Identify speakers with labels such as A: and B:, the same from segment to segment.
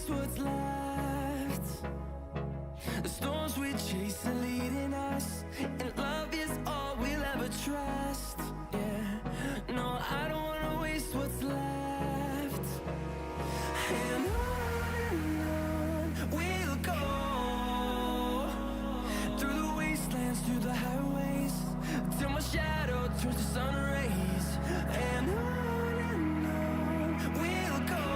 A: waste what's left. The storms we chase are leading us, and love is all we'll ever trust. Yeah, no, I don't wanna waste what's left. And on we'll go, through the wastelands, through the highways, till my shadow turns to sun rays. And on we'll go,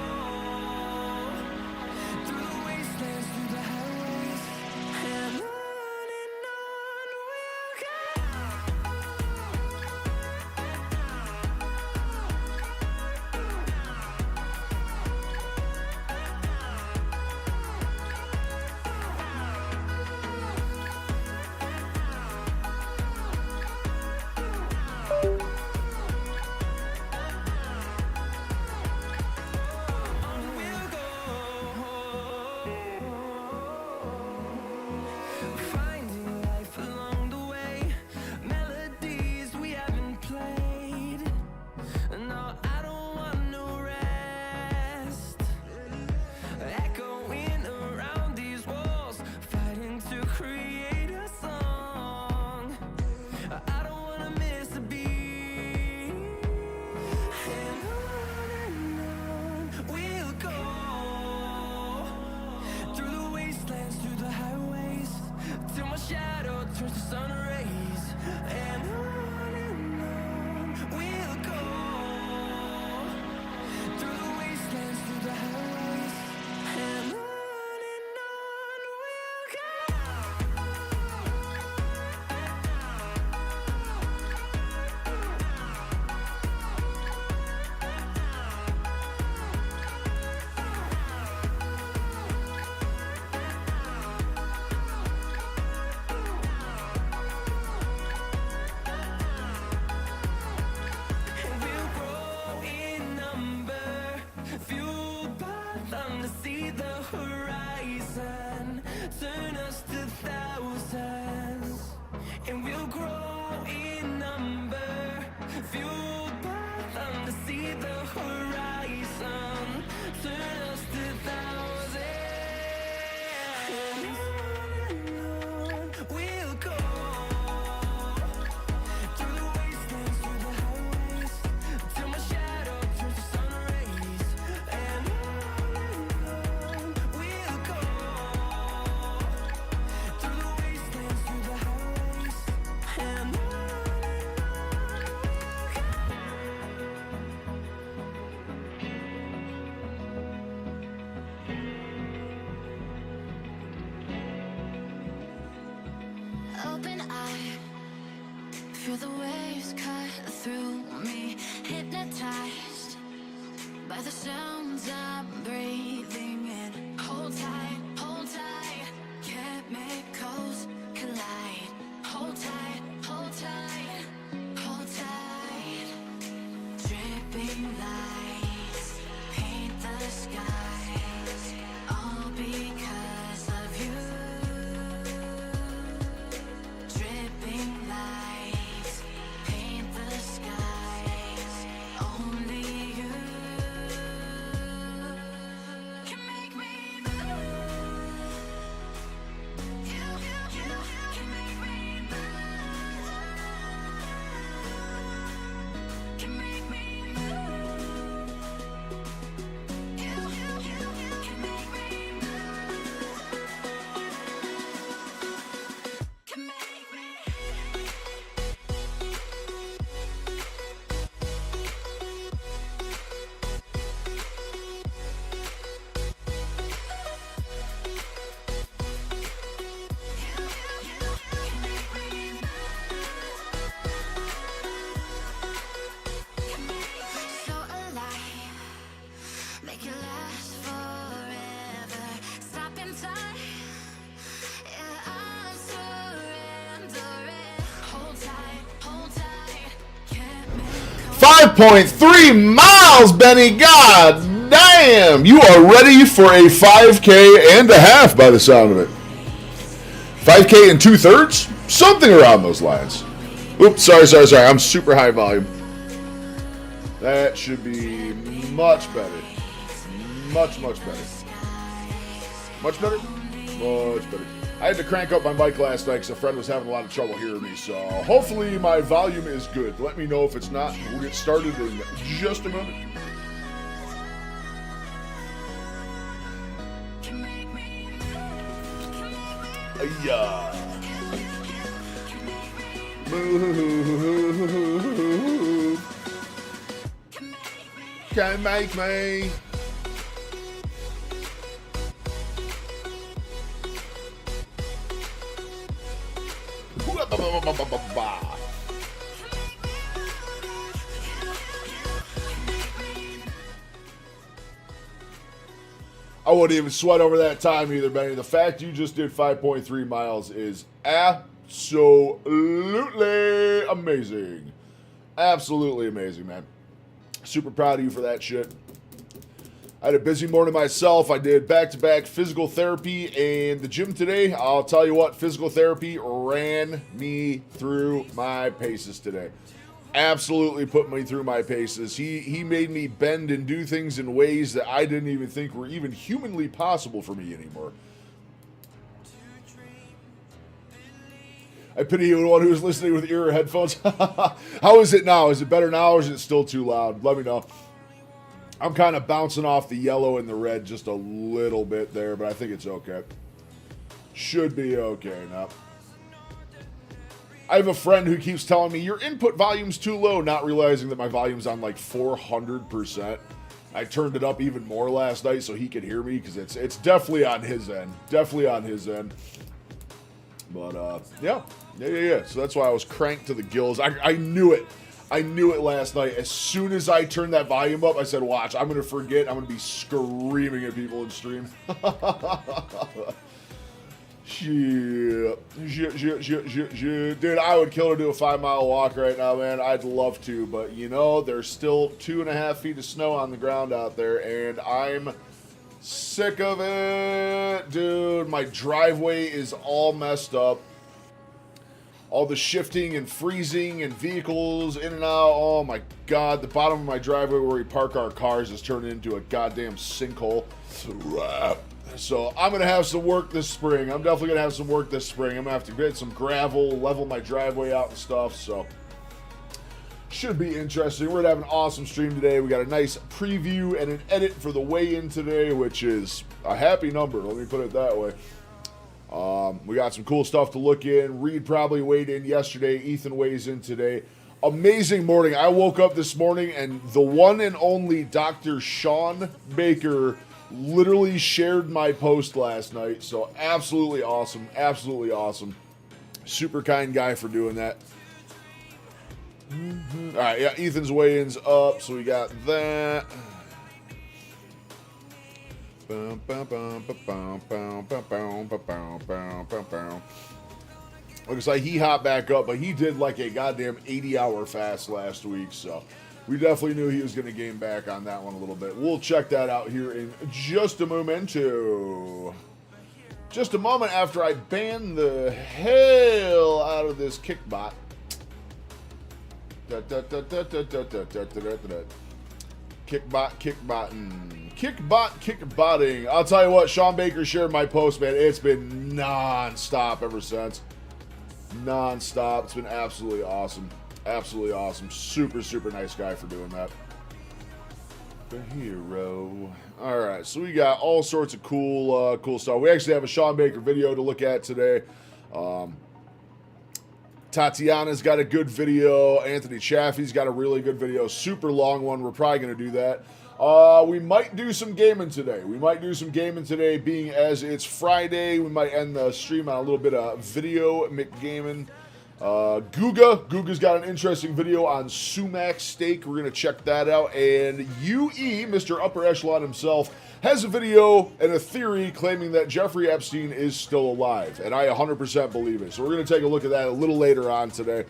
A: through the wastelands, through the highways, and on we'll go. Finding life along the way, melodies we haven't played. No, I don't want no rest. Echoing around these walls, fighting to create a song. I don't wanna miss a beat. And on we'll go, through the wastelands, through the highways, till my shadow turns to sun rays. And on we'll go, through the wastelands, through the highways, and on we'll go. And we'll grow in number, fueled by them to see the horizon, turn us to thousands. And we'll grow in number, fueled by them to see the horizon, turn us to thousands. And on we'll go, through the wastelands, through the highways, till my shadow turns to sun rays. And on we'll go, through the wastelands, through the highways, and on.
B: Open eye, feel the waves cut through me, hypnotized by the sounds I'm breathing in. Hold tight, chemicals collide. Hold tight, hold tight, hold tight. Dripping lights paint the skies, all because of you. Dripping lights paint the skies, only you can make me move. You can make me move. Can make me move. You can make me move. Can make me.
C: 5.3 miles, Benny. God damn. You are ready for a 5K and a half by the sound of it. 5K and 2/3? Something around those lines. Oops, sorry. I'm super high volume. That should be much better. Much better. Much better? Much better. I had to crank up my mic last night because a friend was having a lot of trouble hearing me. So hopefully my volume is good. Let me know if it's not. We'll get started in just a moment. Yeah. Move. Can make me. I wouldn't even sweat over that time either, Benny. The fact you just did 5.3 miles is absolutely amazing. Absolutely amazing, man. Super proud of you for that shit. I had a busy morning myself. I did back-to-back physical therapy and the gym today. I'll tell you what, physical therapy ran me through my paces today. Absolutely put me through my paces. He made me bend and do things in ways that I didn't even think were even humanly possible for me anymore. I pity you, one who's listening with ear headphones. How is it now? Is it better now or is it still too loud? Let me know. I'm kind of bouncing off the yellow and the red just a little bit there, but I think it's okay. Should be okay now. I have a friend who keeps telling me, your input volume's too low, not realizing that my volume's on like 400%. I turned it up even more last night so he could hear me, because it's definitely on his end. Definitely on his end. But, yeah. So that's why I was cranked to the gills. I knew it. I knew it last night. As soon as I turned that volume up, I said, watch, I'm going to forget. I'm going to be screaming at people in stream. Shit. Dude, I would kill to do a 5-mile walk right now, man. I'd love to, but you know, there's still 2.5 feet of snow on the ground out there, and I'm sick of it. Dude, my driveway is all messed up. All the shifting and freezing and vehicles in and out. Oh my God, the bottom of my driveway where we park our cars is turning into a goddamn sinkhole. So I'm going to have some work this spring. I'm definitely going to have some work this spring. I'm going to have to get some gravel, level my driveway out and stuff. So should be interesting. We're going to have an awesome stream today. We got a nice preview and an edit for the weigh-in today, which is a happy number. Let me put it that way. We got some cool stuff to look in. Reed probably weighed in yesterday. Ethan weighs in today. Amazing morning. I woke up this morning and the one and only Dr. Sean Baker literally shared my post last night. So absolutely awesome. Absolutely awesome. Super kind guy for doing that. All right, yeah, Ethan's weigh-in's up, so we got that. Looks like he hopped back up, but he did like a goddamn 80-hour fast last week, so we definitely knew he was going to gain back on that one a little bit. We'll check that out here in just a momento. Just a moment after I ban the hell out of this kickbot. Kickbotting. I'll tell you what, Sean Baker shared my post, man. It's been non-stop ever since. Non-stop. It's been absolutely awesome. Absolutely awesome. Super, super nice guy for doing that. The hero. All right, so we got all sorts of cool stuff. We actually have a Sean Baker video to look at today. Tatiana's got a good video. Anthony Chaffee's got a really good video. Super long one. We're probably going to do that. We might do some gaming today. Being as it's Friday. We might end the stream on a little bit of video McGaming. Guga's got an interesting video on sumac steak. We're going to check that out. And UE, Mr. Upper Echelon himself, has a video and a theory claiming that Jeffrey Epstein is still alive. And I 100% believe it. So we're going to take a look at that a little later on today.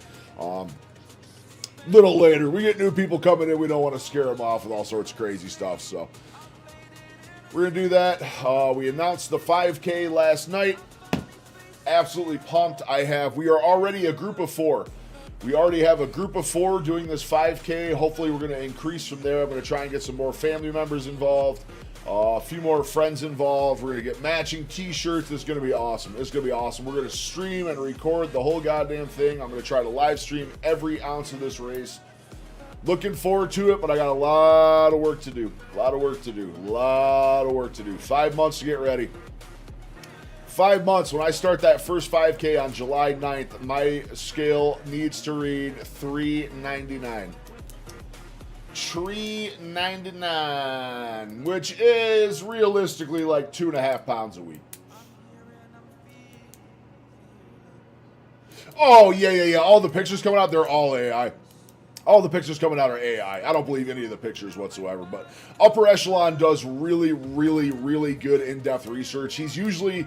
C: Little later. We get new people coming in. We don't want to scare them off with all sorts of crazy stuff. So we're going to do that. We announced the 5K last night. Absolutely pumped. We are already a group of 4. We already have a group of 4 doing this 5K. Hopefully we're going to increase from there. I'm going to try and get some more family members involved. A few more friends involved. We're going to get matching t-shirts. It's going to be awesome. It's going to be awesome. We're going to stream and record the whole goddamn thing. I'm going to try to live stream every ounce of this race. Looking forward to it, but I got a lot of work to do. A lot of work to do. A lot of work to do. 5 months to get ready. 5 months. When I start that first 5K on July 9th, my scale needs to read 399. 399, which is realistically like 2.5 pounds a week. Oh, yeah. All the pictures coming out, they're all AI. All the pictures coming out are AI. I don't believe any of the pictures whatsoever. But Upper Echelon does really, really, really good in-depth research. He's usually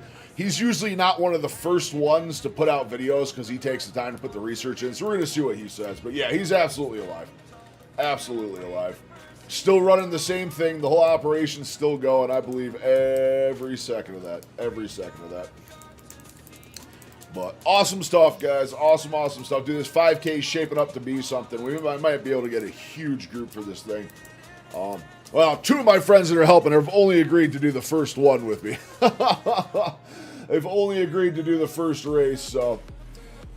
C: not one of the first ones to put out videos because he takes the time to put the research in. So we're going to see what he says. But yeah, he's absolutely alive. Absolutely alive. Still running the same thing. The whole operation's still going. I believe every second of that. Every second of that. But awesome stuff, guys. Awesome stuff. Dude, this 5K is shaping up to be something. We might be able to get a huge group for this thing. Well, 2 of my friends that are helping have only agreed to do the first one with me. They've only agreed to do the first race, so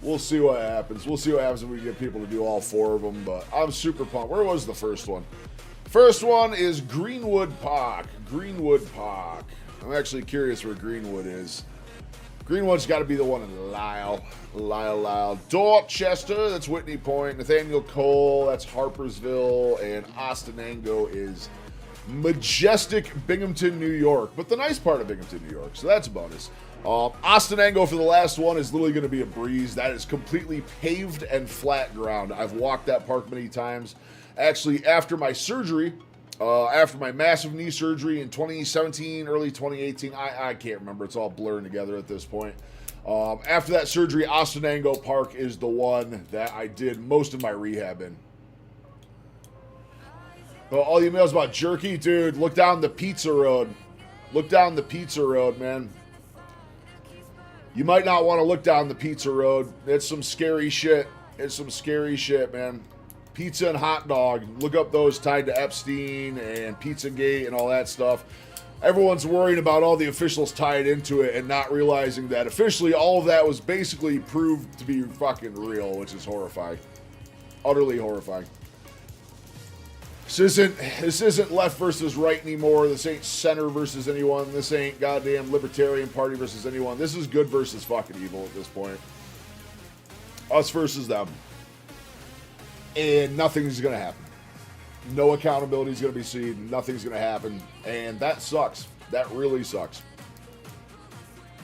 C: we'll see what happens. We'll see what happens if we get people to do all 4 of them, but I'm super pumped. Where was the first one? First one is Greenwood Park. Greenwood Park. I'm actually curious where Greenwood is. Greenwood's got to be the one in Lyle. Dorchester, that's Whitney Point. Nathaniel Cole, that's Harpersville. And Ostenango is majestic Binghamton, New York. But the nice part of Binghamton, New York. So that's a bonus. Ostenango for the last one is literally going to be a breeze. That is completely paved and flat ground. I've walked that park many times. Actually, after my surgery, after my massive knee surgery in 2017, early 2018, I can't remember. It's all blurring together at this point. After that surgery, Ostenango Park is the one that I did most of my rehab in. Well, all the emails about jerky, dude, look down the pizza road. Look down the pizza road, man. You might not want to look down the pizza road. It's some scary shit. It's some scary shit, man. Pizza and hot dog. Look up those tied to Epstein and Pizzagate and all that stuff. Everyone's worrying about all the officials tied into it and not realizing that officially all of that was basically proved to be fucking real, which is horrifying. Utterly horrifying. This isn't left versus right anymore. This ain't center versus anyone. This ain't goddamn Libertarian Party versus anyone. This is good versus fucking evil at this point. Us versus them. And nothing's going to happen. No accountability is going to be seen. Nothing's going to happen. And that sucks. That really sucks.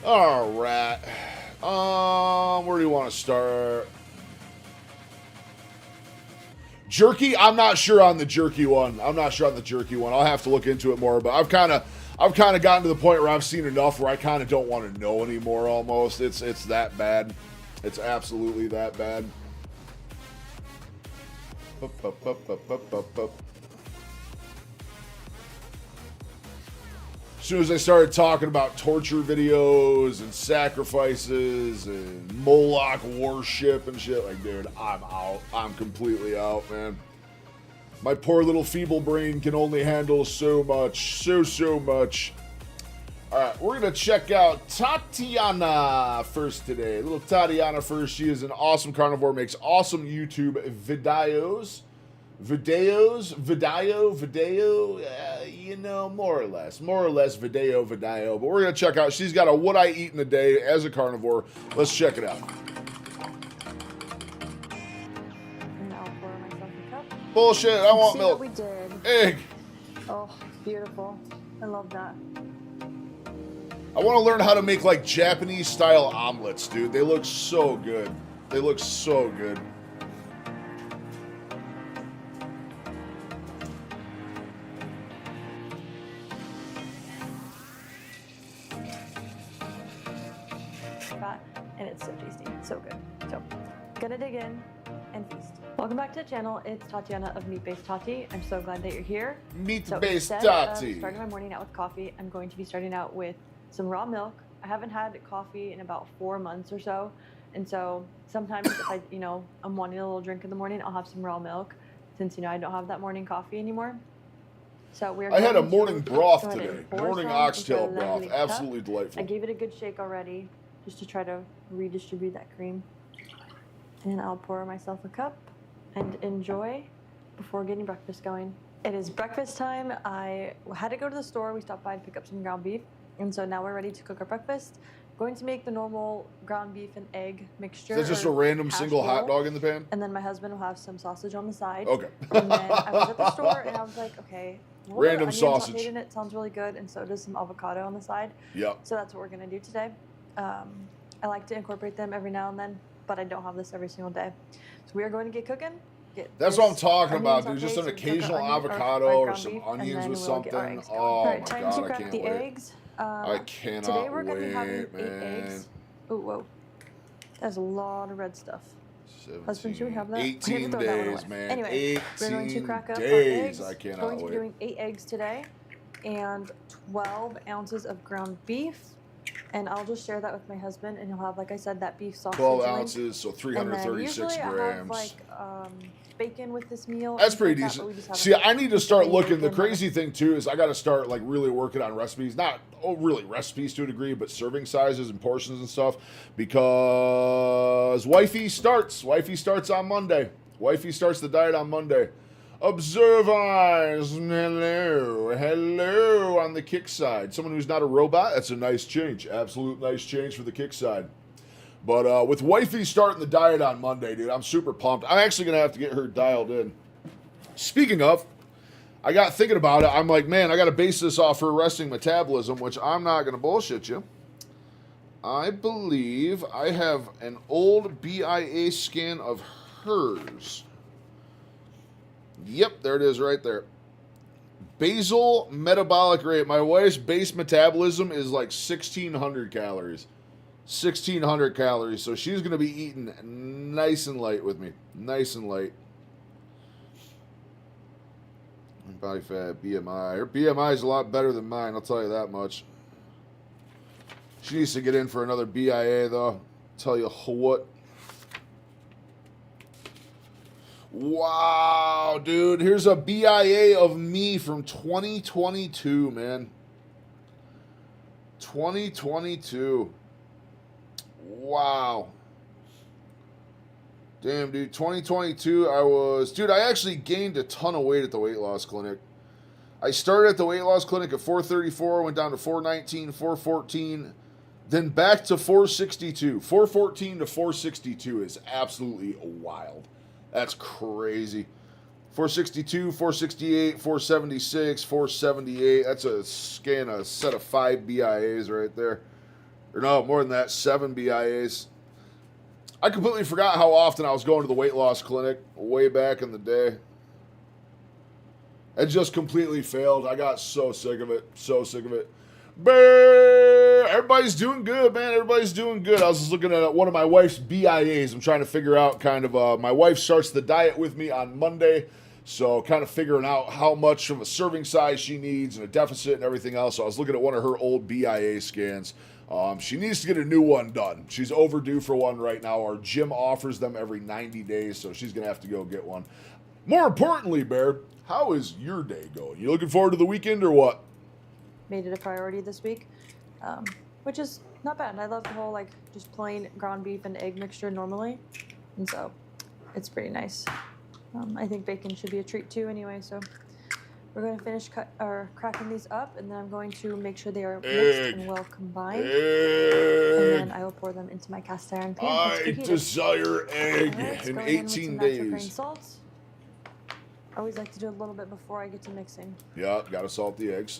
C: All right. Where do you want to start? Jerky? I'm not sure on the jerky one. I'll have to look into it more. But I've kind of gotten to the point where I've seen enough where I kind of don't want to know anymore almost. It's that bad. It's absolutely that bad. As soon as I started talking about torture videos and sacrifices and Moloch worship and shit, like, dude, I'm out. I'm completely out, man. My poor little feeble brain can only handle so much. So much. Alright, we're going to check out Tatiana first today. Little Tatiana first. She is an awesome carnivore, makes awesome YouTube videos. More or less video. But we're going to check out, she's got a what I eat in a day as a carnivore. Let's check it out.
D: Now pour myself a cup.
C: Bullshit, I want
D: See
C: milk.
D: what we did.
C: Egg.
D: Oh, beautiful. I love that.
C: I want to learn how to make like Japanese style omelets, dude. They look so good.
D: Fat, and it's so tasty. So good. So, gonna dig in and feast. Welcome back to the channel. It's Tatiana of Meat Based Tati. I'm so glad that you're here.
C: Meat-based
D: instead
C: Tati.
D: of starting my morning out with coffee, I'm going to be starting out with some raw milk. I haven't had coffee in about 4 months or so. And so sometimes if I'm wanting a little drink in the morning, I'll have some raw milk since, I don't have that morning coffee anymore. So we're
C: I had a
D: going to
C: morning broth
D: go ahead
C: today.
D: and pour
C: Morning
D: some
C: oxtail
D: into a
C: broth.
D: lovely cup.
C: Absolutely delightful.
D: I gave it a good shake already, just to try to redistribute that cream. And I'll pour myself a cup and enjoy before getting breakfast going. It is breakfast time. I had to go to the store. We stopped by to pick up some ground beef. And so now we're ready to cook our breakfast. Going to make the normal ground beef and egg mixture.
C: Is that just a
D: or
C: random
D: hash
C: single hot
D: bowl.
C: dog in the pan?
D: And then my husband will have some sausage on the side.
C: Okay.
D: And then I was at the store and I was like, okay, a little bit
C: Random
D: of onion
C: sausage.
D: sauteed in it sounds really good, and so does some avocado on the side.
C: Yep.
D: So that's what we're gonna do today. I like to incorporate them every now and then, but I don't have this every single day. So we are going to get cooking.
C: That's what I'm talking about, dude. Just an occasional avocado or some onions with something. Oh,
D: all right,
C: my
D: time
C: God,
D: to
C: I
D: crack
C: can't
D: the
C: wait.
D: eggs.
C: I cannot
D: Today we're going to be having
C: wait,
D: 8
C: man.
D: eggs. Oh, whoa. That's a lot of red stuff.
C: 17,
D: Husband, should we have that?
C: 18
D: Throw that one
C: days,
D: away.
C: man.
D: Anyway, we're going to
C: 18
D: crack up
C: days.
D: our eggs.
C: I
D: We're
C: cannot
D: going to
C: wait.
D: be doing 8 eggs today and 12 ounces of ground beef. And I'll just share that with my husband, and he'll have, like I said, that beef sausage.
C: 12
D: link.
C: ounces, so
D: And then
C: 336
D: usually I have
C: grams.
D: like bacon with this meal.
C: That's
D: and
C: pretty
D: stuff like that, but we
C: decent.
D: just
C: See,
D: haven't
C: I need to
D: put
C: start
D: any
C: looking. The
D: bacon on it.
C: crazy thing too is I got to start like really working on recipes. Not really recipes to a degree, but serving sizes and portions and stuff. Because wifey starts on Monday. Wifey starts the diet on Monday. Observe eyes, hello on the kick side. Someone who's not a robot. That's a nice change. Absolute nice change for the kick side. But with wifey starting the diet on Monday, dude, I'm super pumped. I'm actually going to have to get her dialed in. Speaking of, I got thinking about it. I'm like, man, I got to base this off her resting metabolism, which I'm not going to bullshit you. I believe I have an old BIA scan of hers. Yep, there it is right there. Basal metabolic rate. My wife's base metabolism is like 1,600 calories. 1,600 calories. So she's going to be eating nice and light with me. Nice and light. Body fat, BMI. Her BMI is a lot better than mine, I'll tell you that much. She needs to get in for another BIA, though. Tell you what. Wow, dude. Here's a BIA of me from 2022, man. 2022. Wow. Damn, dude. 2022, I actually gained a ton of weight at the weight loss clinic. I started at the weight loss clinic at 434, went down to 419, 414, then back to 462. 414 to 462 is absolutely wild. That's crazy. 462, 468, 476, 478. That's a set of 5 BIAs right there. Or no, more than that, 7 BIAs. I completely forgot how often I was going to the weight loss clinic way back in the day. It just completely failed. I got so sick of it. So sick of it. Brr! Everybody's doing good, man. Everybody's doing good. I was just looking at one of my wife's BIAs. I'm trying to figure out kind of, my wife starts the diet with me on Monday. So kind of figuring out how much of a serving size she needs and a deficit and everything else. So I was looking at one of her old BIA scans. She needs to get a new one done. She's overdue for one right now. Our gym offers them every 90 days, so she's going to have to go get one. More importantly, Bear, how is your day going? You looking forward to the weekend or what?
D: Made it a priority this week, which is not bad. I love the whole like just plain ground beef and egg mixture normally, and so it's pretty nice. I think bacon should be a treat too anyway, so we're going to finish cracking these up, and then I'm going to make sure they are mixed and well combined, and then I will pour them into my cast iron pan.
C: I desire egg in 18 days.
D: Salt. I always like to do a little bit before I get to mixing.
C: Yeah, gotta salt the eggs.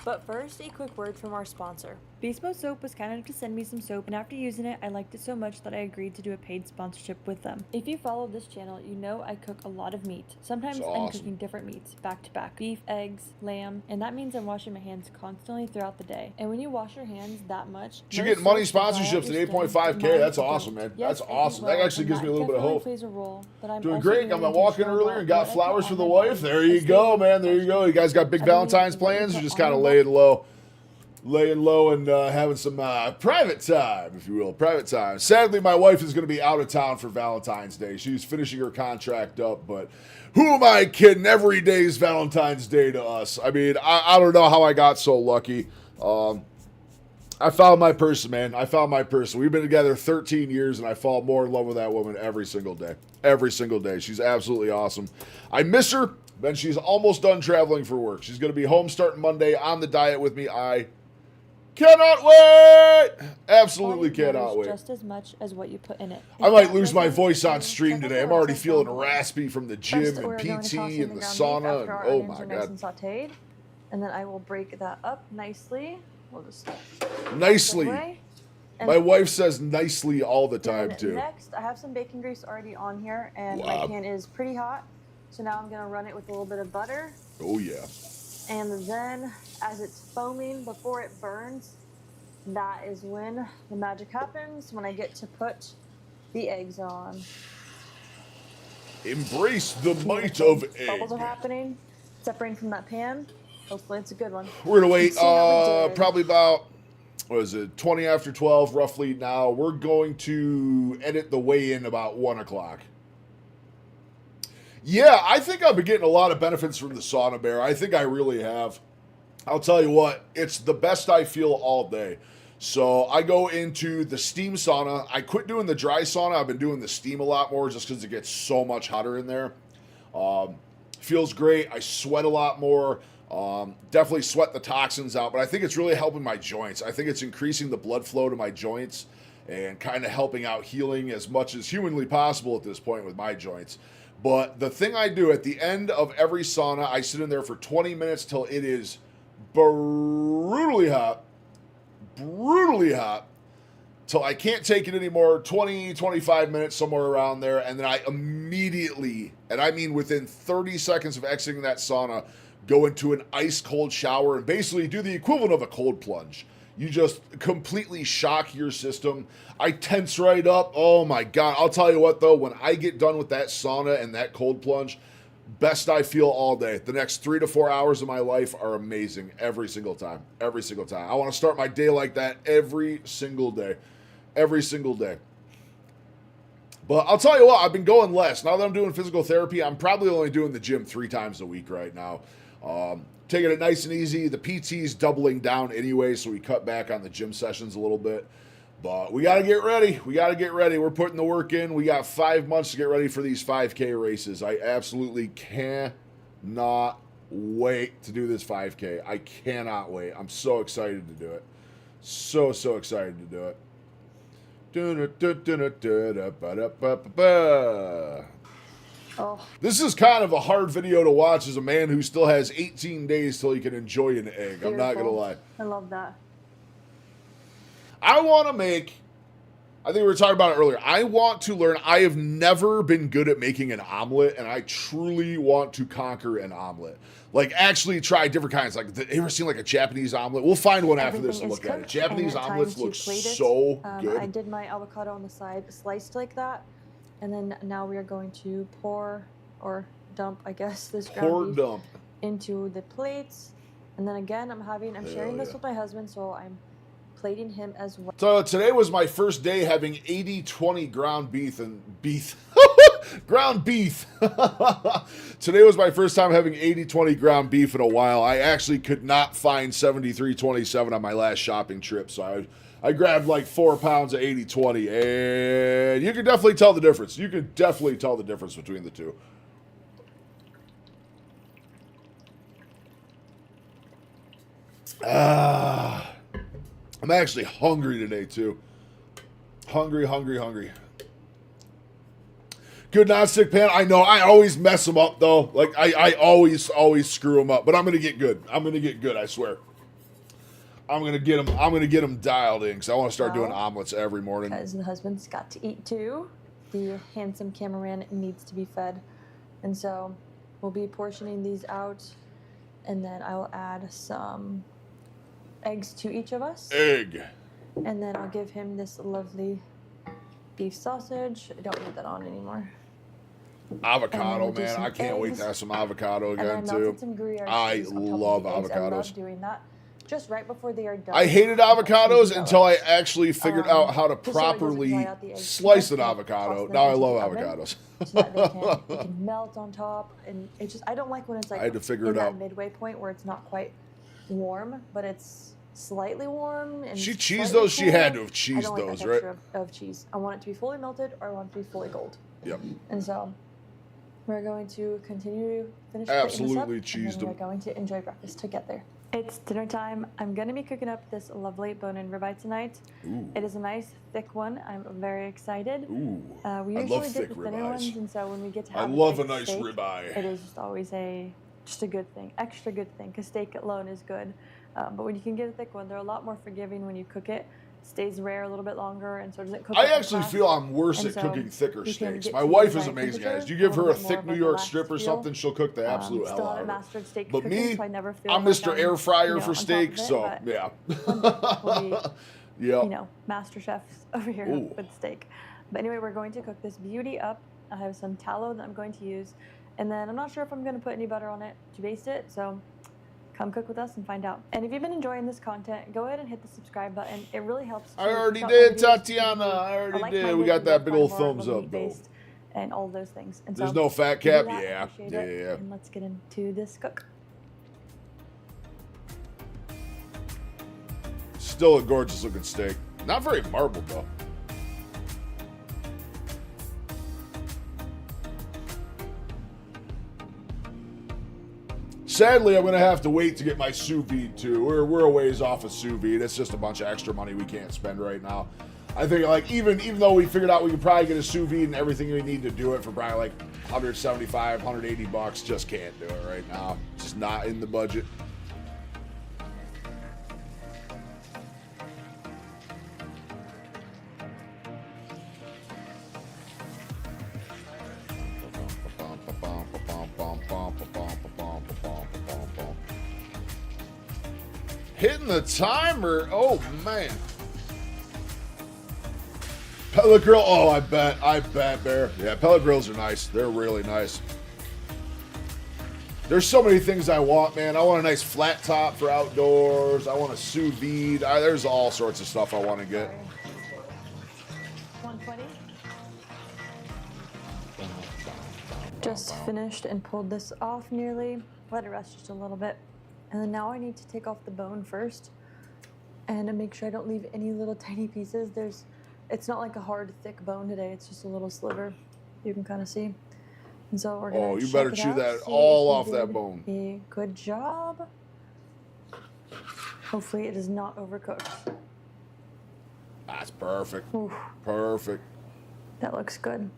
D: But first, a quick word from our sponsor. Bespo Soap was kind enough to send me some soap, and after using it, I liked it so much that I agreed to do a paid sponsorship with them. If you follow this channel, you know I cook a lot of meat. Sometimes I'm cooking different meats, back to back. Beef, eggs, lamb, and that means I'm washing my hands constantly throughout the day. And when you wash your hands that much,
C: You're getting money sponsorships at 8.5K. That's awesome, man.
D: Yes,
C: That's awesome. That actually gives me a little bit of hope.
D: Plays a role, but I'm
C: Doing
D: also
C: great. Got my
D: learning to
C: walk in
D: show
C: earlier and got
D: what I
C: flowers
D: put
C: for
D: on
C: the
D: my
C: wife.
D: body.
C: There you go, man. There you go. You guys got big Valentine's plans or just kind of laying low? laying low and having some private time, if you will, private time. Sadly, my wife is going to be out of town for Valentine's Day. She's finishing her contract up, but who am I kidding? Every day is Valentine's Day to us. I mean, I don't know how I got so lucky. I found my person, man. I found my person. We've been together 13 years, and I fall more in love with that woman every single day. Every single day. She's absolutely awesome. I miss her. Then she's almost done traveling for work. She's going to be home starting Monday on the diet with me. I cannot wait. Absolutely cannot wait.
D: Just as much as what you put in it.
C: I might lose my voice on stream today. I'm already feeling raspy from the gym and PT and the sauna. And, oh my God.
D: And sauteed, and then I will break that up nicely. We'll just
C: nicely. My wife says nicely all the time too.
D: Next, I have some bacon grease already on here, and my pan is pretty hot. So now I'm gonna run it with a little bit of butter.
C: Oh yeah.
D: And then, as it's foaming before it burns, that is when the magic happens. When I get to put the eggs on.
C: Embrace the might of egg.
D: Bubbles are happening, separating from that pan. Hopefully it's a good one.
C: We're going to wait probably about, 20 after 12 roughly now. We're going to edit the weigh-in about 1 o'clock. Yeah, I think I've been getting a lot of benefits from the sauna bear. I think I really have. I'll tell you what, it's the best I feel all day. So I go into the steam sauna. I quit doing the dry sauna. I've been doing the steam a lot more just because it gets so much hotter in there. Feels great. I sweat a lot more. Definitely sweat the toxins out, but I think it's really helping my joints. I think it's increasing the blood flow to my joints and kind of helping out healing as much as humanly possible at this point with my joints. But the thing I do at the end of every sauna, I sit in there for 20 minutes till it is brutally hot, till I can't take it anymore, 20, 25 minutes, somewhere around there, and then I immediately, and I mean within 30 seconds of exiting that sauna, go into an ice cold shower and basically do the equivalent of a cold plunge. You just completely shock your system. I tense right up. Oh my God. I'll tell you what though, when I get done with that sauna and that cold plunge, best I feel all day. The next 3 to 4 hours of my life are amazing every single time. Every single time. I want to start my day like that every single day. Every single day. But I'll tell you what, I've been going less. Now that I'm doing physical therapy, I'm probably only doing the gym 3 times a week right now. Taking it nice and easy. The PT's doubling down anyway, so we cut back on the gym sessions a little bit. But we got to get ready. We're putting the work in. We got 5 months to get ready for these 5K races. I absolutely cannot wait to do this 5K. I cannot wait. I'm so excited to do it. So excited to do it.
D: Oh.
C: This is kind of a hard video to watch as a man who still has 18 days till he can enjoy an egg. Beautiful. I'm not going to lie.
D: I love that.
C: I want to make, I think we were talking about it earlier. I want to learn. I have never been good at making an omelet, and I truly want to conquer an omelet. Like, actually try different kinds. Like, have you ever seen, like, a Japanese omelet? We'll find one after this and look at it. Japanese omelets look so good.
D: I did my avocado on the side, sliced like that. And then now we are going to pour or dump, I guess, this ground beef into the plates. And then again, I'm sharing this with my husband, so I'm plating him as well.
C: So today was my first day having 80-20 ground beef and ground beef. Today was my first time having 80-20 ground beef in a while. I actually could not find 73-27 on my last shopping trip, so I grabbed like 4 pounds of 80-20, and you can definitely tell the difference. You can definitely tell the difference between the two. I'm actually hungry today, too. Hungry. Good non-stick pan. I know, I always mess them up, though. Like, I always screw them up. But I'm going to get good. I swear. I'm gonna get them dialed in because I want to start doing omelets every morning.
D: Because the husband's got to eat too. The handsome cameraman needs to be fed, and so we'll be portioning these out, and then I will add some eggs to each of us.
C: Egg.
D: And then I'll give him this lovely beef sausage. I don't need that on anymore.
C: Avocado, man! I can't wait to have some avocado again too. I love avocado.
D: I love doing that. just right before they are done.
C: I hated avocados until I actually figured out how to
D: just so it doesn't
C: properly
D: dry out the eggs.
C: slice
D: You
C: an
D: just kinda
C: avocado.
D: toss them
C: Now I
D: into
C: love
D: the oven
C: avocados.
D: so that they can melt on top, and it just I don't like when it's like
C: I had to figure
D: in
C: it
D: that
C: out.
D: midway point where it's not quite warm, but it's slightly warm. And
C: She
D: slightly
C: cheesed those. She
D: cool.
C: had to have
D: I
C: cheesed
D: don't like
C: those,
D: that
C: right?
D: texture of cheese. I want it to be fully melted, or I want it to be fully cold.
C: Yep.
D: And so we're going to continue to finish cutting this up,
C: Absolutely
D: and
C: cheesed
D: then we're
C: them.
D: going to enjoy breakfast together. It's dinner time. I'm going to be cooking up this lovely bone-in ribeye tonight.
C: Ooh.
D: It is a nice thick one. I'm very excited.
C: Ooh.
D: We
C: I
D: usually
C: love
D: do
C: thick
D: the thinner
C: ribeyes.
D: ones, and so when we get to
C: I
D: have
C: love a
D: thick
C: nice
D: steak,
C: ribeye.
D: it is just always a good thing, extra good thing, because steak alone is good. But when you can get a thick one, they're a lot more forgiving when you cook it. Stays rare a little bit longer, and so it doesn't cook.
C: I
D: up as
C: actually
D: fast.
C: feel I'm worse
D: And
C: at
D: so
C: cooking thicker
D: you can
C: steaks.
D: get
C: My
D: to
C: wife
D: the
C: is
D: right
C: amazing, guys.
D: temperature,
C: You give her a
D: little bit more
C: thick
D: of
C: New
D: like a
C: York
D: relaxed
C: strip or
D: feel.
C: something, she'll cook the absolute
D: Still
C: hell out
D: haven't
C: of it.
D: mastered steak
C: But
D: cooking,
C: me,
D: so I never feel
C: I'm
D: like
C: Mr.
D: I'm,
C: Air Fryer
D: on
C: for
D: top
C: steak,
D: of it,
C: so
D: but
C: yeah.
D: one day we'll be,
C: Yep.
D: master chefs over here
C: Ooh.
D: with steak. But anyway, we're going to cook this beauty up. I have some tallow that I'm going to use, and then I'm not sure if I'm going to put any butter on it to baste it, so come cook with us and find out. And if you've been enjoying this content, go ahead and hit the subscribe button. It really helps.
C: I
D: to
C: already
D: push out my
C: did,
D: videos to people
C: Tatiana.
D: who
C: I
D: are
C: already did.
D: like-minded,
C: We got
D: who
C: that
D: love
C: big
D: finding
C: old
D: more
C: thumbs
D: of a
C: up, though.
D: meat-based and all those things. And
C: There's
D: so
C: no fat
D: if you do
C: cap?
D: that, I
C: Yeah.
D: appreciate
C: Yeah,
D: it.
C: yeah, yeah.
D: And let's get into this cook.
C: Still a gorgeous looking steak. Not very marbled, though. Sadly, I'm going to have to wait to get my sous vide, too. We're a ways off of sous vide. It's just a bunch of extra money we can't spend right now. I think, like, even though we figured out we could probably get a sous vide and everything we need to do it for probably, like, 175, 180 bucks, just can't do it right now. Just not in the budget. Hitting the timer. Oh, man. Pellet grill. Oh, I bet, Bear. Yeah, pellet grills are nice. They're really nice. There's so many things I want, man. I want a nice flat top for outdoors. I want a sous vide. There's all sorts of stuff I want to get.
D: 120. Just finished and pulled this off nearly. Let it rest just a little bit. And then now I need to take off the bone first and to make sure I don't leave any little tiny pieces. It's not like a hard, thick bone today. It's just a little sliver you can kind of see. And so we're going to
C: Oh, you better chew
D: out,
C: that
D: see
C: all
D: if
C: off
D: we
C: that
D: did
C: bone.
D: A good job. Hopefully it is not overcooked.
C: That's perfect.
D: Oof,
C: Perfect.
D: that looks good.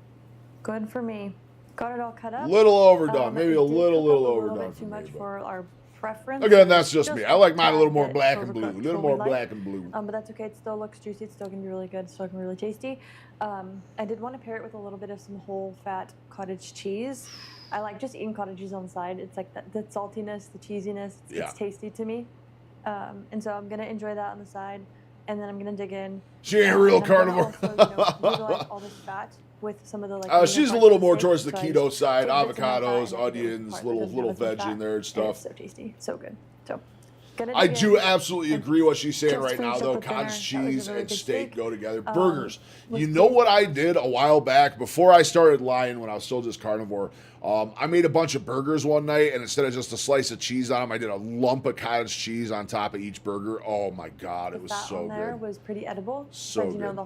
D: Good for me. Got it all cut up.
C: Little overdone. Maybe
D: it
C: a
D: did
C: little
D: cook up a
C: overdone
D: bit
C: for
D: too
C: me,
D: much
C: but-
D: for our preference.
C: Again, that's just me. I like mine a little more
D: tad
C: black and blue. A
D: overcooked,
C: little
D: what we
C: more
D: like.
C: black and blue.
D: But that's okay. It still looks juicy. It's still gonna be really good. It's still gonna be really tasty. I did want to pair it with a little bit of some whole fat cottage cheese. I like just eating cottage cheese on the side. It's like the saltiness, the cheesiness.
C: Yeah.
D: It's tasty to me. And so I'm gonna enjoy that on the side, and then I'm gonna dig in.
C: She ain't a real
D: and I'm gonna
C: carnivore.
D: also, utilize all this fat with some of the
C: She's a
D: lean
C: little
D: parts
C: more
D: of the
C: towards the
D: steak.
C: keto
D: So
C: side.
D: I take bits of that fat
C: Avocados,
D: and I put it in the
C: onions,
D: part that
C: little
D: doesn't have as much
C: veg in
D: fat,
C: there and
D: It's
C: stuff.
D: so tasty, so good. So, gonna
C: I
D: dig
C: do
D: in
C: absolutely
D: and
C: agree what she's saying
D: just
C: right now,
D: finish up
C: though.
D: with dinner.
C: Cottage
D: That was a
C: cheese
D: really
C: and
D: good
C: steak
D: steak.
C: go together. Burgers.
D: let's
C: You know
D: do-
C: what I did a while back before I started lying when I was still just carnivore? I made a bunch of burgers one night, and instead of just a slice of cheese on them, I did a lump of cottage cheese on top of each burger. Oh my God, it was
D: That
C: so
D: on there
C: good.
D: was pretty edible.
C: So
D: As you know,
C: good.
D: the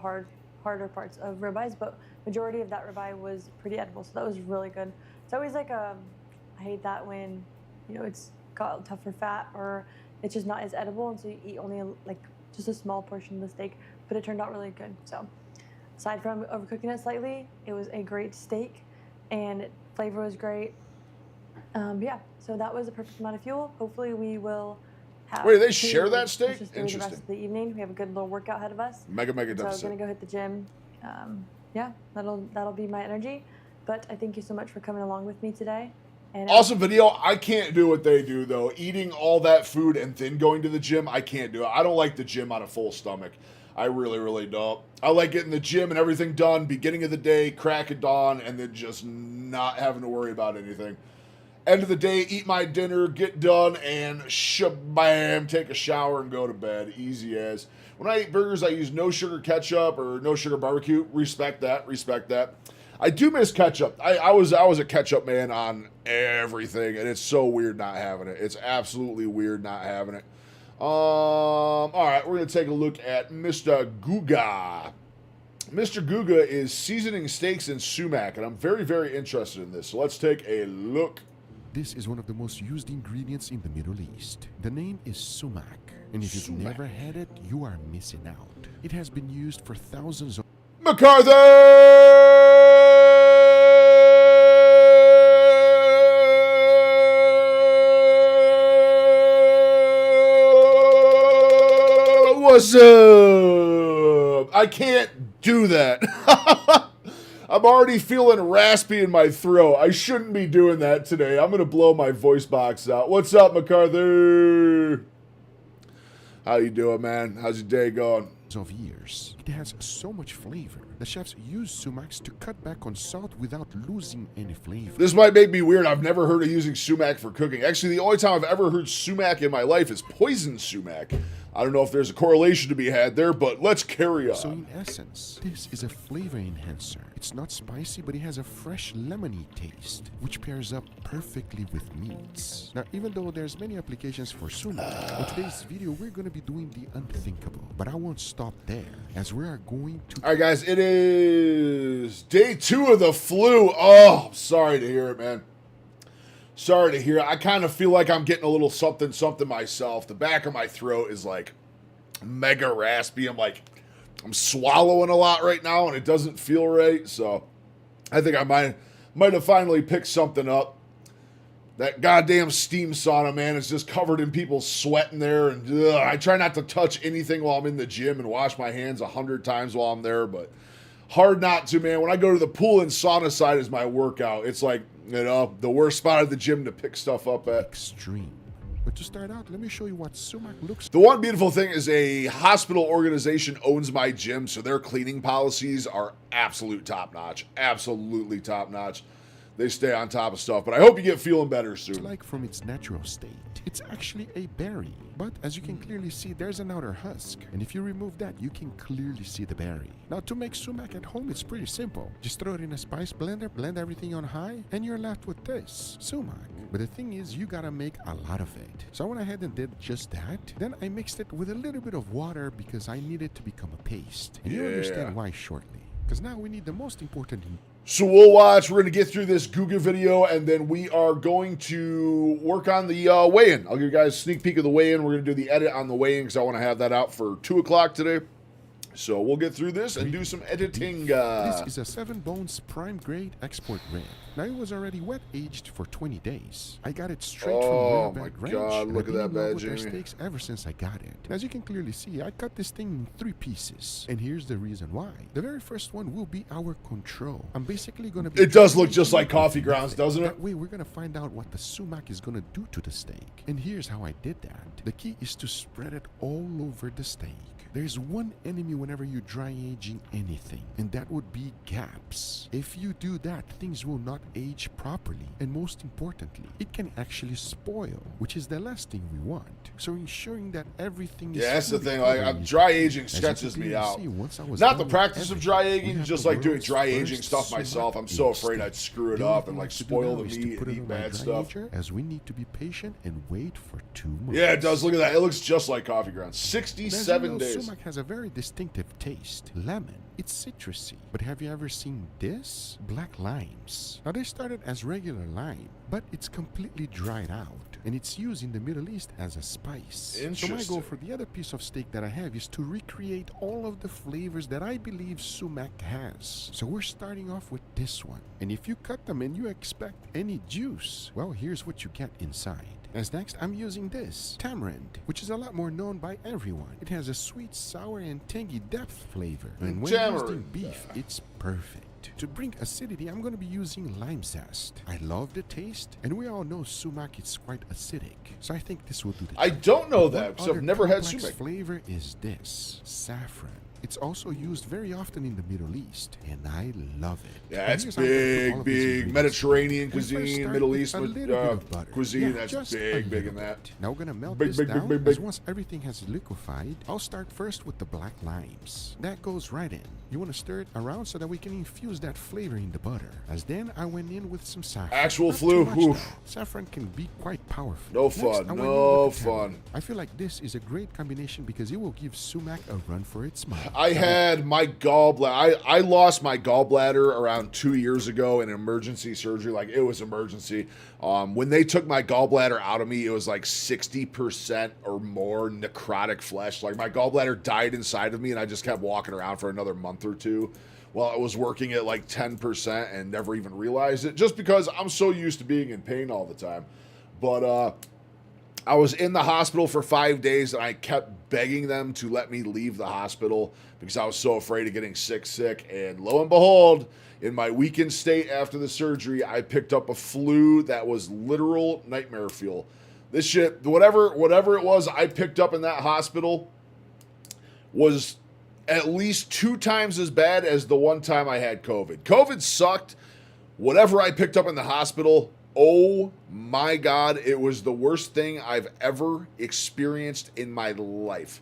D: harder parts of ribeyes, but majority of that ribeye was pretty edible, so that was really good. It's always like I hate that when it's got tougher fat or it's just not as edible, and so you eat only like just a small portion of the steak, but it turned out really good. So aside from overcooking it slightly, it was a great steak, and flavor was great. Yeah, so that was a perfect amount of fuel. Hopefully we will have.
C: Wait, they
D: to
C: share that
D: push
C: steak?
D: us through the
C: Interesting.
D: rest of the evening. We have a good little workout ahead of us.
C: Mega
D: So I'm
C: deficit.
D: gonna go hit the gym. Yeah, that'll be my energy. But I thank you so much for coming along with me today. And
C: Awesome video. I can't do what they do, though. Eating all that food and then going to the gym, I can't do it. I don't like the gym on a full stomach. I really, really don't. I like getting the gym and everything done, beginning of the day, crack of dawn, and then just not having to worry about anything. End of the day, eat my dinner, get done, and shabam, take a shower and go to bed. Easy as. When I eat burgers, I use no sugar ketchup or no sugar barbecue. Respect that. Respect that. I do miss ketchup. I was a ketchup man on everything, and it's so weird not having it. It's absolutely weird not having it. All right, we're gonna take a look at Mr. Guga. Mr. Guga is seasoning steaks in sumac, and I'm very, very interested in this. So let's take a look.
E: This is one of the most used ingredients in the Middle East. The name is sumac, and if you've never had it, you are missing out. It has been used for thousands of...
C: McCarthy! What's up? I can't do that. I'm already feeling raspy in my throat. I shouldn't be doing that today. I'm going to blow my voice box out. What's up, McCarthy? How you doing, man? How's your day going?
E: Of years. It has so much flavor. The chefs use sumacs to cut back on salt without losing any flavor.
C: This might make me weird. I've never heard of using sumac for cooking. Actually, the only time I've ever heard sumac in my life is poison sumac. I don't know if there's a correlation to be had there, but let's carry on.
E: So in essence, this is a flavor enhancer. It's not spicy, but it has a fresh lemony taste, which pairs up perfectly with meats. Now, even though there's many applications for sumac, in today's video, we're going to be doing the unthinkable. But I won't stop there, as we are going to...
C: All right, guys, it is day 2 of the flu. Oh, I'm sorry to hear it, man. Sorry to hear it. I kind of feel like I'm getting a little something myself. The back of my throat is like mega raspy. I'm swallowing a lot right now, and it doesn't feel right. So I think I might have finally picked something up. That goddamn steam sauna, man, is just covered in people's sweat in there. And I try not to touch anything while I'm in the gym and wash my hands 100 times while I'm there, but hard not to, man. When I go to the pool and sauna side is my workout. It's like, you know, the worst spot of the gym to pick stuff up at.
E: Extreme. But to start out, let me show you what sumac looks like.
C: The one beautiful thing is a hospital organization owns my gym, so their cleaning policies are absolute top-notch. Absolutely top-notch. They stay on top of stuff, but I hope you get feeling better soon.
E: Like from its natural state. It's actually a berry, but as you can clearly see, there's an outer husk, and if you remove that, you can clearly see the berry. Now, to make sumac at home, it's pretty simple. Just throw it in a spice blender, blend everything on high, and you're left with this, sumac. But the thing is, you gotta make a lot of it. So I went ahead and did just that. Then I mixed it with a little bit of water because I need it to become a paste. And you'll understand why shortly. Because now we need the most important ingredient.
C: So we'll watch. We're going to get through this Guga video, and then we are going to work on the weigh-in. I'll give you guys a sneak peek of the weigh-in. We're going to do the edit on the weigh-in because I want to have that out for 2 o'clock today. So we'll get through this and do some editing.
E: This is a 7 bones prime grade export rib. Now it was already wet aged for 20 days. I got it straight from Rare Ranch.
C: God, look at that bad, Jamie.
E: Steaks ever since I got it. As you can clearly see, I cut this thing in 3 pieces. And here's the reason why. The very first one will be our control. I'm basically going to be...
C: It does look just like coffee grounds, doesn't it?
E: That way we're going to find out what the sumac is going to do to the steak. And here's how I did that. The key is to spread it all over the steak. There's one enemy whenever you're dry aging anything, and that would be gaps. If you do that, things will not age properly, and most importantly, it can actually spoil, which is the last thing we want. So ensuring that everything is...
C: Yeah, that's the thing. Like, dry aging sketches me out. Not the practice of dry aging, just like doing dry aging stuff myself. I'm so afraid I'd screw it up and like spoil the meat and eat bad stuff.
E: As we need to be patient and wait for 2 months.
C: Yeah, it does. Look at that. It looks just like coffee grounds. 67 days.
E: Sumac has a very distinctive taste. Lemon. It's citrusy. But have you ever seen this? Black limes. Now they started as regular lime, but it's completely dried out. And it's used in the Middle East as a spice. So my goal for the other piece of steak that I have is to recreate all of the flavors that I believe sumac has. So we're starting off with this one. And if you cut them and you expect any juice, well, here's what you get inside. As next, I'm using this, tamarind, which is a lot more known by everyone. It has a sweet, sour, and tangy depth flavor. And when used in beef, it's perfect. To bring acidity, I'm going to be using lime zest. I love the taste, and we all know sumac is quite acidic. So I think this will do the job.
C: I don't know that, because I've never had sumac.
E: Flavor is this, saffron. It's also used very often in the Middle East, and I love it.
C: Yeah,
E: And
C: it's
E: here's how I'm gonna put all
C: big,
E: of these
C: big
E: ingredients
C: Mediterranean
E: together. We first
C: cuisine,
E: start
C: Middle
E: with
C: East
E: a little bit of butter.
C: cuisine.
E: Yeah,
C: That's
E: just a
C: big
E: little
C: in that.
E: bit. Now we're gonna melt
C: Big,
E: this
C: big, big,
E: down.
C: big,
E: As
C: big.
E: once everything has liquefied, I'll start first with the black limes. That goes right in. You want to stir it around so that we can infuse that flavor in the butter. As then I went in with some saffron.
C: Actual
E: Not
C: flu,
E: too much,
C: oof.
E: though. Saffron can be quite powerful.
C: No
E: Next,
C: fun,
E: I went in
C: no
E: with the tamarind.
C: fun.
E: I feel like this is a great combination because it will give sumac a run for its money.
C: I had my gallbladder. I lost my gallbladder around 2 years ago in emergency surgery. Like, it was emergency. When they took my gallbladder out of me, it was like 60% or more necrotic flesh. Like, my gallbladder died inside of me, and I just kept walking around for another month or two while I was working at like 10% and never even realized it, just because I'm so used to being in pain all the time. But I was in the hospital for 5 days, and I kept begging them to let me leave the hospital because I was so afraid of getting sick. And lo and behold, in my weakened state after the surgery, I picked up a flu that was literal nightmare fuel. This shit, whatever it was I picked up in that hospital was at least 2 times as bad as the one time I had COVID. COVID sucked. Whatever I picked up in the hospital, oh my God, it was the worst thing I've ever experienced in my life.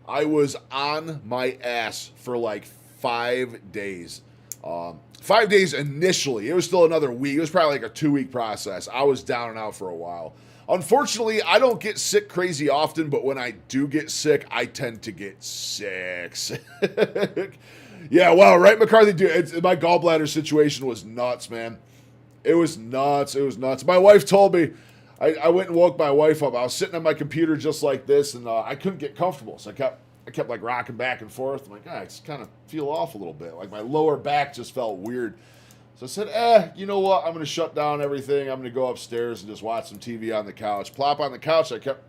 C: I was on my ass for like 5 days. 5 days initially. It was still another week. It was probably like a 2-week process. I was down and out for a while. Unfortunately, I don't get sick crazy often, but when I do get sick, I tend to get sick. Yeah, wow, right, McCarthy? Dude, my gallbladder situation was nuts, man. It was nuts. It was nuts. My wife told me, I went and woke my wife up. I was sitting on my computer just like this, and I couldn't get comfortable, so I kept like rocking back and forth. I'm like, I just kind of feel off a little bit. Like my lower back just felt weird. So I said, you know what? I'm going to shut down everything. I'm going to go upstairs and just watch some TV on the couch. Plop on the couch. I kept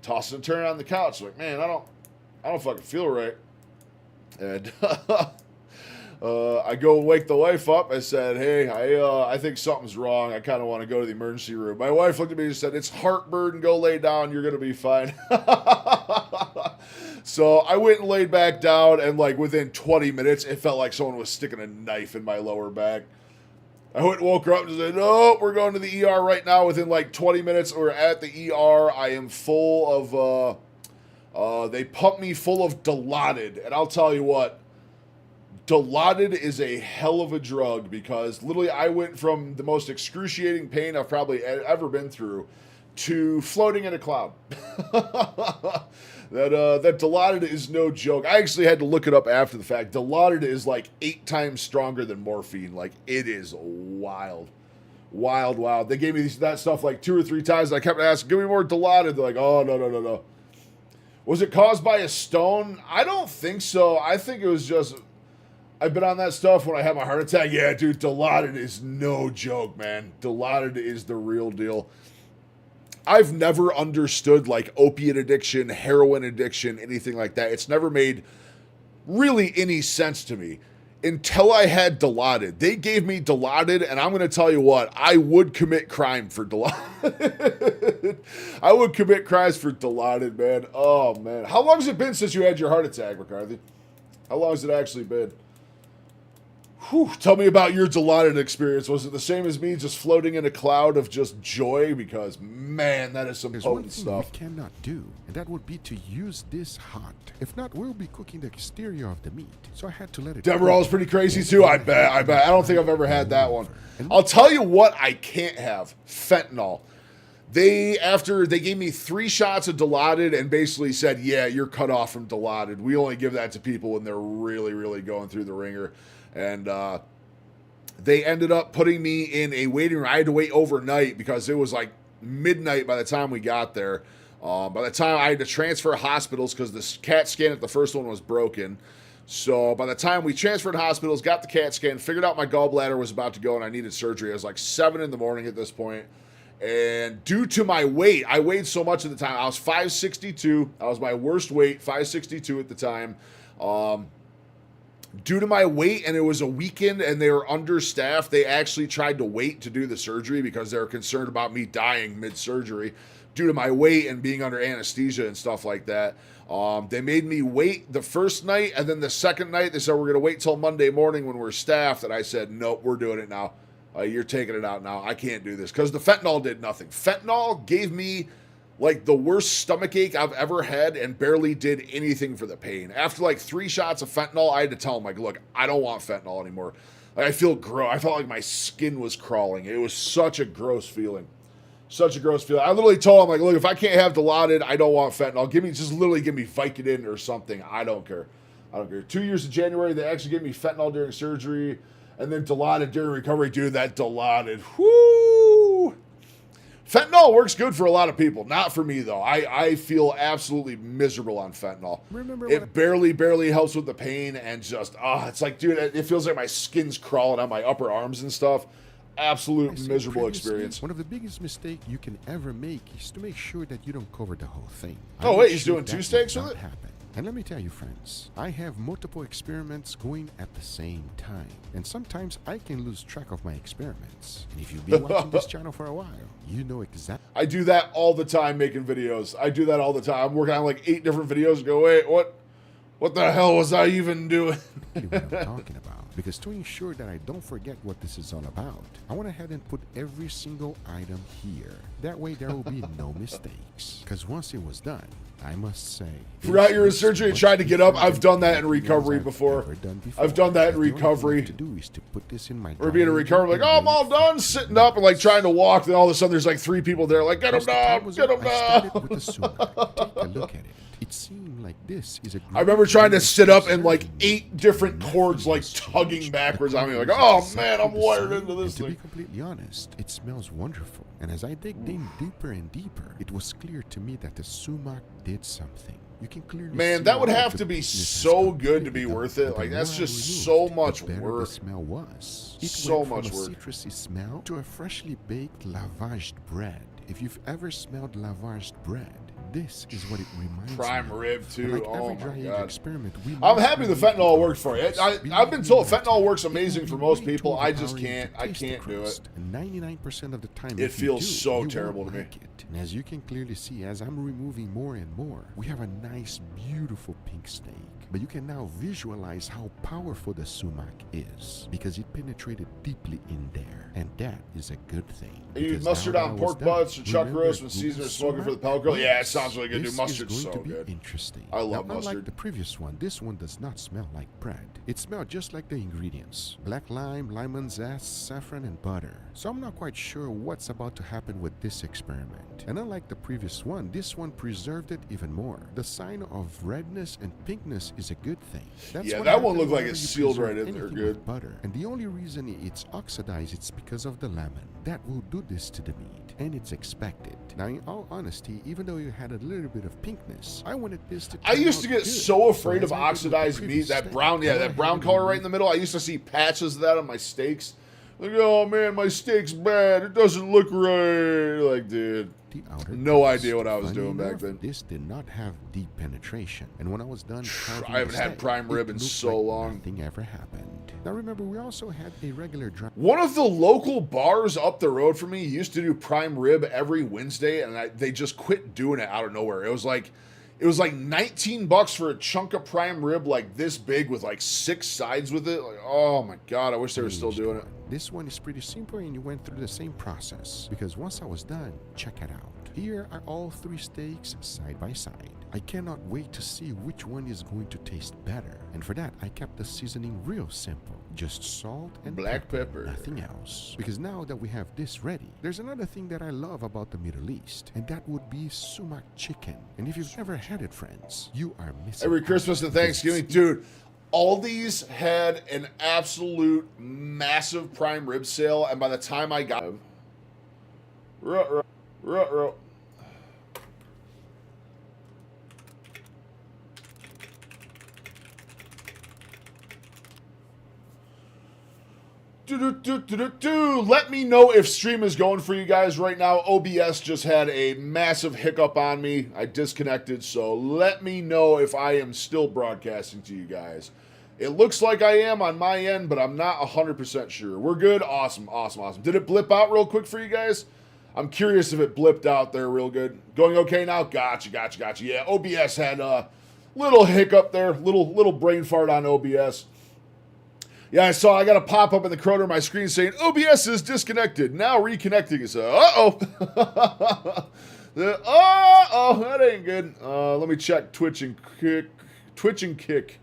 C: tossing and turning on the couch. Like, man, I don't fucking feel right. And I go and wake the wife up. I said, hey, I think something's wrong. I kind of want to go to the emergency room. My wife looked at me and said, it's heartburn. Go lay down. You're going to be fine. So I went and laid back down, and like within 20 minutes, it felt like someone was sticking a knife in my lower back. I went and woke her up and said, no, we're going to the ER right now. Within like 20 minutes, we're at the ER. I am full of, they pumped me full of Dilaudid. And I'll tell you what, Dilaudid is a hell of a drug because literally I went from the most excruciating pain I've probably ever been through to floating in a cloud. That Dilaudid is no joke. I actually had to look it up after the fact. Dilaudid is like 8 times stronger than morphine. Like, it is wild. Wild. They gave me that stuff like 2 or 3 times. And I kept asking, give me more Dilaudid. They're like, oh, no. Was it caused by a stone? I don't think so. I think it was just, I've been on that stuff when I had my heart attack. Yeah, dude, Dilaudid is no joke, man. Dilaudid is the real deal. I've never understood like opiate addiction, heroin addiction, anything like that. It's never made really any sense to me until I had Dilaudid. They gave me Dilaudid, and I'm going to tell you what, I would commit crime for Dilaudid. I would commit crimes for Dilaudid, man. Oh, man. How long has it been since you had your heart attack, McCarthy? How long has it actually been? Whew, tell me about your Dilaudid experience. Was it the same as me, just floating in a cloud of just joy? Because, man, that is some
E: There's one
C: potent
E: thing
C: stuff.
E: we cannot do, and that would be to use this hot. If not, we'll be cooking the exterior of the meat. So I had to let it
C: Demerol is pretty crazy too. I bet. I don't think I've ever had that one. I'll tell you what I can't have: fentanyl. After they gave me 3 shots of Dilaudid and basically said, yeah, you're cut off from Dilaudid. We only give that to people when they're really, really going through the ringer. And they ended up putting me in a waiting room. I had to wait overnight because it was like midnight by the time we got there. By the time I had to transfer hospitals because the CAT scan at the first one was broken. So by the time we transferred hospitals, got the CAT scan, figured out my gallbladder was about to go and I needed surgery. It was like 7 in the morning at this point. And due to my weight, I weighed so much at the time. I was 562. I was my worst weight, 562 at the time. Due to my weight, and it was a weekend and they were understaffed, they actually tried to wait to do the surgery because they were concerned about me dying mid-surgery due to my weight and being under anesthesia and stuff like that. They made me wait the first night, and then the second night they said we're going to wait till Monday morning when we're staffed, and I said, nope, we're doing it now. You're taking it out now. I can't do this because the fentanyl did nothing. Fentanyl gave me like the worst stomach ache I've ever had and barely did anything for the pain. After like 3 shots of fentanyl, I had to tell him, like, look, I don't want fentanyl anymore. Like, I feel gross. I felt like my skin was crawling. It was such a gross feeling. Such a gross feeling. I literally told him, like, look, if I can't have Dilaudid, I don't want fentanyl. Just literally give me Vicodin or something. I don't care. 2 years in January, they actually gave me fentanyl during surgery, and then Dilaudid during recovery. Dude, that Dilaudid, whoo! Fentanyl works good for a lot of people. Not for me, though. I feel absolutely miserable on fentanyl. It barely helps with the pain, and just, it's like, dude, it feels like my skin's crawling on my upper arms and stuff. Absolute miserable experience.
E: One of the biggest mistakes you can ever make is to make sure that you don't cover the whole thing.
C: Oh, wait, he's doing 2 steaks with it?
E: Happen. And let me tell you, friends, I have multiple experiments going at the same time. And sometimes I can lose track of my experiments. And if you've been watching this channel for a while, you know exactly.
C: I do that all the time making videos. I do that all the time. I'm working on like 8 different videos and go, wait, what the hell was I even doing?
E: What I'm talking about. Because to ensure that I don't forget what this is all about, I went ahead and put every single item here. That way there will be no mistakes. Because once it was done, I must say...
C: Forgot you're in surgery and tried to get up. I've done that in recovery before. I've done that in recovery.
E: To do is to put this in my
C: or being in recovery, like, oh, I'm all done, sitting up and like trying to walk. Then all of a sudden there's like 3 people there, like, get him down, get him
E: I
C: down.
E: started with the sumac. Take a look at it. It seemed like this is a...
C: I remember trying to sit up and like 8 different cords like tugging backwards on me, like, oh man, I'm wired into this
E: thing. To be
C: thing.
E: completely honest, it smells wonderful. And as I digged in deeper and deeper, it was clear to me that the sumac did something. You can clearly
C: Man,
E: see
C: that would
E: how
C: have
E: the
C: to be
E: bitterness
C: so
E: has
C: good to be
E: completely
C: worth
E: gone.
C: it.
E: But
C: Like,
E: the
C: that's
E: more I
C: just
E: removed,
C: so much
E: the better
C: work.
E: the smell was. It
C: So
E: went
C: much
E: from
C: work.
E: a citrusy smell to a freshly baked lavaged bread. If you've ever smelled lavaged bread, this is what it reminds
C: Prime
E: me of.
C: rib
E: And
C: too.
E: like
C: Oh
E: every
C: my
E: dry age
C: god.
E: experiment,
C: I'm happy the fentanyl worked for you. I've been told fentanyl works amazing for most people. I just can't. I can't do it.
E: And 99% of the time,
C: It
E: if you
C: feels
E: do,
C: so
E: you
C: terrible
E: won't
C: to me.
E: like it. And as you can clearly see, as I'm removing more and more, we have a nice, beautiful pink steak. But you can now visualize how powerful the sumac is because it penetrated deeply in there, and that is a good thing.
C: You use
E: Because
C: mustard
E: now that
C: on
E: I
C: pork
E: was done,
C: butts or chuck
E: remember
C: roast when
E: Google
C: seasoning or smoking for the
E: sumac?
C: pellet grill? Yeah, it
E: Yes,
C: sounds really good, dude.
E: this
C: Mustard's
E: is going
C: so
E: to be
C: good.
E: interesting.
C: I love
E: now,
C: mustard.
E: Unlike the previous one, this one does not smell like bread. It smelled just like the ingredients: black lime, lemon zest, saffron, and butter. So I'm not quite sure what's about to happen with this experiment. And unlike the previous one, this one preserved it even more. The sign of redness and pinkness is a good thing. That's
C: Yeah,
E: what
C: that one
E: happens
C: looked like
E: whenever
C: it's
E: you
C: sealed
E: preserve
C: right in there
E: anything
C: good.
E: with butter. And the only reason it's oxidized is because of the lemon. That will do this to the meat, and it's expected. Now, in all honesty, even though you had a little bit of pinkness, I wanted this to
C: I
E: turn
C: used to
E: out
C: get
E: good.
C: so afraid
E: as
C: of
E: I did with the
C: oxidized meat.
E: previous
C: That
E: steak,
C: brown,
E: I
C: yeah,
E: went
C: that
E: ahead
C: brown
E: and
C: color right in
E: removed
C: the middle. I used to see patches of that on my steaks. Like, oh man, my steak's bad. It doesn't look right. Like, dude,
E: the outer
C: no
E: crust.
C: idea what I was
E: Funny
C: doing back
E: enough,
C: then.
E: This did not have deep penetration, and when I was done, carving
C: I haven't
E: the
C: had
E: steak,
C: prime rib
E: it
C: in
E: looked
C: so
E: like
C: long.
E: Nothing ever happened. Now remember, we also had a regular dry.
C: One of the local bars up the road from me used to do prime rib every Wednesday, and they just quit doing it out of nowhere. It was like $19 for a chunk of prime rib like this big with like 6 sides with it. Like, oh my god, I wish they were still doing it.
E: This one is pretty simple, and you went through the same process. Because once I was done, check it out. Here are all 3 steaks side by side. I cannot wait to see which one is going to taste better. And for that, I kept the seasoning real simple. Just salt and
C: Black pepper.
E: nothing else. Because now that we have this ready, there's another thing that I love about the Middle East, and that would be sumac chicken. And if you've never had it, friends, you are missing
C: Every
E: out.
C: Christmas and
E: Because
C: Thanksgiving, dude. Aldi's had an absolute massive prime rib sale, and by the time I got ruh. Let me know if stream is going for you guys right now. OBS just had a massive hiccup on me. I disconnected, so let me know if I am still broadcasting to you guys. It looks like I am on my end, but I'm not 100% sure. We're good. Awesome. Did it blip out real quick for you guys? I'm curious if it blipped out there real good. Going okay now? Gotcha. Yeah, OBS had a little hiccup there, little brain fart on OBS. Yeah, I saw I got a pop-up in the corner of my screen saying OBS is disconnected. Now reconnecting is uh-oh. That ain't good. Let me check Twitch and Kick.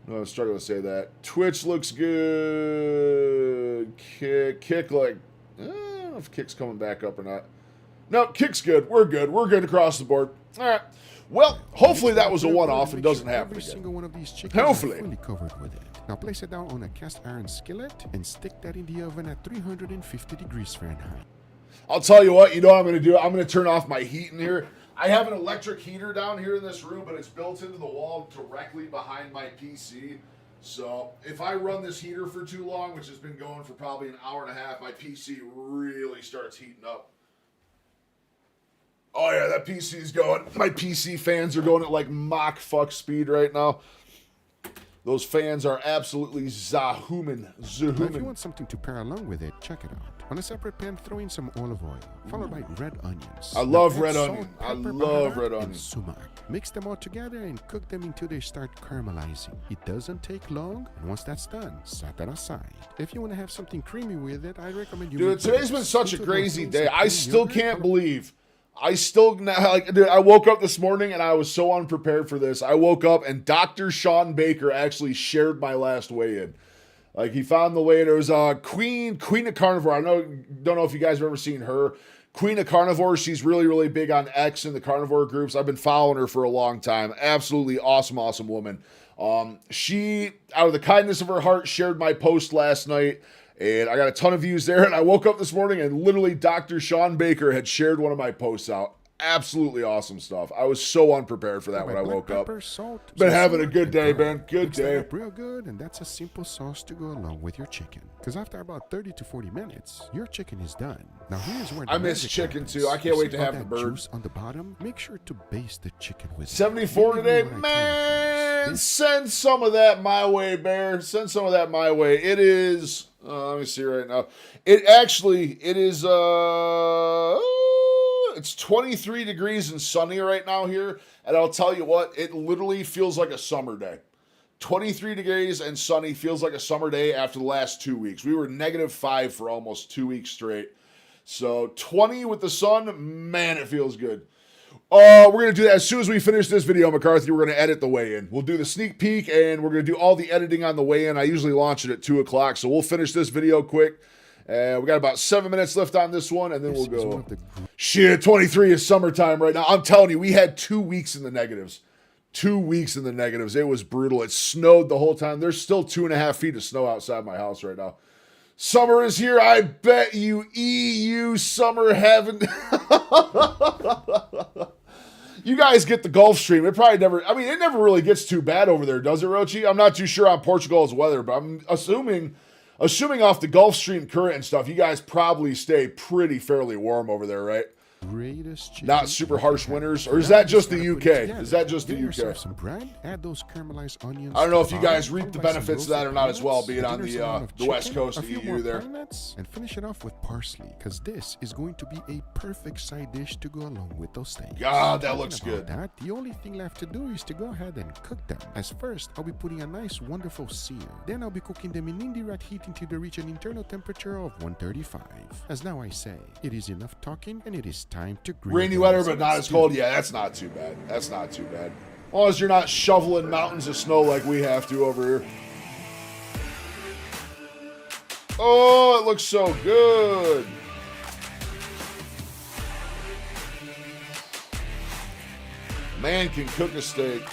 C: No, I was struggling to say that. Twitch looks good. Kick like, I don't know if Kick's coming back up or not. No, Kick's good. We're good across the board. All right. Well, hopefully that was a one-off and doesn't happen
E: Every
C: again.
E: single one of these chickens
C: Hopefully.
E: are fully covered with it. Now place it down on a cast iron skillet and stick that in the oven at 350 degrees Fahrenheit.
C: I'll tell you what, you know what I'm going to do? I'm going to turn off my heat in here. I have an electric heater down here in this room, but it's built into the wall directly behind my PC. So if I run this heater for too long, which has been going for probably an hour and a half, my PC really starts heating up. Oh yeah, that PC's going. My PC fans are going at like Mach fuck speed right now. Those fans are absolutely zahuman.
E: Now, if you want something to pair along with it, check it out. On a separate pan, throw in some olive oil, followed by red onions.
C: I love
E: Now,
C: red
E: add
C: onion.
E: salt,
C: I
E: pepper,
C: love
E: baharat,
C: red
E: and
C: onion.
E: sumac. Mix them all together and cook them until they start caramelizing. It doesn't take long, and once that's done, set that aside. If you want to have something creamy with it, I recommend you.
C: Dude,
E: make
C: today's
E: this.
C: been such a
E: Into
C: crazy
E: those
C: day.
E: things
C: I
E: like
C: still
E: yogurt,
C: can't believe. Dude, I woke up this morning and I was so unprepared for this. I woke up and Dr. Sean Baker actually shared my last weigh-in. Like, he found the weigh-in. It was Queen of Carnivore. I don't know if you guys have ever seen her. Queen of Carnivore. She's really, really big on X in the carnivore groups. I've been following her for a long time. Absolutely awesome woman. She, out of the kindness of her heart, shared my post last night. And I got a ton of views there. And I woke up this morning and literally Dr. Sean Baker had shared one of my posts out. Absolutely awesome stuff. I was so unprepared for that when I
E: black
C: woke up.
E: pepper, salt,
C: Been
E: some
C: having a
E: sumac,
C: good
E: and
C: day,
E: garlic.
C: man. Good
E: Mix that
C: day.
E: up real good, and that's a simple sauce to go along with your chicken. Because after about 30 to 40 minutes, your chicken is done. Now here's where the
C: I miss
E: magic
C: chicken,
E: happens.
C: too. I can't
E: You
C: wait
E: see
C: to
E: all
C: have the
E: that
C: bird.
E: juice on the bottom. Make sure to baste the chicken with it.
C: 74
E: Believe
C: today?
E: me when I tell you
C: Man,
E: this,
C: send some of that my way, Bear. Send some of that my way. It is, let me see right now. It is, it's 23 degrees and sunny right now here. And I'll tell you what, it literally feels like a summer day. 23 degrees and sunny feels like a summer day after the last 2 weeks. We were -5 for almost 2 weeks straight. So 20 with the sun, man, it feels good. We're going to do that as soon as we finish this video, McCarthy. We're going to edit the weigh-in. We'll do the sneak peek, and we're going to do all the editing on the weigh-in. I usually launch it at 2 o'clock, so we'll finish this video quick. We got about 7 minutes left on this one, and then we'll
E: This is one
C: go.
E: of the
C: Shit, 23 is summertime right now. I'm telling you, we had 2 weeks in the negatives. 2 weeks in the negatives. It was brutal. It snowed the whole time. There's still 2.5 feet of snow outside my house right now. Summer is here. I bet you EU summer haven't. You guys get the Gulf Stream. It never really gets too bad over there, does it, Rochi? I'm not too sure on Portugal's weather, but I'm assuming off the Gulf Stream current and stuff, you guys probably stay pretty fairly warm over there, right?
E: greatest chicken
C: Not super
E: you
C: harsh
E: can
C: winters?
E: have.
C: Or is
E: Now
C: that
E: you
C: just the
E: gotta put it
C: UK?
E: together.
C: Is that just the
E: Get yourself
C: UK?
E: some bread, add those caramelized onions.
C: I don't know
E: to
C: if you
E: the
C: guys
E: bottom,
C: reap the
E: followed by some
C: benefits of that or not as well,
E: roasted
C: being on
E: peanuts,
C: the,
E: dinner salad of
C: the west
E: chicken,
C: coast
E: a
C: of
E: few
C: EU
E: more
C: there.
E: pine nuts, and finish it off with parsley, because this is going to be a perfect side dish to go along with those things.
C: God, that
E: Talking
C: looks
E: about
C: good.
E: That, the only thing left to do is to go ahead and cook them. As first, I'll be putting a nice, wonderful sear. Then I'll be cooking them in indirect heat until they reach an internal temperature of 135. As now I say, it is enough talking, and it is time to grill.
C: Rainy
E: them.
C: weather,
E: So
C: but not
E: let's
C: as
E: do
C: cold.
E: it.
C: Yeah, that's not too bad. That's not too bad. As long as you're not shoveling mountains of snow like we have to over here. Oh, it looks so good. Man can cook a steak.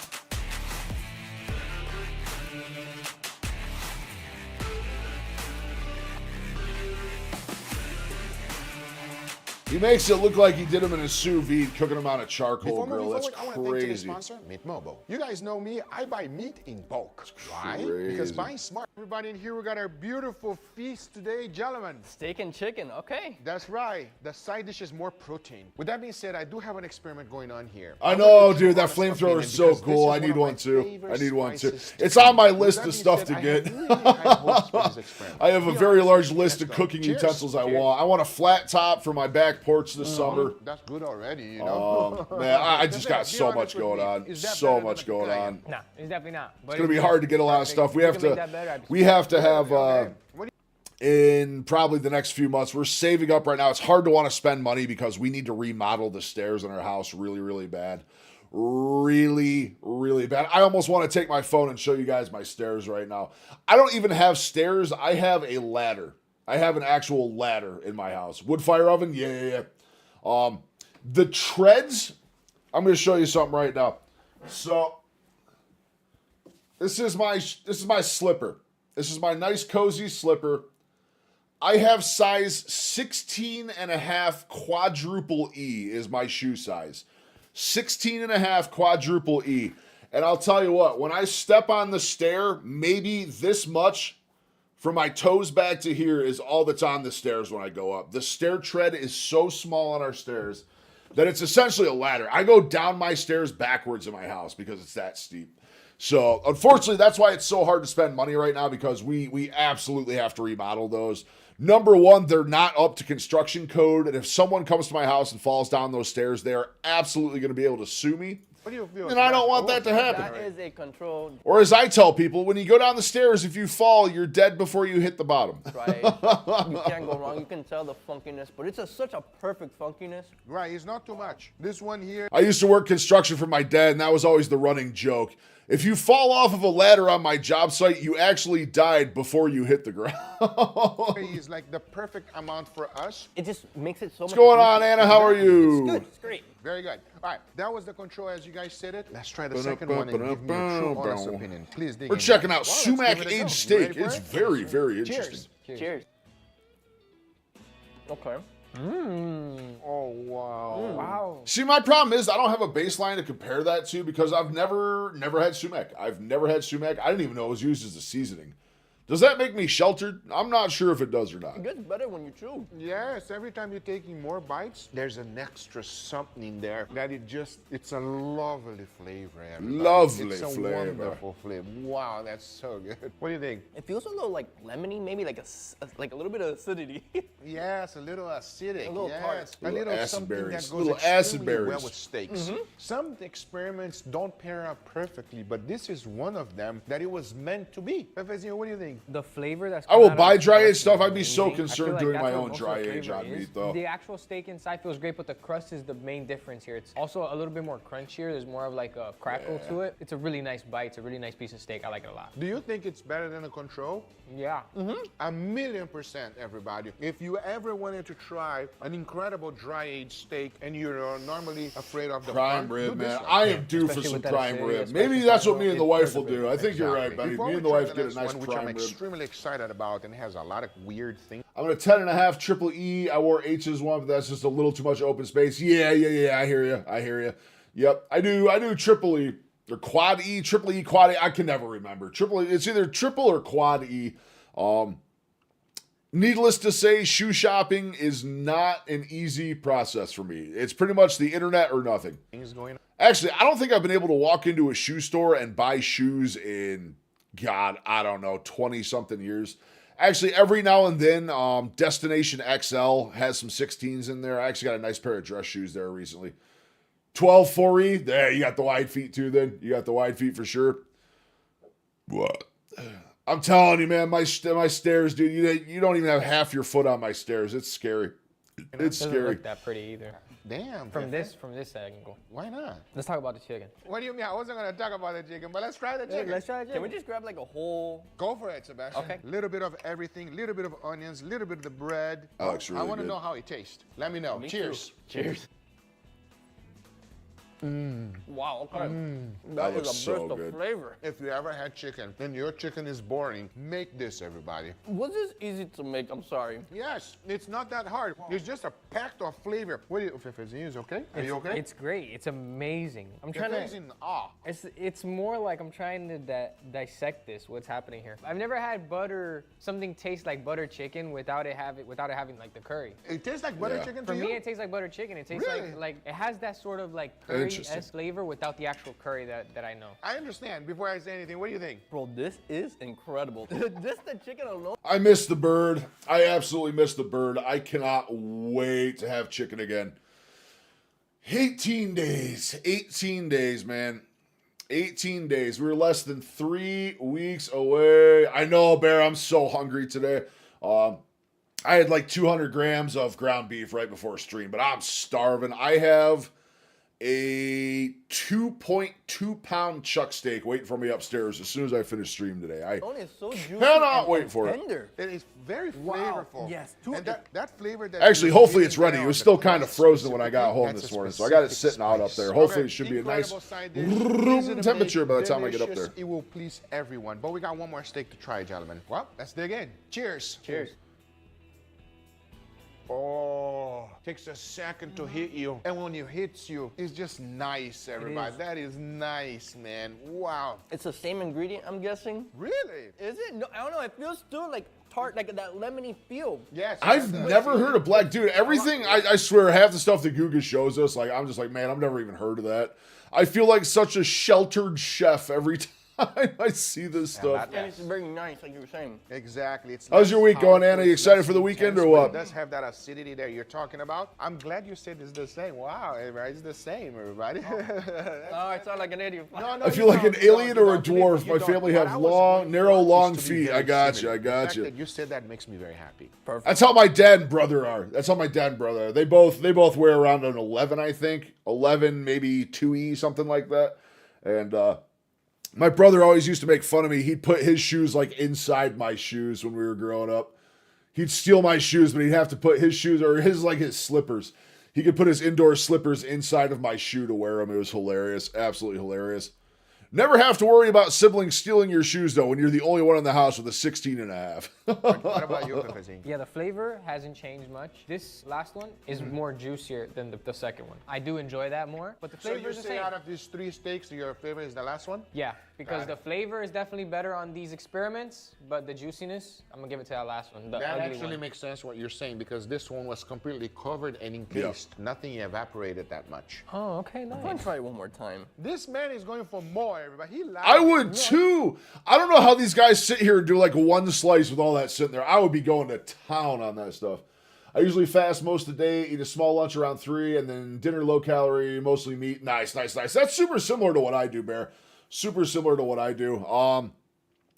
C: He makes it look like he did them in a sous vide, cooking them on a charcoal
F: Before
C: grill.
F: moving
C: That's
F: forward, I want to thank today's
C: crazy.
F: sponsor, Meat Mobile. You guys know me, I buy meat in bulk. Why?
C: crazy.
F: Because buying smart. Everybody in here, we got our beautiful feast today, gentlemen.
G: Steak and chicken, okay.
F: That's right. The side dish is more protein. With that being said, I do have an experiment going on here.
C: I
F: I'm
C: know,
F: gonna
C: dude. That
F: honest
C: flamethrower
F: opinion
C: is so
F: because this
C: cool.
F: is
C: I need
F: of
C: one
F: my
C: too.
F: favorite
C: I need one too.
F: spices to
C: It's on my
F: eat. With
C: list
F: that
C: of
F: being
C: stuff
F: said,
C: to
F: I
C: get.
F: have really high hopes for this experiment.
C: I have a
F: Be
C: very
F: honest
C: large
F: with you.
C: list of
F: Let's go.
C: cooking
F: Cheers.
C: utensils I
F: Cheers.
C: want. I want a flat top for my back porch this summer.
F: That's good already, you know.
C: Man, I just
F: Just
C: got
F: be
C: so
F: honest
C: much
F: with
C: going
F: me.
C: on.
F: Is that
C: So
F: better
C: much
F: than a
C: going
F: picanha?
C: on.
G: Nah, it's definitely not. But
C: It's gonna be hard to get a lot of stuff. We have to in probably the next few months. We're saving up right now. It's hard to want to spend money because we need to remodel the stairs in our house really, really bad. Really, really bad. I almost want to take my phone and show you guys my stairs right now. I don't even have stairs. I have a ladder. I have an actual ladder in my house. Wood fire oven? Yeah. The treads, I'm going to show you something right now. So, this is my slipper. This is my nice cozy slipper. I have size 16 and a half quadruple E is my shoe size. 16 and a half quadruple E. And I'll tell you what, when I step on the stair, maybe this much from my toes back to here is all that's on the stairs when I go up. The stair tread is so small on our stairs that it's essentially a ladder. I go down my stairs backwards in my house because it's that steep. So, unfortunately, that's why it's so hard to spend money right now, because we absolutely have to remodel those. Number one, they're not up to construction code, and if someone comes to my house and falls down those stairs, they are absolutely going to be able to sue me.
F: What do you feel?
C: And I don't want that to happen.
G: That is a controlled
C: Or as I tell people, when you go down the stairs, if you fall, you're dead before you hit the bottom.
G: right. You can't go wrong. You can tell the funkiness, but it's such a perfect funkiness.
F: Right, it's not too much. This one here.
C: I used to work construction for my dad, and that was always the running joke. If you fall off of a ladder on my job site, you actually died before you hit the ground.
F: Is like the perfect amount for us.
G: It just makes it so much.
C: What's going on, Anna? How are
G: It's
C: you?
G: good. It's great.
F: Very good. All right, that was the control as you guys said it. Let's try the second one and give me a true honest opinion. Please dig
C: We're
F: in.
C: checking out
F: Well, let's
C: sumac
F: give it a go.
C: aged
F: You ready
C: steak.
F: for
C: It's
F: it?
C: very, very interesting.
F: Cheers.
G: Cheers. Okay.
F: Oh, wow.
G: Wow.
C: See, my problem is I don't have a baseline to compare that to because I've never had sumac. I've never had sumac. I didn't even know it was used as a seasoning. Does that make me sheltered? I'm not sure if it does or not.
G: It gets better when you chew.
F: Yes, every time you're taking more bites, there's an extra something in there that it's a lovely flavor. Everybody.
C: Lovely
F: it's a
C: flavor.
F: wonderful flavor. Wow, that's so good. What do you think?
G: It feels a little like lemony, maybe like a little bit of acidity.
F: Yes, a little acidic.
G: A little
F: yes.
G: tart.
F: A little
C: Acid
F: something
C: berries.
F: that goes
C: Little
F: extremely
C: acid berries.
F: well with steaks. Some experiments don't pair up perfectly, but this is one of them that it was meant to be. Pefezinho, what do you think?
G: The flavor that's
C: I will
G: coming out
C: buy
G: of the
C: dry
G: crust
C: aged stuff.
G: is
C: I'd be so
G: amazing. I feel
C: concerned
G: like
C: doing
G: that's
C: my
G: what
C: own
G: most of
C: dry
G: the
C: age
G: flavor
C: on
G: is.
C: meat, though.
G: The actual steak inside feels great, but the crust is the main difference here. It's also a little bit more crunchier. There's more of like a crackle to it. It's a really nice bite. It's a really nice piece of steak. I like it a lot.
F: Do you think it's better than a control?
G: Yeah.
F: 1,000,000%, everybody. If you ever wanted to try an incredible dry aged steak and you're normally afraid of the
C: Prime
F: front,
C: rib,
F: do this
C: man.
F: one.
C: I am due for
G: Especially
C: some
G: with that
C: prime
G: acidity,
C: rib.
G: especially
C: Maybe that's what
G: with
C: me and the
G: it
C: wife will
G: perfectly.
C: do. I think you're right, Benny.
F: Before
C: Me
F: we
C: and the
F: try
C: wife
F: the
C: get a
F: next
C: nice
F: one, which
C: prime
F: I'm
C: rib.
F: extremely excited about and has a lot of weird things.
C: I'm gonna 10 and a half triple E. I wore H's one, but that's just a little too much open space. Yeah. I hear you. Yep, I do triple E or quad E, triple E, quad E. I can never remember. Triple E. It's either triple or quad E. Needless to say, shoe shopping is not an easy process for me. It's pretty much the internet or nothing.
F: Things going on.
C: Actually, I don't think I've been able to walk into a shoe store and buy shoes in, God, I don't know, 20-something years. Actually, every now and then, Destination XL has some 16s in there. I actually got a nice pair of dress shoes there recently. 12 4E, there, you got the wide feet too then. You got the wide feet for sure. What? I'm telling you, man, my stairs, dude, you don't even have half your foot on my stairs. It's scary. It's
G: Doesn't
C: scary.
G: look that pretty either.
F: Damn.
G: From
F: Pepe.
G: this angle.
F: Why not?
G: Let's talk about the chicken.
F: What do you mean? I wasn't going to talk about the chicken, but let's try the chicken.
G: Let's try it. Can we just grab like a whole?
F: Go for it, Sebastian.
G: Okay.
F: Little bit of everything, little bit of onions, little bit of the bread.
C: That looks really
F: I want to
C: good.
F: know how it tastes. Let me know.
G: Me
F: Cheers.
G: too. Cheers. Wow, okay.
C: That
G: That
C: looks
G: is a
C: so
G: burst
C: good.
G: of flavor.
F: If you ever had chicken and your chicken is boring, make this, everybody.
G: Was this easy to make? I'm sorry.
F: Yes, it's not that hard. It's just a packed of flavor. What do you, Fefezinho, is okay? Are you okay?
G: It's great. It's amazing. I'm trying
F: Fefe's
G: to.
F: in awe.
G: It's more like I'm trying to dissect this. What's happening here? I've never had something taste like butter chicken without it having like the curry.
F: It tastes like butter
C: Yeah.
F: chicken to
G: For
F: you?
G: me, it tastes like butter chicken. It tastes
F: Really?
G: like it has that sort of like
C: And Interesting.
G: flavor without the actual curry that I know.
F: I understand. Before I say anything, what do you think?
H: Bro, this is incredible. Just the chicken alone.
C: I miss the bird. I absolutely miss the bird. I cannot wait to have chicken again. 18 days. 18 days, man. 18 days. We're less than 3 weeks away. I know, Bear, I'm so hungry today. I had like 200 grams of ground beef right before stream, but I'm starving. I have a 2.2 pound chuck steak waiting for me upstairs as soon as I finish stream today. I
H: Only it's so juicy
C: cannot
H: and
C: wait for it.
H: tender.
F: It is very flavorful.
H: Yes,
F: and that flavor that
C: Actually,
F: you're
C: hopefully
F: feeling
C: it's ready.
F: there
C: It
F: on
C: was
F: the
C: still kind of
F: crust
C: frozen when I got
F: specifically,
C: home
F: that's
C: this
F: a
C: morning, so I got it
F: specific
C: sitting out up
F: spice.
C: there. Hopefully
F: Okay,
C: it should be a nice
F: incredible side dish,
C: room
F: easy to
C: temperature
F: make,
C: by the time I get up
F: delicious.
C: there.
F: It will please everyone. But we got one more steak to try, gentlemen. Well, let's dig in. Cheers.
G: Cheers.
F: Oh, takes a second to hit you. And when it hits you, it's just nice, everybody. That is nice, man. Wow.
H: It's the same ingredient, I'm guessing.
F: Really?
H: Is it? No, I don't know. It feels still like tart, like that lemony feel.
F: Yes.
C: I've never heard of black dude. Everything I swear, half the stuff that Guga shows us, like I'm just like, man, I've never even heard of that. I feel like such a sheltered chef every time I see this stuff.
H: And it's very nice, like you were saying.
F: Exactly. It's
C: How's your
F: less
C: week going, Anna?
F: powerful,
C: You
F: it's
C: excited
F: less
C: for the weekend
F: intense,
C: or
F: but
C: what?
F: It does have that acidity that you're talking about. I'm glad you said it's the same. Wow, everybody, it's the same, everybody.
H: Oh, I sound like an idiot.
F: No,
C: I feel
F: you
C: like an
F: don't, you
C: alien
F: don't,
C: or a
F: you don't.
C: dwarf.
F: You
C: My
F: don't.
C: family
F: What
C: have
F: I was
C: long,
F: going
C: narrow,
F: for
C: long
F: is to be
C: feet. I
F: very
C: got you.
F: similar.
C: I
F: The
C: got
F: fact
C: you.
F: that you said that makes me very happy.
H: Perfect.
C: That's how my dad and brother are. That's how my dad and brother are. They both wear around an 11, I think. 11, maybe 2E, something like that. And my brother always used to make fun of me. He'd put his shoes like inside my shoes when we were growing up. He'd steal my shoes, but he'd have to put his shoes or his slippers. He could put his indoor slippers inside of my shoe to wear them. It was hilarious. Absolutely hilarious. Never have to worry about siblings stealing your shoes, though, when you're the only one in the house with a 16 and a half.
F: What about you, Pepazine?
G: Yeah, the flavor hasn't changed much. This last one is more juicier than the second one. I do enjoy that more, but the
F: So
G: flavor
F: you
G: is the
F: say
G: same.
F: out of these 3 steaks, your favorite is the last one?
G: Yeah, because
F: Got it.
G: the flavor is definitely better on these experiments, but the juiciness, I'm gonna give it to that last one, the
F: That
G: ugly
F: actually
G: one.
F: makes sense what you're saying because this one was completely covered and encased. Nothing evaporated that much.
G: Oh, okay,
H: I'm
G: nice.
H: gonna try it one more time.
F: This man is going for more, everybody. He likes
C: I would too. I don't know how these guys sit here and do like one slice with all that sitting there. I would be going to town on that stuff. I usually fast most of the day, eat a small lunch around 3, and then dinner low calorie, mostly meat. Nice. That's super similar to what I do, Bear. Super similar to what I do.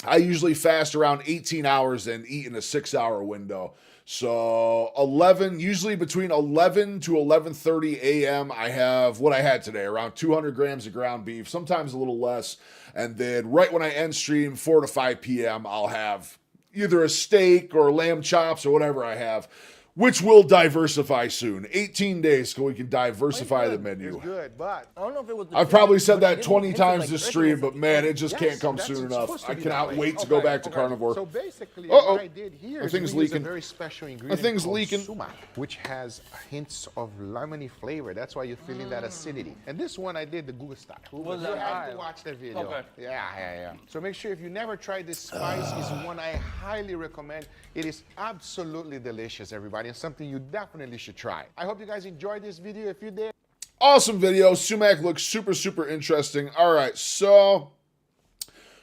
C: I usually fast around 18 hours and eat in a 6-hour window. So 11, usually between 11 to 11:30 a.m. I have what I had today, around 200 grams of ground beef, sometimes a little less. And then right when I end stream, 4 to 5 p.m., I'll have either a steak or lamb chops or whatever I have, which will diversify soon. 18 days so we can diversify the menu.
F: It's good, but
H: I don't know if it was the
C: I've
H: chicken,
C: probably said
H: but it
C: that
H: didn't
C: 20
H: taste
C: times
H: like
C: this
H: chicken.
C: stream,
H: It's
C: but
H: like
C: man,
H: chicken.
C: it just
F: yes,
C: can't come
F: that's
C: soon
F: supposed
C: enough.
F: to
C: I
F: be
C: cannot
F: that way.
C: wait to go
F: Okay,
C: back to
F: okay.
C: carnivore.
F: So basically,
C: Uh-oh.
F: what I did here
C: The
F: is
C: thing's
F: we use a
C: leaking.
F: very special ingredient
C: thing's
F: called
C: leaking.
F: sumac, which has hints of lemony flavor. That's why you're feeling that acidity. And this one I did the Google style.
H: Was
F: You
H: that
F: have to
H: high?
F: watch the video.
H: Okay.
F: Yeah. So make sure if you never tried this spice, it's one I highly recommend. It is absolutely delicious, everybody, and something you definitely should try. I hope you guys enjoyed this video. If you did,
C: Awesome video. Sumac looks super interesting. All right, so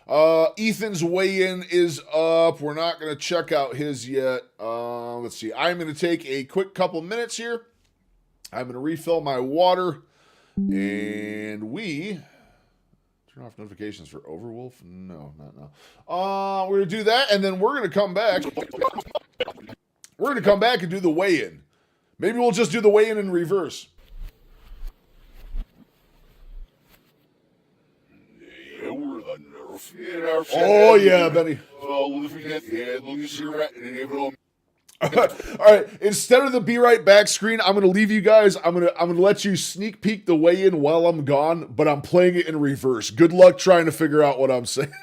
C: Ethan's weigh-in is up. We're not going to check out his yet. Let's see. I'm going to take a quick couple minutes here. I'm going to refill my water, and we turn off notifications for Overwolf. No, not now. We're going to do that, and then we're going to come back. We're going to come back and do the weigh-in. Maybe we'll just do the weigh-in in reverse. Oh yeah, Benny. All right. Instead of the be right back screen, I'm gonna leave you guys. I'm gonna let you sneak peek the weigh-in while I'm gone, but I'm playing it in reverse. Good luck trying to figure out what I'm saying.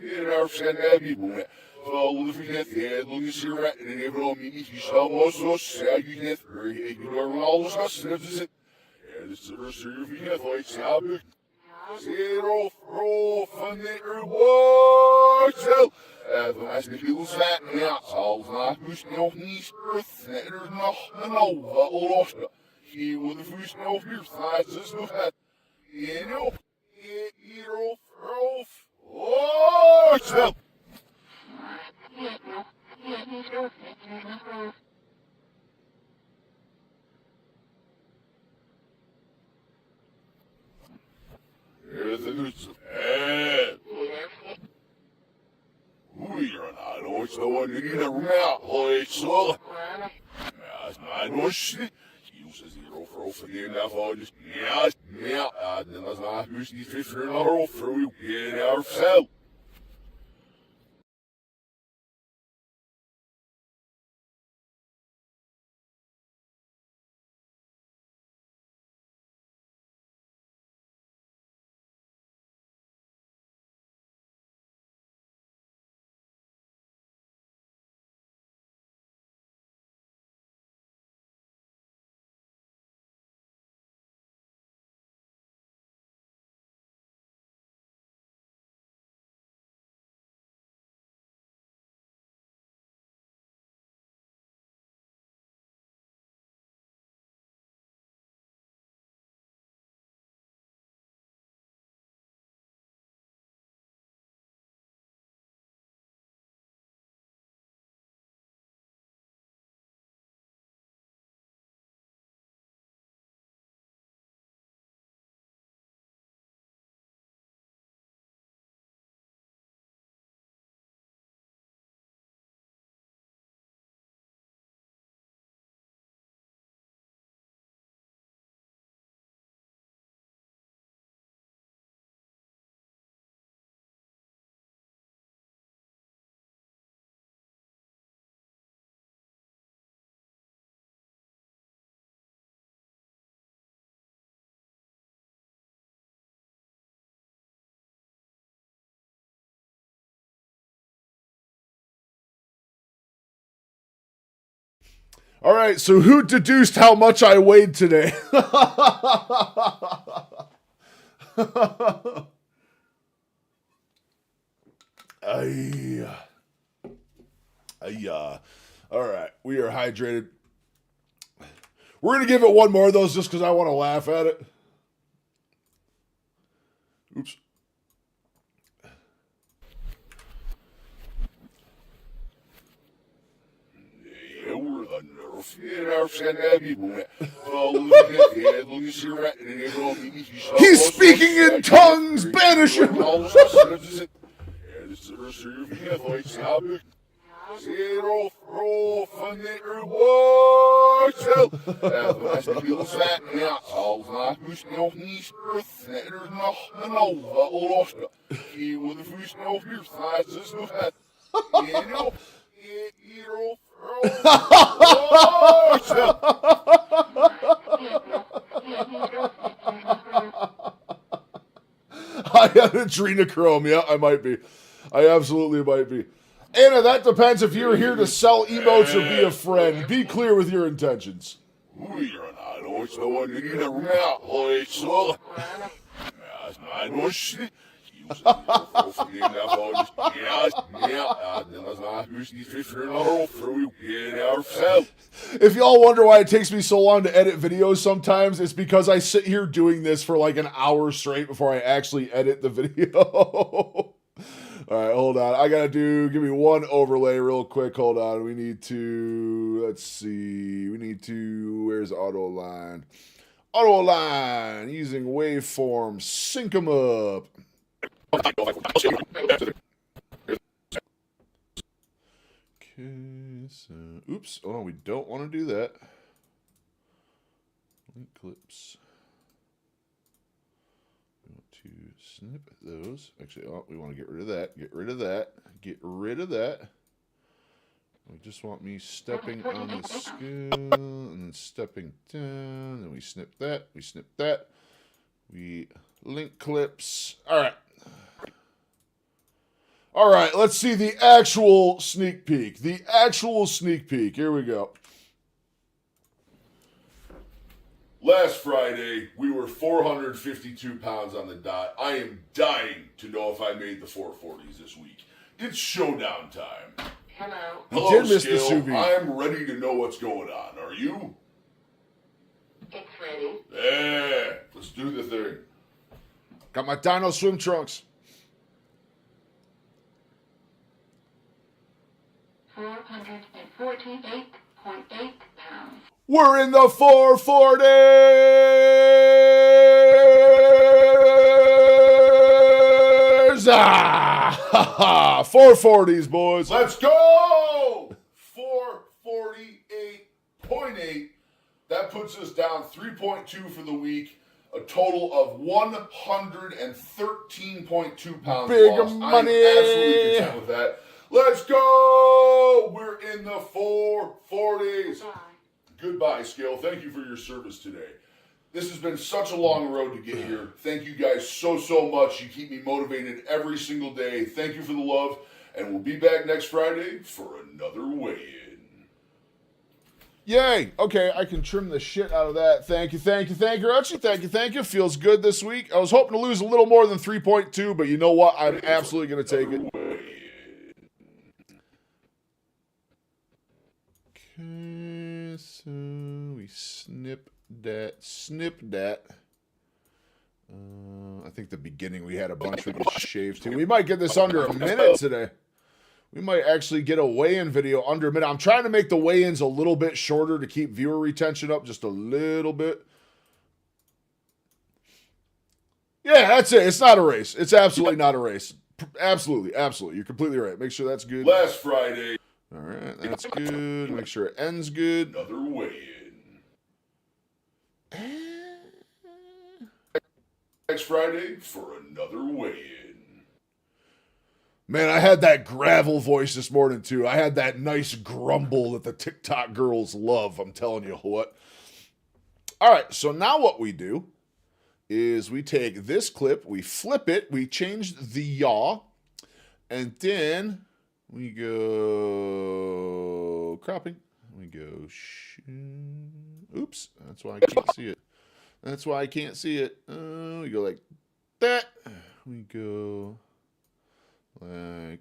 C: Our friend Abby Boone. Well, if we get there, look at your rat, and every all means, you shall most so sad you get very ignorant all those customers. And it's the first year we get like Sabbath. Zero, roll, fun, what? So, als de heel zwaar, ja, zal vandaag moest nog niet er nog een over lossen. Hier wil de voet nog weer vijf, dus nog het. Hier op, hier op, oh, zo. Here's the news. You're not always the one you need a mouth, holy soul. That's my noise. Use a zero for off again, now for just, then that's not who's the fish for another off for we get ourselves. All right, so who deduced how much I weighed today? All right, we are hydrated. We're going to give it one more of those just because I want to laugh at it. Oops. He's speaking in tongues, banish him! Zero, roll, van de woordstel. Als de heel zwaar, ja, zal vandaag moest nog niet er nog een over lossen. Hier wil de voet nog weer vijf, dus nog het. Hierop, hierop, woordstel. I had adrenochrome, yeah, I might be. I absolutely might be. Anna, that depends if you're here to sell emotes or be a friend. Be clear with your intentions. If y'all wonder why it takes me so long to edit videos sometimes, it's because I sit here doing this for like an hour straight before I actually edit the video. All right, hold on. I got to give me one overlay real quick. Hold on. We need to, let's see. Where's auto align? Auto align using waveform. Sync them up. Okay, so, oops. Oh, we don't want to do that. Link clips. To snip those. Actually, oh, we want to get rid of that. Get rid of that. Get rid of that. We just want me stepping on the scale and then stepping down. Then we snip that. We snip that. We link clips. All right. All right, let's see the actual sneak peek. The actual sneak peek. Here we go. Last Friday, we were 452 pounds on the dot. I am dying to know if I made the 440s this week. It's showdown time.
B: Hello.
C: Hello,
I: did miss the
C: Skill.
I: sous vide.
C: I'm ready to know what's going on. Are you?
B: It's ready.
C: Yeah, let's do the thing.
I: Got my Dino swim trunks.
B: 448.8 pounds.
C: We're in the 440s! Ah! 440s, boys. Let's go! 448.8. That puts us down 3.2 for the week. A total of 113.2 pounds
I: Big
C: lost.
I: money.
C: I'm absolutely content with that. Let's go! We're in the 440s.
B: Bye.
C: Goodbye, Skill. Thank you for your service today. This has been such a long road to get here. Thank you guys so much. You keep me motivated every single day. Thank you for the love. And we'll be back next Friday for another weigh-in.
I: Yay! Okay, I can trim the shit out of that. Thank you, Archie. Thank you. Feels good this week. I was hoping to lose a little more than 3.2, but you know what? I'm absolutely going to take it. Okay, so we snip that. I think the beginning we had a bunch we could shave too. We might get this under a minute today. We might actually get a weigh-in video under a minute. I'm trying to make the weigh-ins a little bit shorter to keep viewer retention up just a little bit. Yeah, that's it. It's not a race. It's absolutely not a race. Absolutely. You're completely right. Make sure that's good.
C: Last Friday,
I: All right, that's good. Make sure it ends good.
C: another weigh-in. Next Friday for another weigh-in.
I: Man, I had that gravel voice this morning too. I had that nice grumble that the TikTok girls love. I'm telling you what. All right, so now what we do is we take this clip, we flip it, we change the yaw, and then we go cropping. We go, oops, that's why I can't see it. We go like that. We go like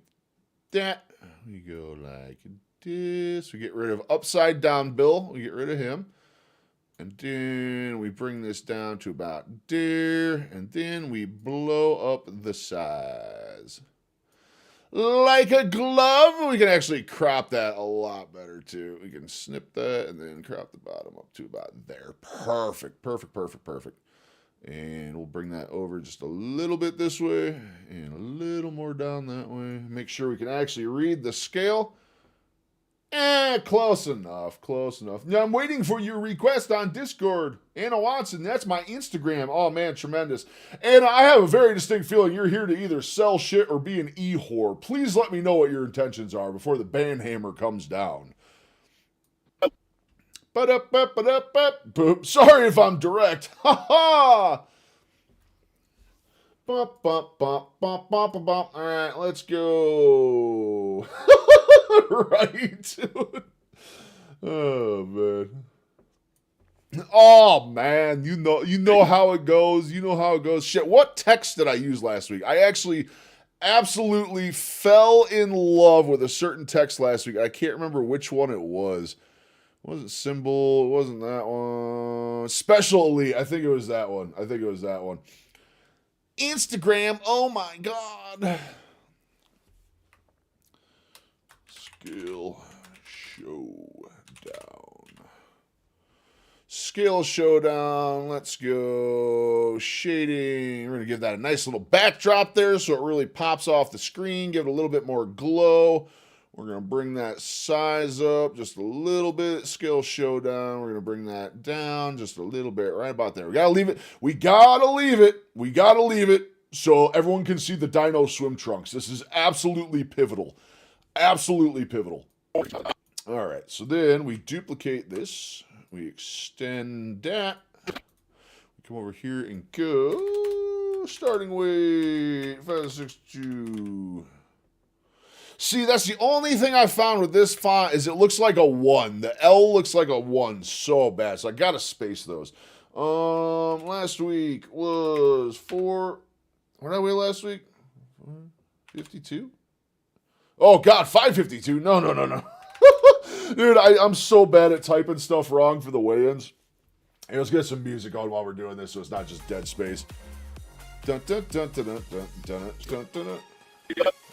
I: that. We go like this. We get rid of upside down Bill. We get rid of him. And then we bring this down to about there. And then we blow up the size. Like a glove. We can actually crop that a lot better too. We can snip that and then crop the bottom up to about there. Perfect. And we'll bring that over just a little bit this way and a little more down that way. Make sure we can actually read the scale. Close enough. Now I'm waiting for your request on Discord. Anna Watson, that's my Instagram. Oh man, tremendous. And I have a very distinct feeling you're here to either sell shit or be an e-whore. Please let me know what your intentions are before the ban hammer comes down. Boop. Sorry if I'm direct. Ha ha! All right, let's go. Right. Oh man, you know how it goes. Shit, what text did I use last week? I actually absolutely fell in love with a certain text last week. I can't remember which one it was. It wasn't symbol. It wasn't that one. Special Elite. I think it was that one. Instagram. Oh my god. Skill showdown. Let's go. Shading. We're going to give that a nice little backdrop there so it really pops off the screen. Give it a little bit more glow. We're going to bring that size up just a little bit. Skill showdown. We're going to bring that down just a little bit. Right about there. We got to leave it so everyone can see the Dino swim trunks. This is absolutely pivotal. All right, so then we duplicate this. We extend that. We come over here and go. Starting weight 562.
C: See, that's the only thing I found with this font is it looks like a 1. The L looks like a 1 so bad. So I gotta space those. Last week was 4. What did I weigh last week? 52? Oh God, 552. No. Dude, I'm so bad at typing stuff wrong for the weigh-ins. Hey, let's get some music on while we're doing this so it's not just dead space. Dun, dun, dun, dun, dun, dun, dun, dun, dun, dun.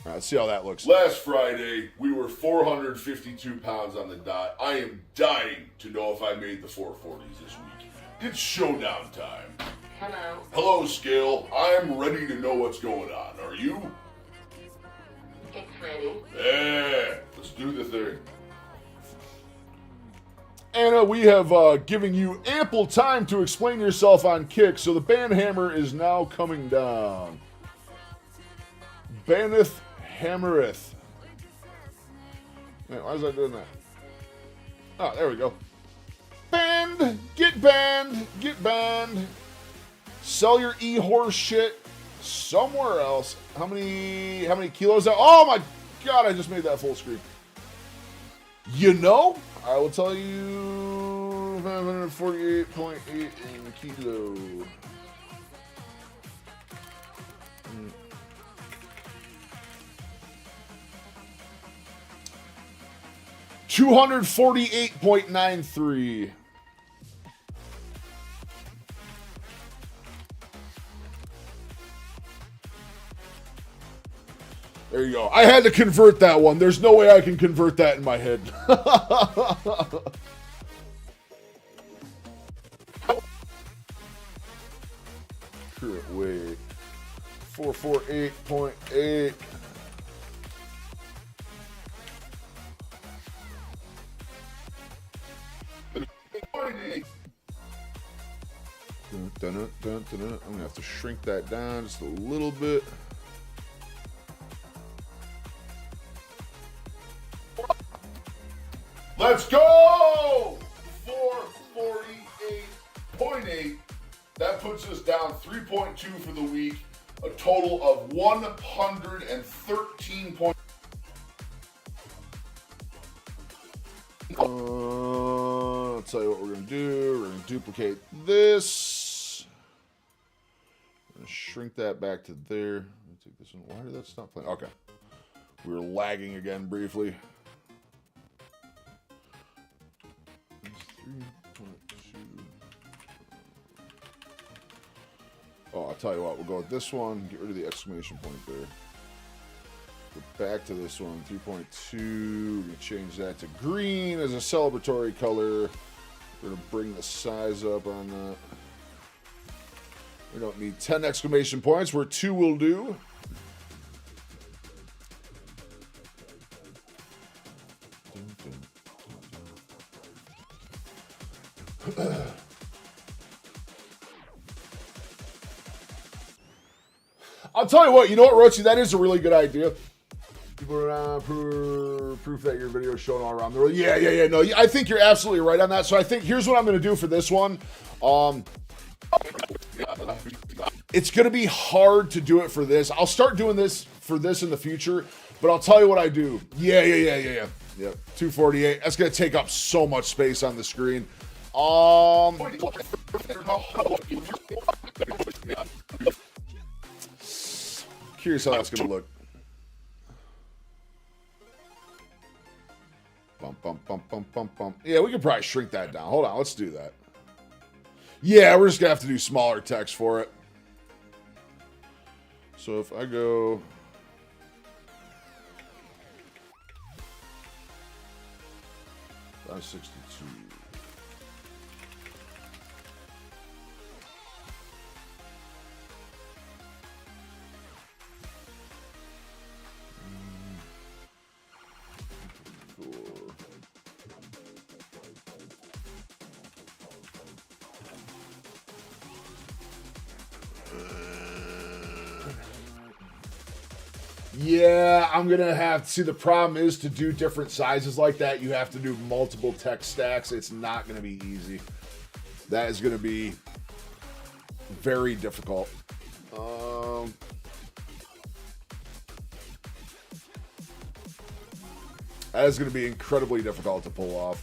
C: All right, let's see how that looks.
J: Last Friday, we were 452 pounds on the dot. I am dying to know if I made the 440s this week. It's showdown time.
B: Hello.
J: Hello, Scale. I'm ready to know what's going on. Are you?
B: It's ready.
J: Yeah, let's do the thing.
C: Anna, we have given you ample time to explain yourself on Kick, so the ban hammer is now coming down. Banneth hammereth. Wait, why is I doing that? Oh, there we go. Banned! Get banned! Get banned! Sell your e-horse shit somewhere else. How many kilos? Oh my God, I just made that full screen. You know, I will tell you 548.8 in kilo. 248.93. There you go. I had to convert that one. There's no way I can convert that in my head. Current weight. 448.8. I'm gonna have to shrink that down just a little bit.
J: Let's go! 448.8. That puts us down 3.2 for the week. A total of 113 points.
C: I'll tell you what we're going to do. We're going to duplicate this. I'm going to shrink that back to there. Let me take this one. Why did that stop playing? Okay. We were lagging again briefly. 3.2. Oh, I'll tell you what. We'll go with this one. Get rid of the exclamation point there. Go back to this one, 3.2. We're going to change that to green as a celebratory color. We're going to bring the size up on that. We don't need 10 exclamation points, where 2 will do. I'll tell you what, you know what, Rochi, that is a really good idea. People are proof that your video is shown all around the world. Yeah. No, I think you're absolutely right on that. So I think here's what I'm going to do for this one. It's going to be hard to do it for this. I'll start doing this for this in the future, but I'll tell you what I do. Yeah. Yep, 248. That's going to take up so much space on the screen. Curious how that's going to look. Bump. Yeah, we could probably shrink that down. Hold on, let's do that. Yeah, we're just going to have to do smaller text for it. So if I go... $562. Yeah, I'm going to have to see. The problem is to do different sizes like that, you have to do multiple text stacks. It's not going to be easy. That is going to be very difficult. That is going to be incredibly difficult to pull off.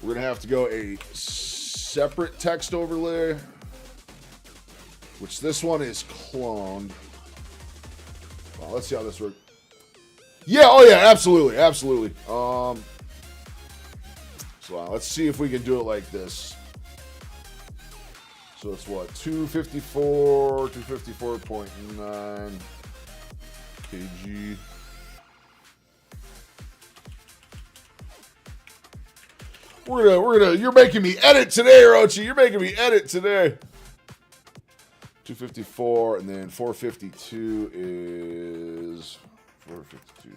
C: We're going to have to go a separate text overlay, which this one is cloned. Well, let's see how this works. Yeah, oh yeah, absolutely, absolutely. So let's see if we can do it like this. So it's what, 254.9 kg. We're gonna. You're making me edit today, Orochi. You're making me edit today. 254, and then 452 is 452.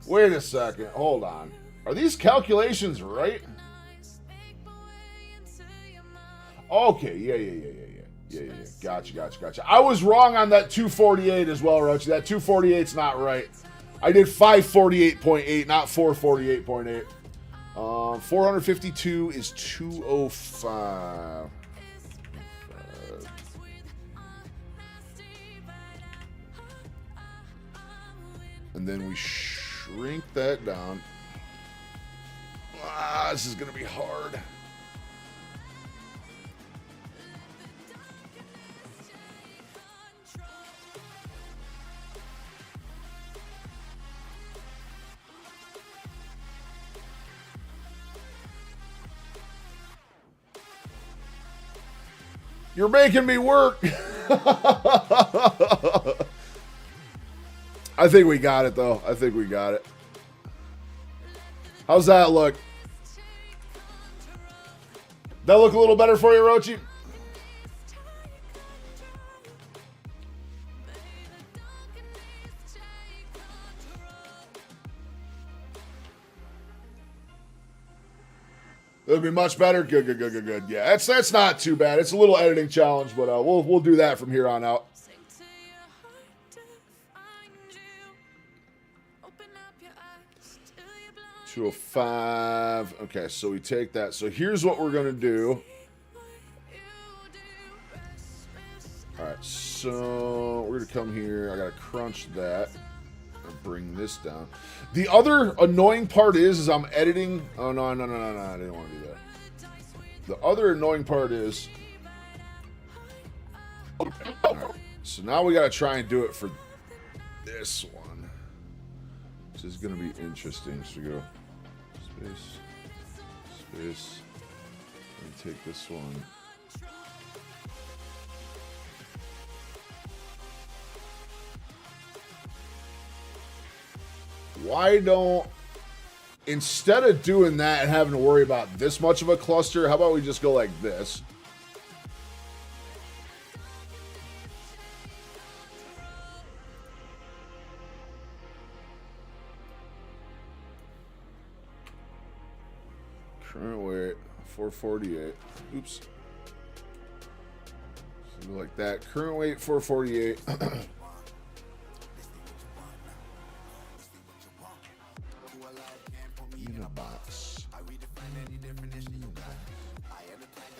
C: Wait a second. Hold on. Are these calculations right? Okay. Yeah. Gotcha. I was wrong on that 248 as well, Roach. That 248's not right. I did 548.8, not 448.8. 452 is 205. And then we shrink that down. This is going to be hard. You're making me work. I think we got it, though. I think we got it. How's that look? That look a little better for you, Rochi? It'll be much better. Good. Yeah, that's not too bad. It's a little editing challenge, but we'll do that from here on out. 205. Okay, so we take that. So here's what we're gonna do. All right, so we're gonna come here. I gotta crunch that and bring this down. The other annoying part is I'm editing. Oh no! I didn't want to do that. The other annoying part is. All right, so now we gotta try and do it for this one, which is gonna be interesting. So we go space, and take this one. Why don't, instead of doing that and having to worry about this much of a cluster, how about we just go like this? Current weight, 448. Oops. So like that. Current weight, 448. Box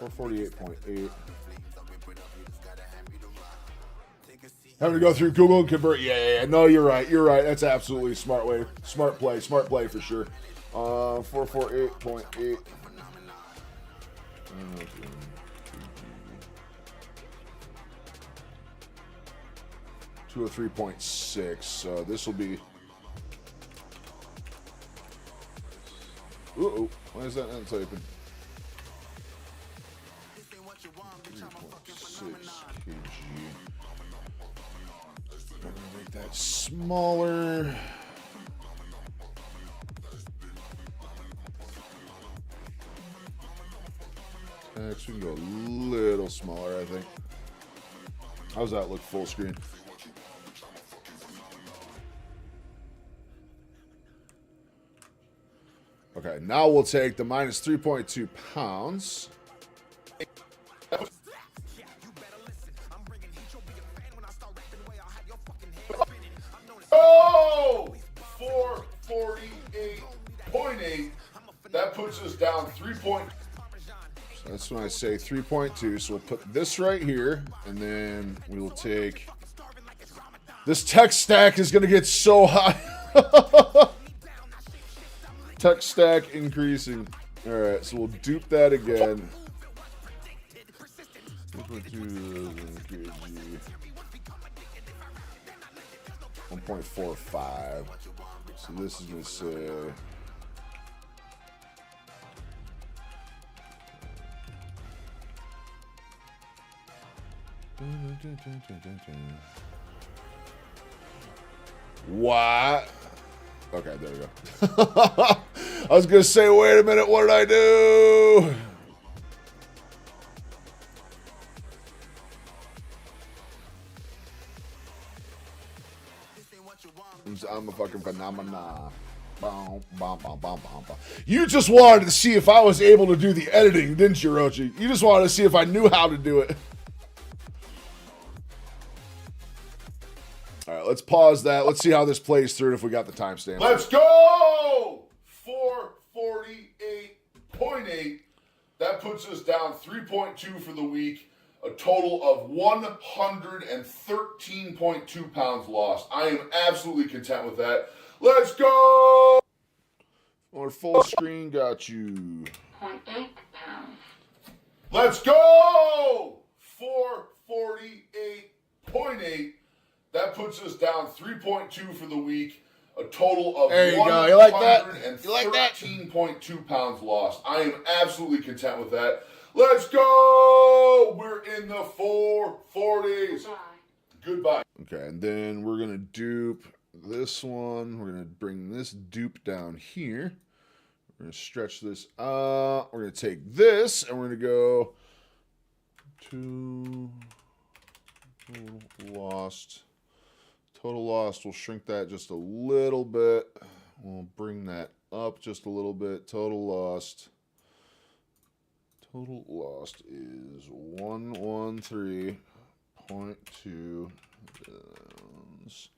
C: 448.8. Having to go through Google and convert. Yeah. No, you're right. That's absolutely smart play for sure. 448.8. 203.6. So this will be. Uh-oh. Why is that not typing? 3.6 kg. I'm gonna make that smaller. Actually, we can go a little smaller, I think. How's that look full screen? Okay, now we'll take the minus 3.2 pounds. Oh! 448.8. That puts us down 3 point. That's when I say 3.2. So we'll put this right here, and then we will take... This tech stack is going to get so high. Tech stack increasing. All right, so we'll dupe that again. 1.45. So this is going to say... What? Okay, there we go. I was gonna say, wait a minute, what did I do? I'm a fucking phenomenon. You just wanted to see if I was able to do the editing, didn't you, Rochi? You just wanted to see if I knew how to do it. All right, let's pause that. Let's see how this plays through if we got the timestamp.
J: Let's go! 448.8. That puts us down 3.2 for the week. A total of 113.2 pounds lost. I am absolutely content with that. Let's go!
C: Or full screen got you.
B: 0.8 pounds.
J: Let's go! 448.8. That puts us down 3.2 for the week. A total of
C: there you go. You like that? You like that?
J: 13.2 pounds lost. I am absolutely content with that. Let's go! We're in the 440s. Goodbye.
C: Okay, and then we're going to dupe this one. We're going to bring this dupe down here. We're going to stretch this up. We're going to take this, and we're going to go to lost. Total lost, we'll shrink that just a little bit. We'll bring that up just a little bit. Total lost. Total lost is 113.2 pounds.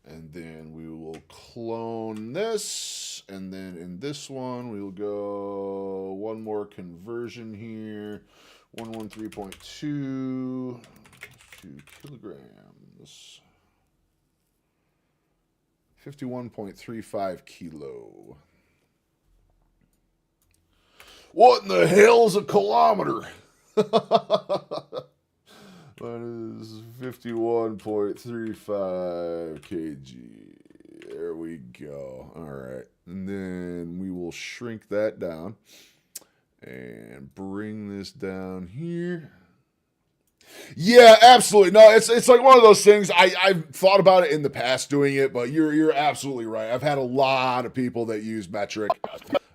C: And then we will clone this. And then in this one, we'll go one more conversion here. 113.2 to kilograms. 51.35 kilo. What in the hell's a kilometer? That is 51.35 kg. There we go. All right. And then we will shrink that down and bring this down here. Yeah, absolutely. No, it's like one of those things. I've thought about it in the past doing it, but you're absolutely right. I've had a lot of people that use metric.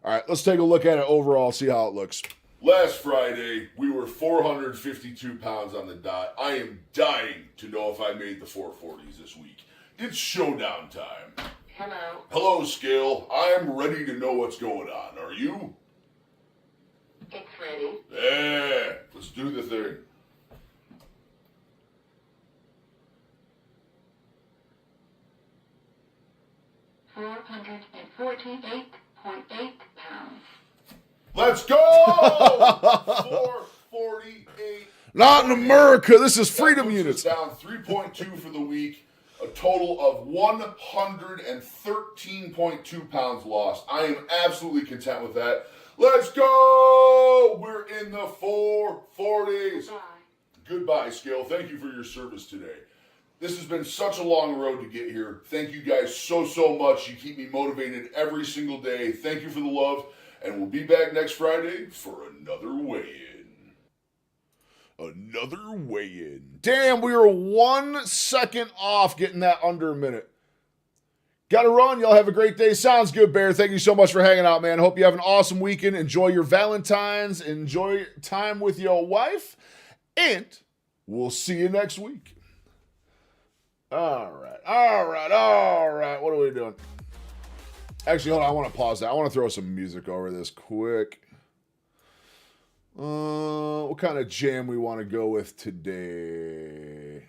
C: All right, let's take a look at it overall, see how it looks.
J: Last Friday, we were 452 pounds on the dot. I am dying to know if I made the 440s this week. It's showdown time.
B: Hello.
J: Hello, Scale. I am ready to know what's going on. Are you?
B: It's ready.
J: Yeah, let's do the thing.
B: 448.8 pounds.
J: Let's go! 448.
C: Not in America. This is freedom
J: That puts
C: units.
J: us down 3.2 for the week. A total of 113.2 pounds lost. I am absolutely content with that. Let's go! We're in the 440s. Goodbye, Scale. Thank you for your service today. This has been such a long road to get here. Thank you guys so much. You keep me motivated every single day. Thank you for the love. And we'll be back next Friday for another weigh-in.
C: Another weigh-in. Damn, we were 1 second off getting that under a minute. Gotta run. Y'all have a great day. Sounds good, Bear. Thank you so much for hanging out, man. Hope you have an awesome weekend. Enjoy your Valentine's. Enjoy time with your wife. And we'll see you next week. All right. What are we doing? Actually, hold on. I want to pause that. I want to throw some music over this quick. What kind of jam we want to go with today?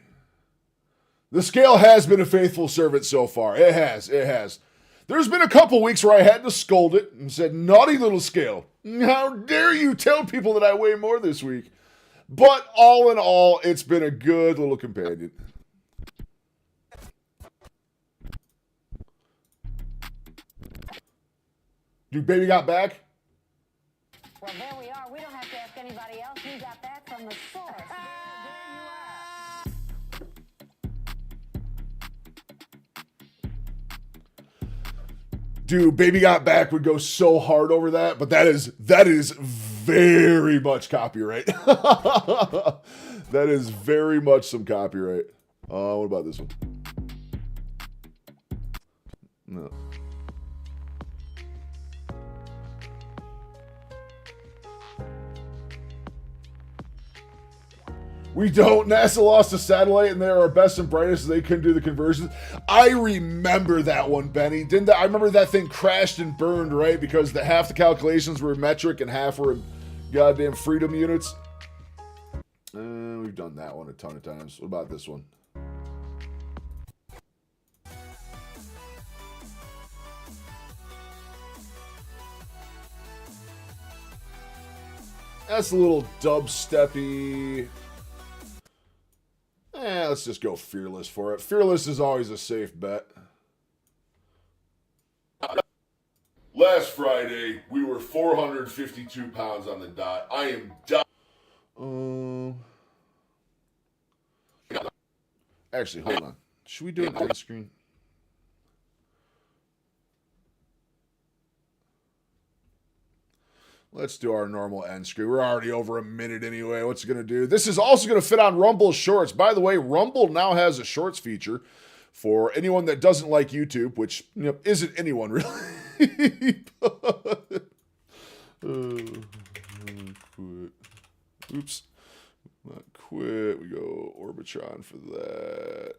C: The Scale has been a faithful servant so far. It has. There's been a couple weeks where I had to scold it and said, naughty little scale. How dare you tell people that I weigh more this week? But all in all, it's been a good little companion. Dude, baby got back?
K: Well, there we are. We don't have to ask anybody else. We got that from the source.
C: Dude, baby got back would go so hard over that, but that is very much copyright. That is very much some copyright. What about this one? No. We don't. NASA lost a satellite and they're our best and brightest, so they couldn't do the conversions. I remember that one, Benny. Didn't that? I remember that thing crashed and burned, right? Because half the calculations were metric and half were goddamn freedom units. We've done that one a ton of times. What about this one? That's a little dubsteppy. Let's just go Fearless for it. Fearless is always a safe bet.
J: Last Friday, we were 452 pounds on the dot. I am dying.
C: Actually, hold on. Should we do an end screen? Let's do our normal end screen. We're already over a minute anyway. What's it going to do? This is also going to fit on Rumble Shorts. By the way, Rumble now has a Shorts feature for anyone that doesn't like YouTube, which isn't anyone really. Quit. Oops. Not quit. We go Orbitron for that.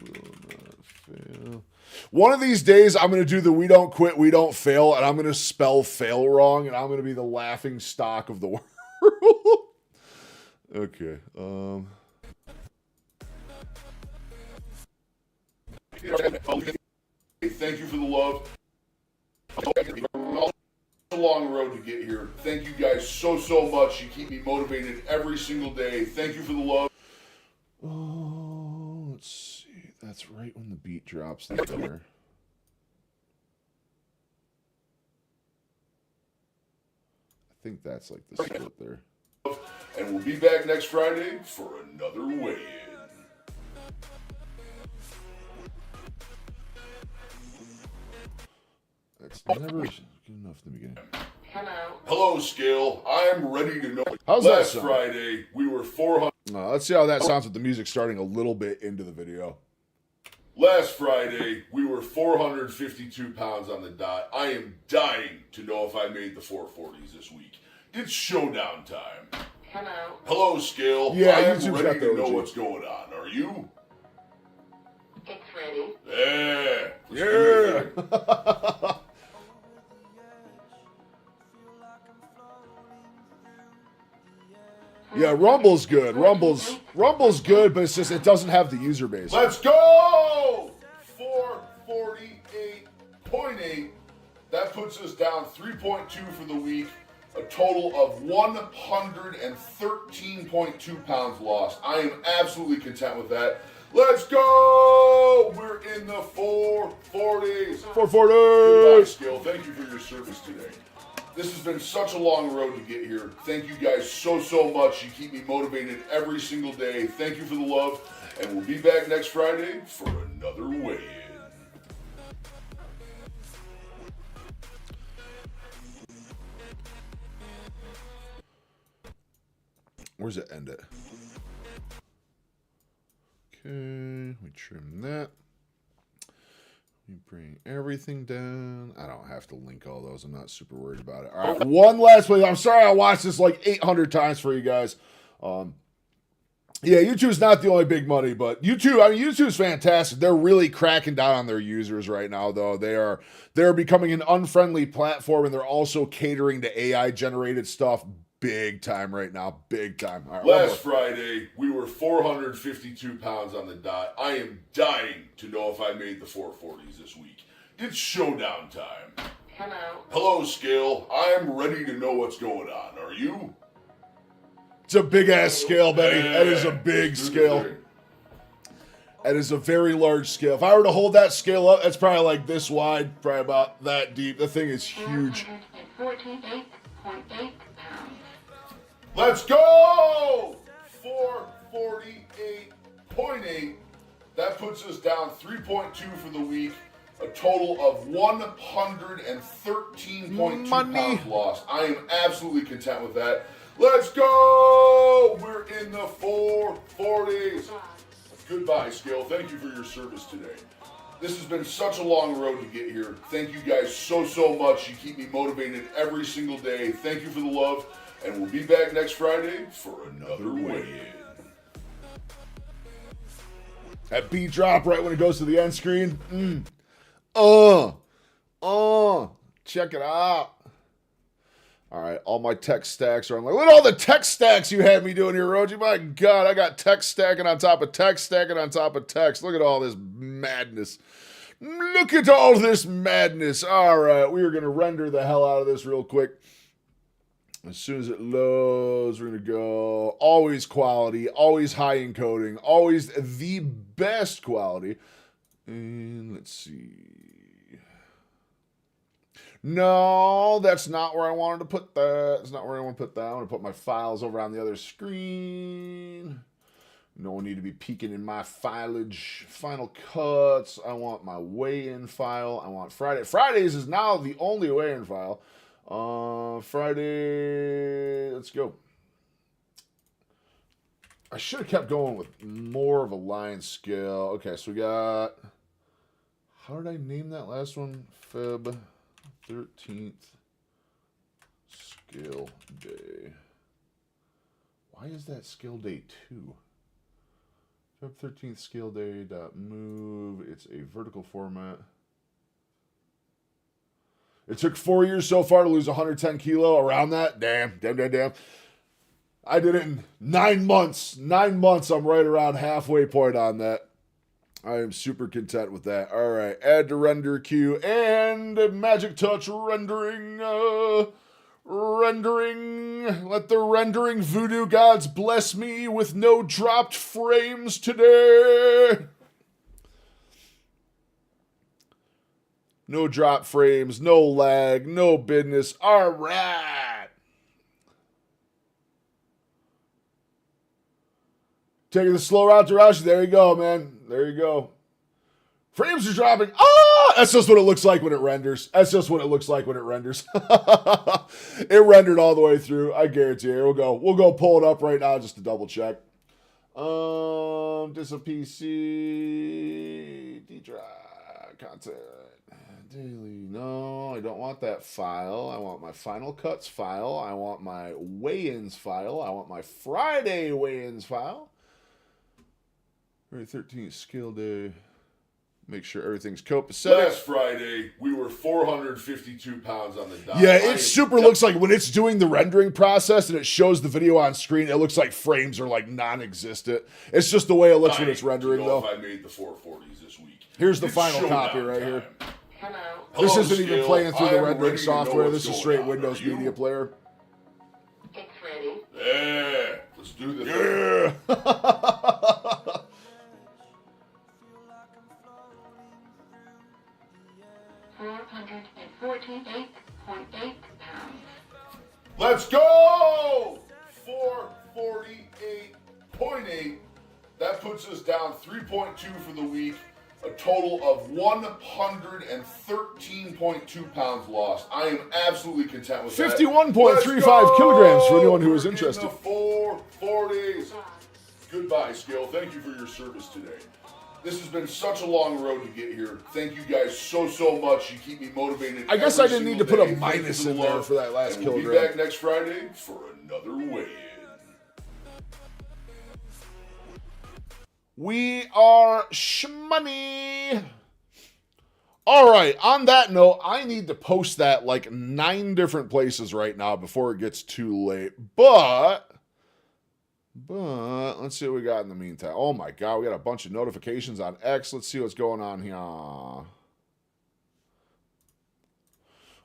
C: We will not fail. One of these days, I'm going to do the we don't quit, we don't fail, and I'm going to spell fail wrong, and I'm going to be the laughing stock of the world. Okay.
J: Thank you for the love. A long road to get here. Thank you guys so much. You keep me motivated every single day. Thank you for the love.
C: Oh, let's see. That's right when the beat drops there. I think that's like the split there.
J: And we'll be back next Friday for another weigh-in.
C: That's never good enough in the beginning.
J: Hello, Scale. I'm ready to know.
C: How's that
J: Last
C: sound?
J: Friday, we were 400.
C: Let's see how that sounds with the music starting a little bit into the video.
J: Last Friday, we were 452 pounds on the dot. I am dying to know if I made the 440s this week. It's showdown time. Hello, Scale.
C: Yeah,
J: I am
C: YouTube's
J: ready
C: got the
J: to know
C: OG.
J: what's going on. Are you?
B: It's ready.
J: Yeah.
C: Yeah. Yeah, Rumble's good. Rumble's good, but it's just it doesn't have the user base.
J: Let's go! 448.8. That puts us down 3.2 for the week. A total of 113.2 pounds lost. I am absolutely content with that. Let's go! We're in the 440s.
C: 440.
J: Goodbye, Skill. Thank you for your service today. This has been such a long road to get here. Thank you guys so much. You keep me motivated every single day. Thank you for the love. And we'll be back next Friday for another weigh-in.
C: Where's it end at? Okay, we trim that. We bring everything down. I don't have to link all those. I'm not super worried about it. All right, one last one. I'm sorry I watched this like 800 times for you guys. Yeah, YouTube's not the only big money, but YouTube's fantastic. They're really cracking down on their users right now, though. They're becoming an unfriendly platform, and they're also catering to AI generated stuff big time right now. Big time. All right,
J: Last Friday, we were 452 pounds on the dot. I am dying to know if I made the 440s this week. It's showdown time.
B: Hello.
J: Hello, Scale. I'm ready to know what's going on. Are you?
C: It's a big ass scale, Benny. That is a
J: Yeah,
C: big
J: let's do the
C: scale.
J: thing.
C: That is a very large scale. If I were to hold that scale up, that's probably like this wide, probably about that deep. The thing is huge.
B: 448.8 pounds.
J: Let's go! 448.8. That puts us down 3.2 for the week. A total of 113.2
C: Money.
J: pounds lost. I am absolutely content with that. Let's go! We're in the 440s. Goodbye, Scale. Thank you for your service today. This has been such a long road to get here. Thank you guys so much. You keep me motivated every single day. Thank you for the love. And we'll be back next Friday for another weigh-in.
C: That B drop right when it goes to the end screen. Check it out. All right, all my tech stacks are on. Look at all the tech stacks you had me doing here, Roji. My God, I got tech stacking on top of tech stacking on top of text. Look at all this madness. Look at all this madness. All right, we are going to render the hell out of this real quick. As soon as it loads, we're going to go. Always quality, always high encoding, always the best quality. And let's see. No, that's not where I wanted to put that. That's not where I want to put that. I want to put my files over on the other screen. No one need to be peeking in my fileage. Final cuts. I want my weigh-in file. I want Friday. Fridays is now the only weigh-in file. Friday. Let's go. I should have kept going with more of a line scale. Okay, so we got. How did I name that last one? Feb 13th scale day. Why is that scale day 2? Feb 13th scale day dot move. It's a vertical format. It took 4 years so far to lose 110 kilo. Around that, damn. I did it in 9 months. 9 months. I'm right around halfway point on that. I am super content with that. All right, add to render queue and magic touch rendering. Rendering. Let the rendering voodoo gods bless me with no dropped frames today. No drop frames, no lag, no business. All right. Taking the slow route to Roush. There you go, man. There you go. Frames are dropping. Ah! That's just what it looks like when it renders. That's just what it looks like when it renders. It rendered all the way through. I guarantee you. We'll go pull it up right now just to double check. Just a PC. D-drive. Content. Daily. No, I don't want that file. I want my Final Cuts file. I want my weigh-ins file. I want my Friday weigh-ins file. Very 13th scale day. Make sure everything's copacetic.
J: Last Friday, we were 452 pounds on the dot.
C: Yeah, it super looks like when it's doing the rendering process and it shows the video on screen, it looks like frames are like non-existent. It's just the way it looks when it's rendering, though.
J: If I made the 440s this week.
C: Here's the
J: It's
C: final copy
J: showdown
C: right
J: time.
C: here.
B: Hello.
C: This
J: Hello,
C: isn't even
J: Scale.
C: playing through the
J: I'm
C: rendering
J: ready to know
C: software.
J: what's
C: This is
J: going
C: straight
J: on.
C: Windows
J: Are you?
C: Media Player.
B: It's ready.
J: Yeah, let's do this.
C: Yeah.
B: 448.8 pounds.
J: Let's go! 448.8. That puts us down 3.2 for the week. A total of 113.2 pounds lost. I am absolutely content with that.
C: 51.35 kilograms for anyone who is
J: We're
C: interested.
J: In the 440s. Goodbye, Scale. Thank you for your service today. This has been such a long road to get here. Thank you guys so much. You keep me motivated.
C: I guess
J: every
C: I didn't need to
J: single
C: put a
J: day. Thank you
C: minus
J: for the
C: in there
J: love.
C: for that last
J: And we'll
C: kilogram.
J: be back next Friday for another weigh-in.
C: We are shmoney. All right, on that note, I need to post that like 9 different places right now before it gets too late. But let's see what we got in the meantime. Oh my God, we got a bunch of notifications on X. Let's see what's going on here.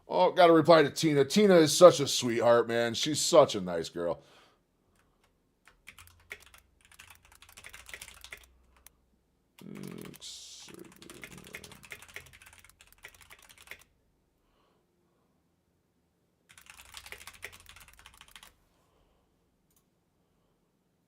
C: Oh, got to reply to Tina. Tina is such a sweetheart, man. She's such a nice girl.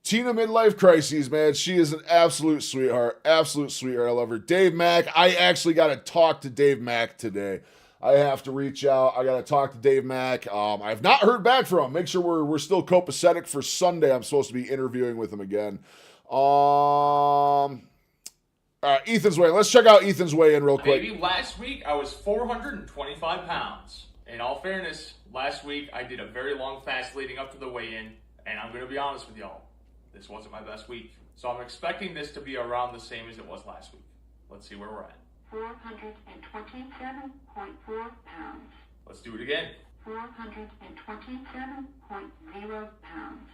C: Tina Midlife Crises, man. She is an absolute sweetheart. Absolute sweetheart. I love her. Dave Mack. I actually got to talk to Dave Mack today. I have to reach out. I got to talk to Dave Mack. I've not heard back from him. Make sure we're still copacetic for Sunday. I'm supposed to be interviewing with him again. All right, Ethan's weigh-in. Let's check out Ethan's weigh-in real quick.
L: Maybe last week I was 425 pounds. In all fairness, last week I did a very long fast leading up to the weigh-in, and I'm going to be honest with y'all. This wasn't my best week. So I'm expecting this to be around the same as it was last week. Let's see where we're at.
B: 427.4 pounds.
L: Let's do it again.
B: 427.0 pounds.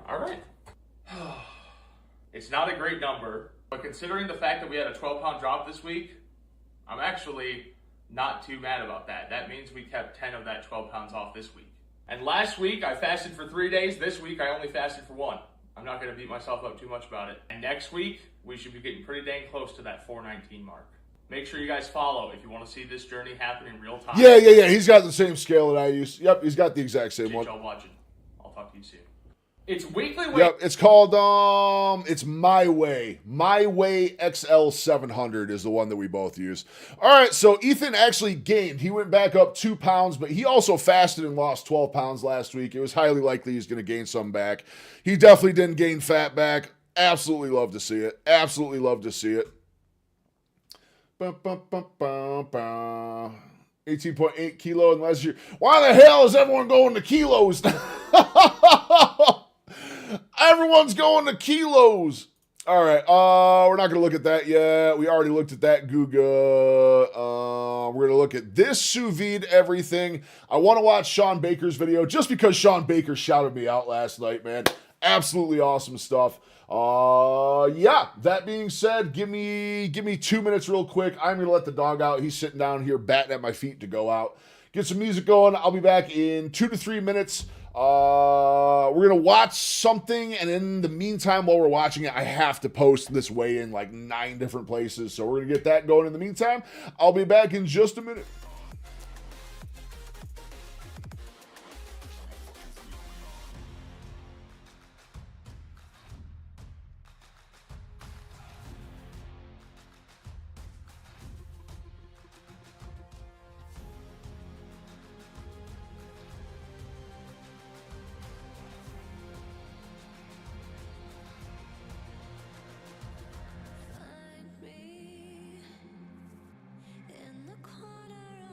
L: All right. It's not a great number, but considering the fact that we had a 12-pound drop this week, I'm actually not too mad about that. That means we kept 10 of that 12 pounds off this week. And last week, I fasted for 3 days. This week, I only fasted for 1. I'm not going to beat myself up too much about it. And next week, we should be getting pretty dang close to that 419 mark. Make sure you guys follow if you want to see this journey happen in real time.
C: Yeah. He's got the same scale that I use. Yep, he's got the exact same one.
L: Y'all watching. I'll talk to you soon. It's weekly weight.
C: Yep, it's called, it's My Way. My Way XL 700 is the one that we both use. All right, so Ethan actually gained. He went back up 2 pounds, but he also fasted and lost 12 pounds last week. It was highly likely he's going to gain some back. He definitely didn't gain fat back. Absolutely love to see it. Absolutely love to see it. 18.8 kilo in last year. Why the hell is everyone going to kilos? Everyone's going to kilos. All right. We're not going to look at that yet. We already looked at that Guga. We're going to look at this sous vide everything. I want to watch Sean Baker's video just because Sean Baker shouted me out last night, man. Absolutely awesome stuff. Yeah, that being said, give me 2 minutes real quick. I'm going to let the dog out. He's sitting down here batting at my feet to go out. Get some music going. I'll be back in 2 to 3 minutes. We're going to watch something, and in the meantime, while we're watching it, I have to post this weigh-in like 9 different places, so we're going to get that going in the meantime. I'll be back in just a minute.
A: Find me in the corner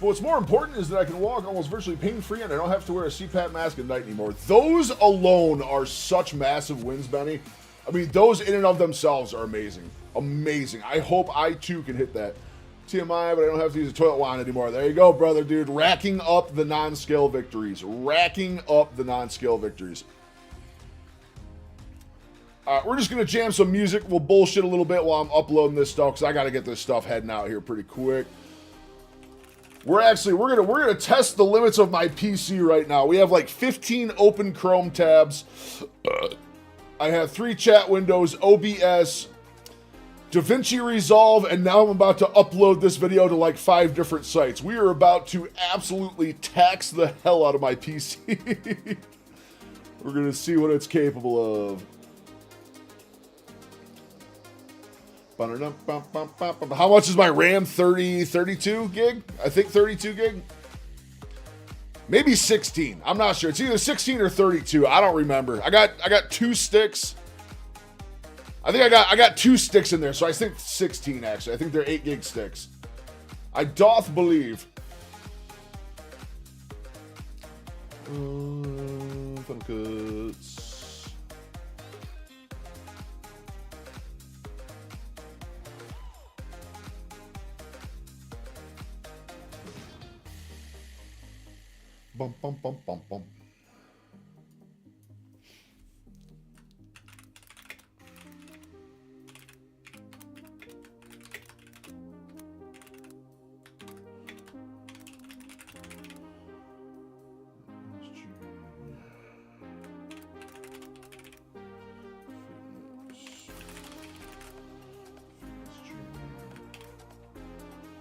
C: But what's more important is that I can walk almost virtually pain-free and I don't have to wear a CPAP mask at night anymore. Those alone are such massive wins, Benny. I mean, those in and of themselves are amazing. Amazing. I hope I too can hit that. TMI, but I don't have to use a toilet wand anymore. There you go, brother, dude. Racking up the non-scale victories. Racking up the non-scale victories. We're just gonna jam some music. We'll bullshit a little bit while I'm uploading this stuff because I gotta get this stuff heading out here pretty quick. We're gonna test the limits of my PC right now. We have like 15 open Chrome tabs. I have 3 chat windows, OBS, DaVinci Resolve, and now I'm about to upload this video to like 5 different sites. We are about to absolutely tax the hell out of my PC. We're gonna see what it's capable of. How much is my RAM? 32 gig? I think 32 gig. Maybe 16. I'm not sure. It's either 16 or 32. I don't remember. I got 2 sticks. I think I got 2 sticks in there, so I think 16 actually. I think they're 8 gig sticks. I doth believe. Focus. Bum, bum, bum, bum, bum.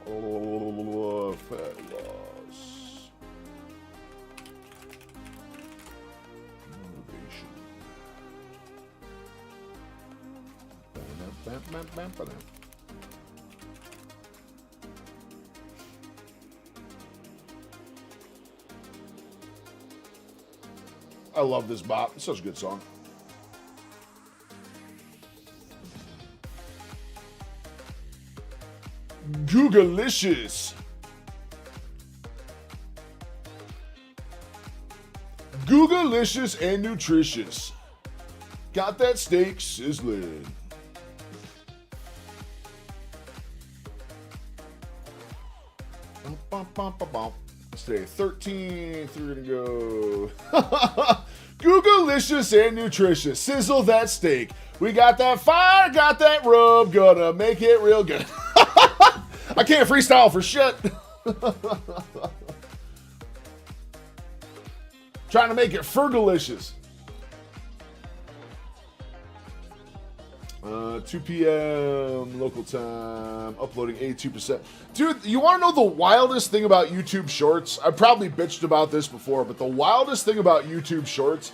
C: Oh, fat loss. Motivation. Bam, bam, bam, bam. I love this bop. It's such a good song. Googalicious. Googalicious and nutritious. Got that steak sizzling. It's today 13th. We're gonna go. Googalicious and nutritious. Sizzle that steak. We got that fire, got that rub. Gonna make it real good. I can't freestyle for shit. Trying to make it fergalicious. 2 p.m. local time. Uploading 82%. Dude, you want to know the wildest thing about YouTube Shorts? I probably bitched about this before, but the wildest thing about YouTube Shorts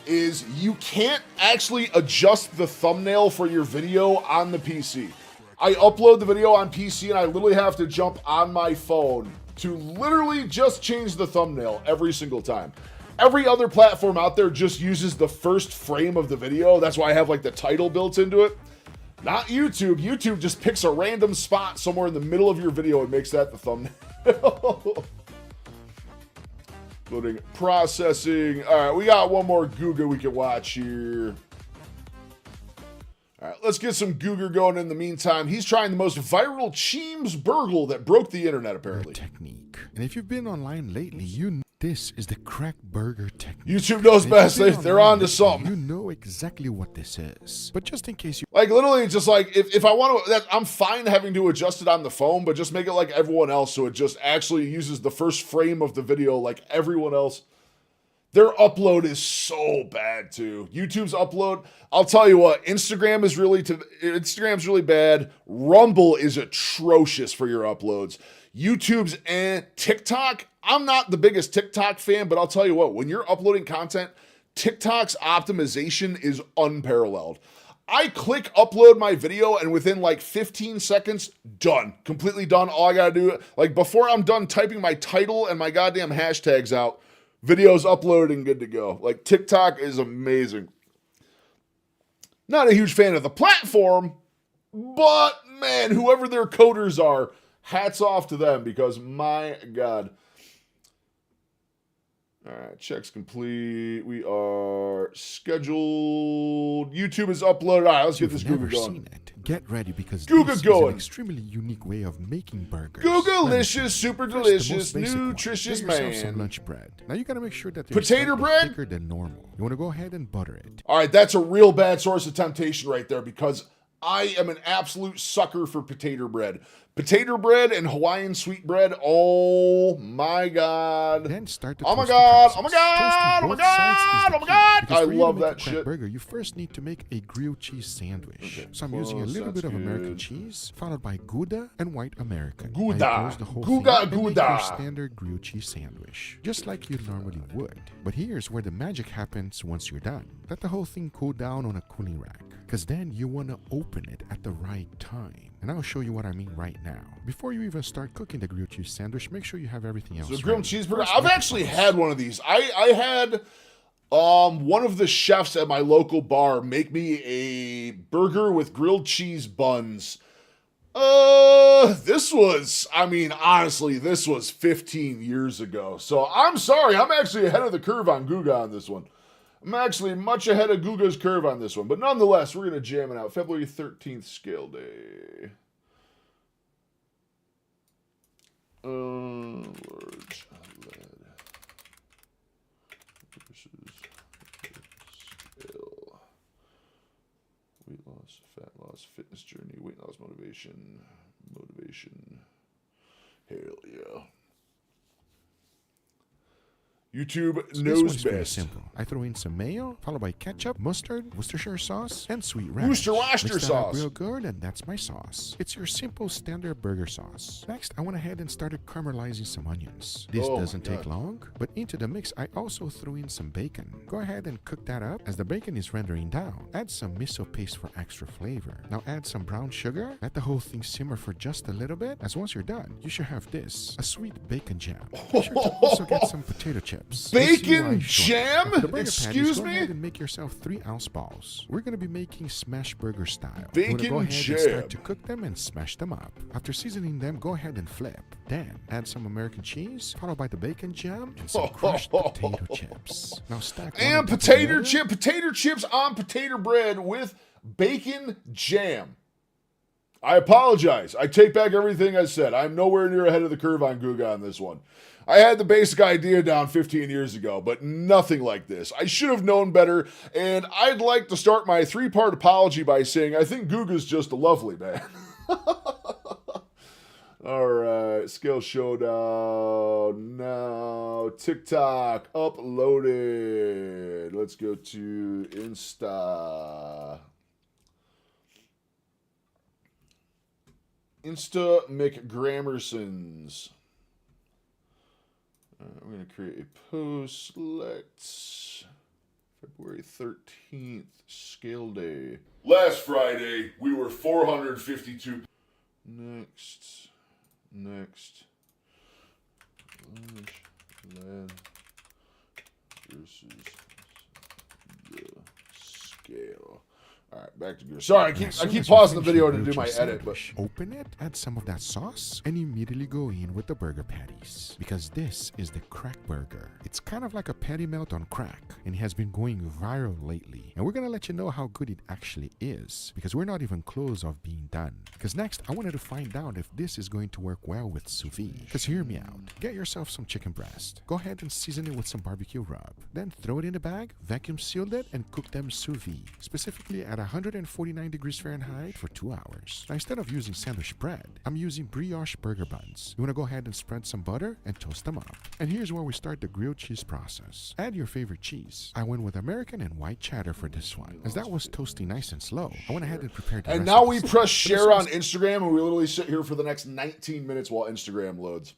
C: is you can't actually adjust the thumbnail for your video on the PC. I upload the video on PC and I literally have to jump on my phone to literally just change the thumbnail every single time. Every other platform out there just uses the first frame of the video. That's why I have like the title built into it. Not YouTube. YouTube just picks a random spot somewhere in the middle of your video and makes that the thumbnail. Loading, processing. All right, we got one more Googa we can watch here. All right, let's get some Googer going in the meantime. He's trying the most viral Cheems burgle that broke the internet, apparently.
E: Technique. And if you've been online lately, you know this is the crack burger technique.
C: YouTube knows best. They're on to something.
E: You know exactly what this is. But just in case you...
C: Like, literally, just like, if I want to... I'm fine having to adjust it on the phone, but just make it like everyone else so it just actually uses the first frame of the video like everyone else. Their upload is so bad too. YouTube's upload, I'll tell you what, Instagram's really bad. Rumble is atrocious for your uploads. YouTube's and TikTok, I'm not the biggest TikTok fan, but I'll tell you what, when you're uploading content, TikTok's optimization is unparalleled. I click upload my video and within like 15 seconds, done. Completely done. All I gotta do, like before I'm done typing my title and my goddamn hashtags out, video's uploaded and good to go. Like, TikTok is amazing. Not a huge fan of the platform, but man, whoever their coders are hats off to them because my God. All right, checks complete. We are scheduled. YouTube is uploaded. All right, let's get this Google going.
E: Seen it. Get ready because
C: Google
E: this is
C: going.
E: an extremely unique way of making burgers.
C: Google-licious, super
E: First, the most
C: delicious,
E: basic one.
C: nutritious
E: Get yourself some
C: man.
E: lunch bread. Now you gotta make sure that
C: Potato bread?
E: thicker than normal. You wanna go ahead and butter it.
C: All right, that's a real bad source of temptation right there because I am an absolute sucker for potato bread. Potato bread and Hawaiian sweet bread. Oh my God.
E: Then start the
C: Oh my
E: toasting
C: God.
E: process.
C: Oh my God.
E: Toasting
C: Oh my
E: both sides is
C: God.
E: the
C: Oh my
E: key.
C: God.
E: Because
C: I
E: for you to
C: love
E: make a
C: that
E: crack
C: shit.
E: burger, you first need to make a grilled cheese sandwich.
C: Okay,
E: So I'm using a little
C: that's
E: bit of American
C: good.
E: cheese, followed by Gouda and white American.
C: Gouda.
E: I toast the whole
C: Gouda,
E: thing and make
C: Gouda.
E: your standard grilled cheese sandwich, just like you normally would. But here's where the magic happens once you're done. Let the whole thing cool down on a cooling rack, because then you want to open it at the right time. And I'll show you what I mean right now. Before you even start cooking the grilled cheese sandwich, make sure you have everything else
C: So grilled
E: ready.
C: cheeseburger.
E: First,
C: I've
E: make the
C: actually
E: sauce.
C: had one of these. I had one of the chefs at my local bar make me a burger with grilled cheese buns. This was, I mean, honestly, this was 15 years ago. So I'm sorry, I'm actually ahead of the curve on Guga on this one. I'm actually much ahead of Guga's curve on this one. But nonetheless, we're going to jam it out. February 13th, scale day. Large lead versus scale. Weight loss, fat loss, fitness journey, weight loss, motivation. Hell yeah. YouTube
E: So this
C: knows
E: one's very
C: best.
E: simple. I throw in some mayo, followed by ketchup, mustard, Worcestershire sauce, and sweet relish.
C: Worcestershire
E: Mix that up
C: sauce.
E: real good, and that's my sauce. It's your simple standard burger sauce. Next, I went ahead and started caramelizing some onions. This
C: Oh my
E: doesn't take
C: God.
E: long, but into the mix, I also threw in some bacon. Go ahead and cook that up. As the bacon is rendering down, add some miso paste for extra flavor. Now add some brown sugar. Let the whole thing simmer for just a little bit. As once you're done, you should have this, a sweet bacon jam. Be sure to also get some potato chips.
C: Bacon
E: Let's see why
C: jam?
E: After the burger
C: Excuse
E: patties, go
C: me?
E: ahead and make yourself 3-ounce balls. We're gonna be making smash burger style.
C: Bacon
E: you wanna go ahead
C: jam.
E: and start to cook them and smash them up. After seasoning them, go ahead and flip. Then add some American cheese, followed by the bacon jam and some crushed potato chips. Now stack one
C: And
E: on top of the
C: potato
E: other.
C: potato chips on potato bread with bacon jam. I apologize. I take back everything I said. I'm nowhere near ahead of the curve on Guga on this one. I had the basic idea down 15 years ago, but nothing like this. I should have known better, and I'd like to start my 3-part apology by saying I think Guga's just a lovely man. All right, scale showdown now. TikTok uploaded. Let's go to Insta. Insta McGrammersons. We're going to create a post. Select February 13th, scale day.
J: Last Friday, we were 452.
C: Next. Lead versus the scale. All right, back to gear. Sorry, I keep pausing the video to do my edit, but
E: Open it, add some of that sauce, and immediately go in with the burger patties. Because this is the crack burger. It's kind of like a patty melt on crack, and it has been going viral lately. And we're gonna let you know how good it actually is, because we're not even close of being done. Because next, I wanted to find out if this is going to work well with sous vide. Because hear me out. Get yourself some chicken breast. Go ahead and season it with some barbecue rub. Then throw it in a bag, vacuum seal it, and cook them sous vide. Specifically at 149 degrees Fahrenheit for 2 hours. Now, instead of using sandwich bread, I'm using brioche burger buns. You want to go ahead and spread some butter and toast them up. And here's where we start the grilled cheese process. Add your favorite cheese. I went with American and white cheddar for this one. As that was toasting nice and slow, I went ahead and prepared the
C: and
E: rest
C: now
E: of
C: we
E: the
C: press
E: sauce.
C: share on Instagram, and we literally sit here for the next 19 minutes while Instagram loads.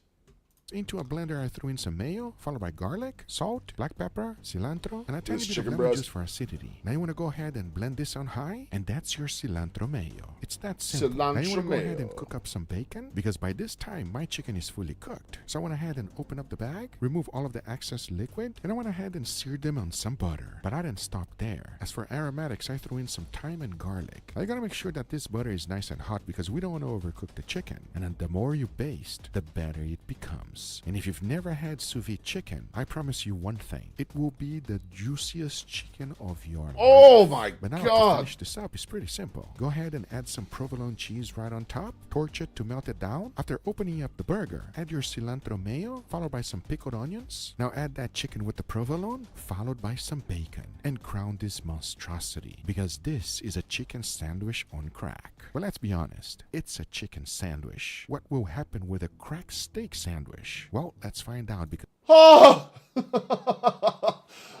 E: Into a blender, I threw in some mayo, followed by garlic, salt, black pepper, cilantro, and a tiny
C: This
E: bit of
C: chicken
E: lemon
C: breast.
E: juice for acidity. Now you want to go ahead and blend this on high, and that's your cilantro mayo. It's that simple. Now you
C: Cilantro
E: want to go ahead
C: mayo.
E: and cook up some bacon, because by this time, my chicken is fully cooked. So I went ahead and opened up the bag, remove all of the excess liquid, and I went ahead and seared them on some butter. But I didn't stop there. As for aromatics, I threw in some thyme and garlic. Now you gotta make sure that this butter is nice and hot because we don't want to overcook the chicken. And then the more you baste, the better it becomes. And if you've never had sous vide chicken, I promise you one thing. It will be the juiciest chicken of your life.
C: Oh my
E: But now to
C: God.
E: finish this up is pretty simple. Go ahead and add some provolone cheese right on top. Torch it to melt it down. After opening up the burger, add your cilantro mayo, followed by some pickled onions. Now add that chicken with the provolone, followed by some bacon. And crown this monstrosity, because this is a chicken sandwich on crack. Well, let's be honest. It's a chicken sandwich. What will happen with a crack steak sandwich? Well, let's find out because
C: Oh!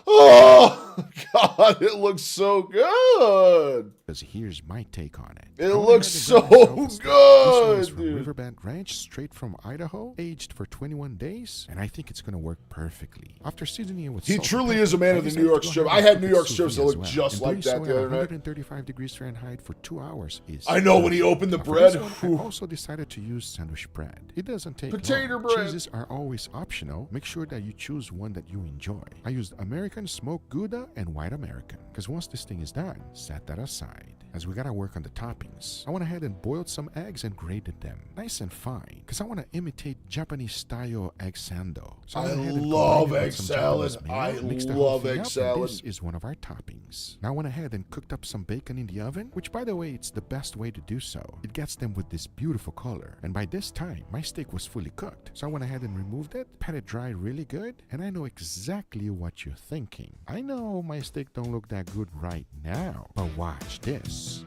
C: Oh, God, it looks so good.
E: here's my take on it.
C: It
E: I went
C: looks
E: ahead and got
C: so
E: myself a steak.
C: good,
E: This one is from
C: dude.
E: Riverbend Ranch, straight from Idaho, aged for 21 days, and I think it's gonna work perfectly. After seasoning it with
C: He
E: salt and
C: truly
E: pepper,
C: is a man
E: I
C: of the
E: decided
C: New York
E: to go
C: strip.
E: ahead
C: I
E: and
C: had
E: cook
C: New
E: it
C: York
E: sous
C: strips that
E: vide as
C: look
E: well.
C: just
E: And
C: like
E: doing
C: that
E: so
C: the
E: at
C: other night.
E: 135 degrees Fahrenheit for 2 hours is
C: I know when he
E: perfect.
C: opened the
E: Now, for
C: bread.
E: this one,
C: whew.
E: I also decided to use sandwich bread. It doesn't take
C: Potato
E: long.
C: bread.
E: Cheeses are always optional. Make sure that you choose one that you enjoy. I used American smoked Gouda and white American, because once this thing is done, set that aside. As we gotta work on the toppings, I went ahead and boiled some eggs and grated them nice and fine, because I want to imitate Japanese style egg sando. So
C: I
E: went ahead and
C: love
E: combined it with
C: egg
E: some
C: salad.
E: Japanese mayo,
C: I
E: mixed the whole
C: love
E: thing
C: egg
E: up, and
C: salad.
E: this is one of our toppings. Now I went ahead and cooked up some bacon in the oven, which by the way, it's the best way to do so. It gets them with this beautiful color. And by this time, my steak was fully cooked. So I went ahead and removed it, pat it dry really good, and I know exactly what you're thinking. I know my steak don't look that good right now, but watch this.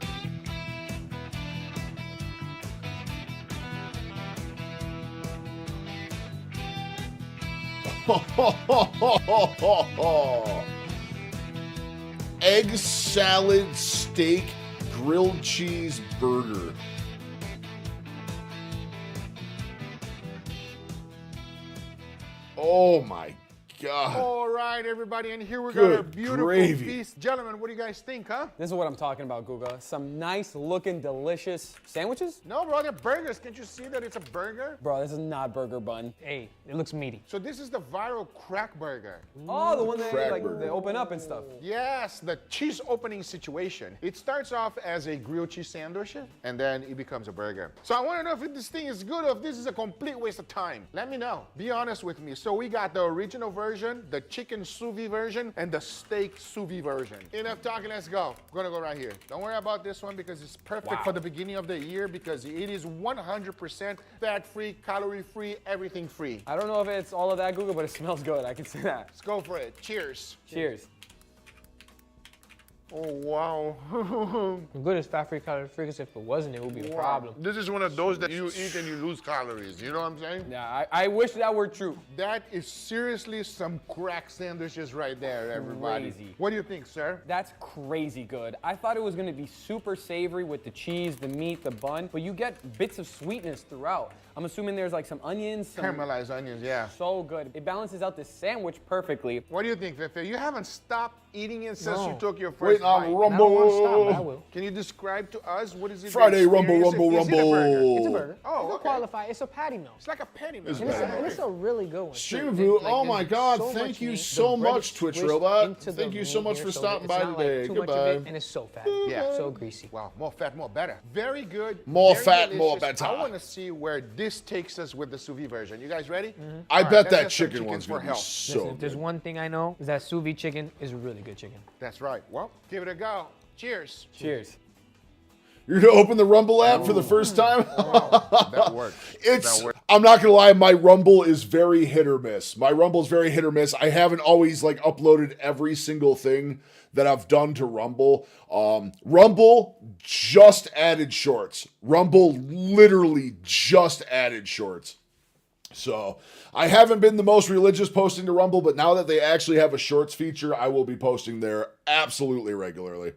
C: Egg salad steak grilled cheese burger. Oh my God.
F: All right, everybody, and here we got
C: Good
F: our beautiful
C: gravy.
F: feast. Gentlemen, what do you guys think, huh?
H: This is what I'm talking about, Guga. Some nice looking, delicious sandwiches.
F: No, bro, they're burgers. Can't you see that it's a burger?
H: Bro, this is not burger bun.
G: Hey, it looks meaty.
F: So this is the viral crack burger.
H: Oh, the one that
C: Crack
H: like
C: burger.
H: they open up and stuff.
F: Yes, the cheese opening situation. It starts off as a grilled cheese sandwich, and then it becomes a burger. So I want to know if this thing is good or if this is a complete waste of time. Let me know. Be honest with me. So we got the original version, the chicken sous vide version, and the steak sous vide version. Enough talking, let's go. We're gonna go right here. Don't worry about this one because it's perfect for the beginning of the year because it is 100% fat-free, calorie-free, everything free.
H: I don't know if it's all of that, Guga, but it smells good. I can say that.
F: Let's go for it. Cheers.
H: Cheers.
F: Oh, wow.
G: Good as fat-free, calorie-free, because if it wasn't, it would be a problem.
F: This is one of those that you eat and you lose calories. You know what I'm saying?
H: Yeah, I wish that were true.
F: That is seriously some crack sandwiches right there, everybody.
H: Crazy.
F: What do you think, sir?
H: That's crazy good. I thought it was gonna be super savory with the cheese, the meat, the bun, but you get bits of sweetness throughout. I'm assuming there's like some onions, some
F: Caramelized onions, yeah.
H: so good. It balances out the sandwich perfectly.
F: What do you think, Fefe? You haven't stopped eating it since you
G: No.
F: took your first
C: Waiting on
F: bite.
G: I don't want to stop, but I
C: Rumble.
G: will.
F: Can you describe to us what is it?
C: Friday
F: the
C: Rumble,
F: experience?
C: Rumble,
F: Is it a burger?
C: Rumble.
G: It's a burger.
F: Oh,
G: It's a
F: okay.
G: qualify. It's a patty melt.
F: It's like a penny
C: It's
F: meal.
C: better.
G: And it's a really good one.
C: Stream
G: too.
C: view.
G: Like,
C: Oh my
G: there's
C: God!
G: so
C: Thank
G: much
C: you
G: meat.
C: so
G: The bread
C: much,
G: is
C: Twitch
G: squished
C: Robot.
G: into
C: Thank
G: the
C: you so
G: meat
C: much
G: here,
C: for
G: so
C: stopping
G: it's
C: by
G: not, like,
C: today.
G: too much of it,
C: Goodbye.
G: and it's so fatty.
F: Yeah.
G: So greasy.
F: Wow, more fat, more better. Very good.
C: More
F: very
C: fat, more
F: delicious.
C: better.
F: I want to see where this takes us with the sous vide version. You guys ready?
C: I
F: All right,
C: bet
F: let's
C: that
F: get some
C: chicken one's
F: for
C: gonna be
F: health.
C: so
G: Listen, if there's
C: good.
G: one thing I know is that sous vide chicken is really good chicken.
F: That's right. Well, give it a go. Cheers.
H: Cheers.
C: You're gonna open the Rumble app for the first time?
F: That worked.
C: It's.
F: That worked.
C: I'm not gonna lie. My Rumble is very hit or miss. My Rumble is very hit or miss. I haven't always like uploaded every single thing that I've done to Rumble. Rumble just added shorts. Rumble literally just added shorts. So I haven't been the most religious posting to Rumble, but now that they actually have a shorts feature, I will be posting there absolutely regularly.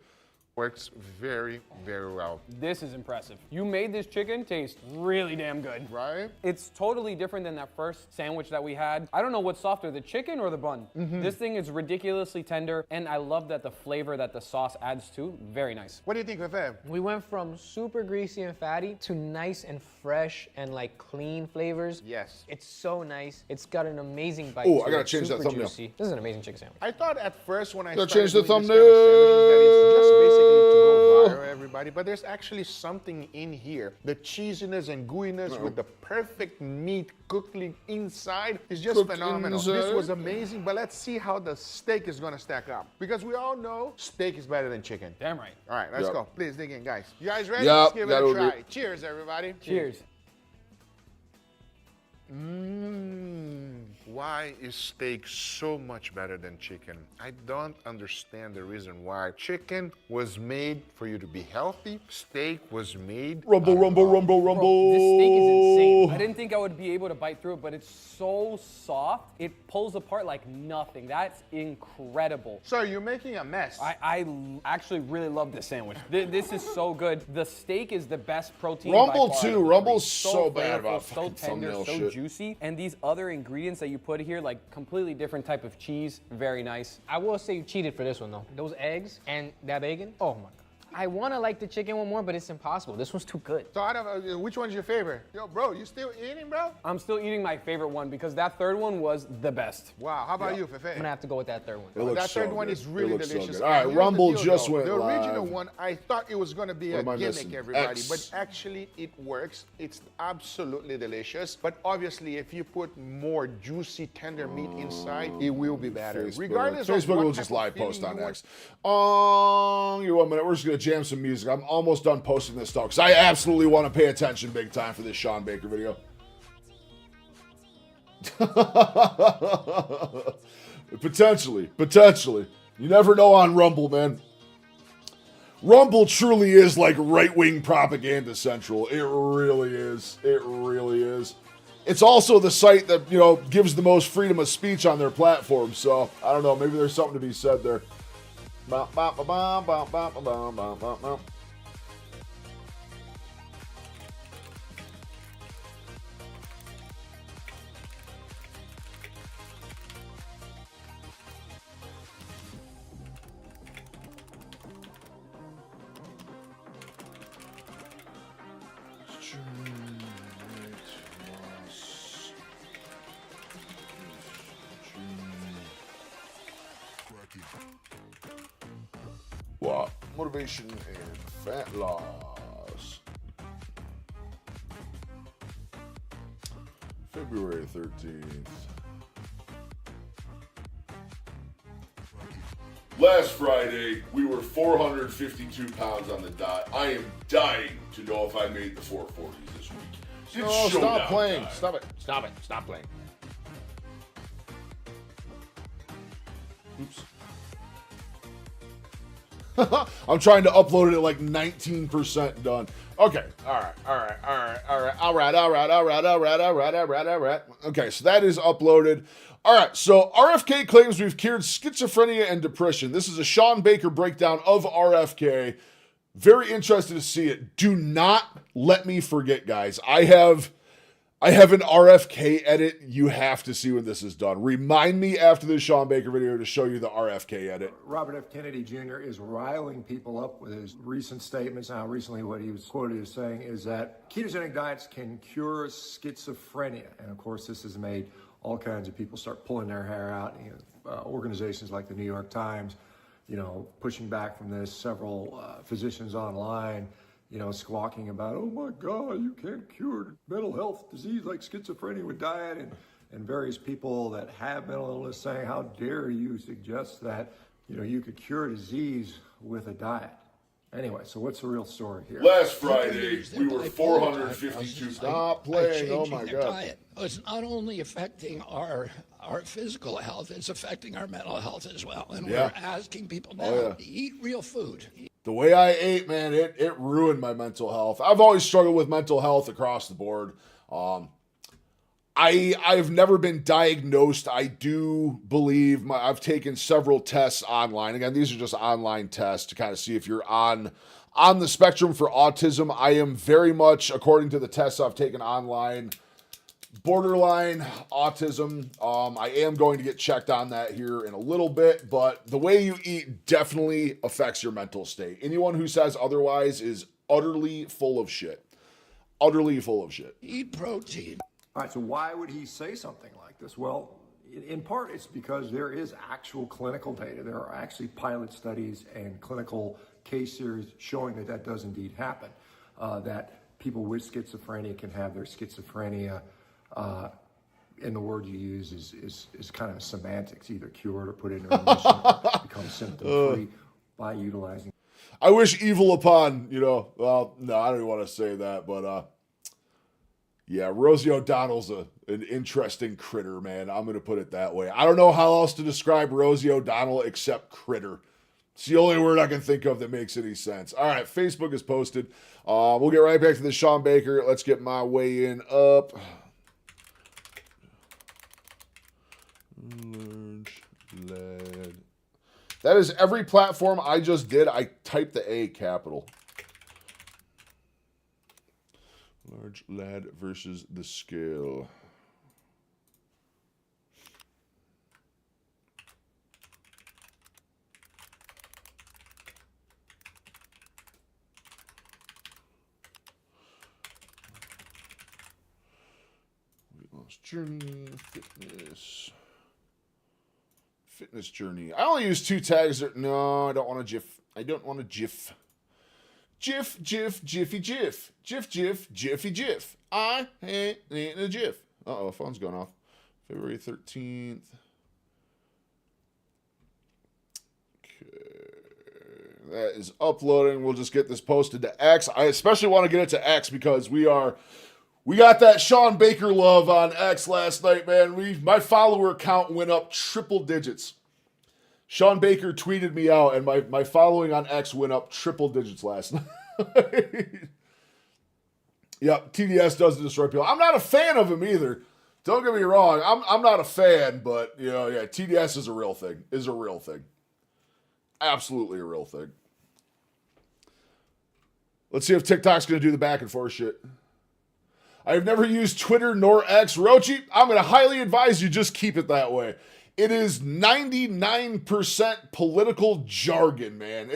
F: Works very, very well.
H: This is impressive. You made this chicken taste really damn good.
F: Right?
H: It's totally different than that first sandwich that we had. I don't know what's softer, the chicken or the bun. This thing is ridiculously tender, and I love that the flavor that the sauce adds to, very nice.
F: What do you think, Fefe?
G: We went from super greasy and fatty to nice and fresh and like clean flavors.
F: Yes.
G: It's so nice. It's got an amazing bite.
C: Oh,
G: to
C: I gotta
G: it,
C: change that
G: super
C: thumbnail.
G: juicy. This is an amazing chicken sandwich.
F: I thought at first when I
C: Gotta
F: started
C: change the
F: doing this kind of sandwiches that it's just basically to go viral, everybody, but there's actually something in here. The cheesiness and gooiness with the perfect meat cooking inside is just
C: Cooked
F: phenomenal.
C: inside.
F: This was amazing, but let's see how the steak is gonna stack up. Because we all know steak is better than chicken.
H: Damn right.
F: All right, let's
C: Yep.
F: go. Please dig in, guys. You guys ready?
C: Yep,
F: Let's give it
C: gotta
F: a try.
C: agree.
F: Cheers, everybody.
H: Cheers.
F: Why is steak so much better than chicken? I don't understand the reason why. Chicken was made for you to be healthy. Steak was made.
C: Rumble, rumble, rumble, rumble.
H: This steak is insane. I didn't think I would be able to bite through it, but it's so soft. It pulls apart like nothing. That's incredible.
F: So you're making a mess.
H: I actually really love this sandwich. This is so good. The steak is the best protein.
C: Rumble
H: by far.
C: too. Rumble's so bad
H: flavorful,
C: about
H: so
C: fucking
H: tender,
C: thumbnail
H: so
C: shit.
H: juicy. And these other ingredients that you put here, like completely different type of cheese, very nice.
G: I will say you cheated for this one though. Those eggs and that bacon. Oh my god. I want to like the chicken one more, but it's impossible. This one's too good.
F: So out of which one's your favorite? Yo, bro, you still eating, bro?
H: I'm still eating my favorite one because that third one was the best.
F: Wow. How about you, Fefe?
G: I'm gonna have to go with that third one.
C: It looks
F: That
C: so
F: third one
C: good.
F: is
C: It
F: really
C: looks so
F: delicious.
C: good. All right,
F: And here's
C: Rumble
F: the deal,
C: just
F: though.
C: went
F: The original
C: live.
F: one, I thought it was going to be
C: What
F: a
C: am I
F: gimmick,
C: missing?
F: everybody,
C: X.
F: but actually it works. It's absolutely delicious. But obviously, if you put more juicy, tender meat inside, it will be better.
C: Facebook.
F: Regardless of
C: Facebook
F: what
C: will
F: type
C: just
F: of
C: live
F: feeling
C: post on
F: you want.
C: X. Give you 1 minute. We're just gonna jam some music. I'm almost done posting this stuff because I absolutely want to pay attention big time for this Sean Baker video. Potentially. You never know on Rumble, man. Rumble truly is like right-wing propaganda central. It really is. It really is. It's also the site that, you know, gives the most freedom of speech on their platform. So, I don't know. Maybe there's something to be said there. What? Motivation and fat loss. February 13th.
J: Last Friday, we were 452 pounds on the dot. I am dying to know if I made the 440s this week. It's
C: No,
J: showdown
C: stop playing.
J: time.
C: Stop it. Stop playing. Oops. I'm trying to upload it at like 19% done. Okay. All right. Okay, so that is uploaded. All right, so RFK claims we've cured schizophrenia and depression. This is a Sean Baker breakdown of RFK. Very interested to see it. Do not let me forget, guys. I have an RFK edit. You have to see when this is done. Remind me after the Sean Baker video to show you the RFK edit.
M: Robert F. Kennedy Jr. is riling people up with his recent statements. Now, recently what he was quoted as saying is that ketogenic diets can cure schizophrenia. And of course, this has made all kinds of people start pulling their hair out. You know, organizations like the New York Times, you know, pushing back from this. Several physicians online, you know, squawking about, oh my God, you can't cure mental health disease like schizophrenia with diet, and various people that have mental illness saying, how dare you suggest that, you know, you could cure disease with a diet. Anyway, so what's the real story here?
J: Last Friday, we were 452 pounds.
C: Stop playing. Oh my God.
N: Diet. It's not only affecting our physical health, it's affecting our mental health as well. And
C: Yeah.
N: we're asking people now to eat real food.
C: The way I ate, man, it ruined my mental health. I've always struggled with mental health across the board. I've never been diagnosed. I do believe I've taken several tests online. Again, these are just online tests to kind of see if you're on the spectrum for autism. I am very much, according to the tests I've taken online, borderline autism. I am going to get checked on that here in a little bit, but the way you eat definitely affects your mental state. Anyone who says otherwise is utterly full of shit. Utterly full of shit.
N: Eat protein.
M: All right, so why would he say something like this? Well, in part, it's because there is actual clinical data. There are actually pilot studies and clinical case series showing that that does indeed happen, that people with schizophrenia can have their schizophrenia, and the word you use is kind of semantics, either cured or put into remission or become symptom-free by utilizing.
C: I wish evil upon, well, no, I don't even want to say that, but yeah, Rosie O'Donnell's an interesting critter, man. I'm going to put it that way. I don't know how else to describe Rosie O'Donnell except critter. It's the only word I can think of that makes any sense. All right, Facebook is posted. We'll get right back to the Sean Baker. Let's get my weigh-in up. Large lead. That is every platform I just did. I typed the A capital. Large lead versus the scale. Weight loss journey, fitness journey. I only use 2 tags. No, I don't want a GIF. I don't want a GIF. GIF, GIF, Jiffy, GIF. GIF, GIF, Jiffy, GIF. I ain't a GIF. Uh-oh, phone's going off. February 13th. Okay. That is uploading. We'll just get this posted to X. I especially want to get it to X because we got that Sean Baker love on X last night, man. My follower count went up triple digits. Sean Baker tweeted me out, and my following on X went up triple digits last night. Yep, TDS doesn't destroy people. I'm not a fan of him either. Don't get me wrong. I'm not a fan, but yeah, TDS is a real thing. Is a real thing. Absolutely a real thing. Let's see if TikTok's going to do the back and forth shit. I've never used Twitter nor X. Rochi, I'm going to highly advise you just keep it that way. It is 99% political jargon, man.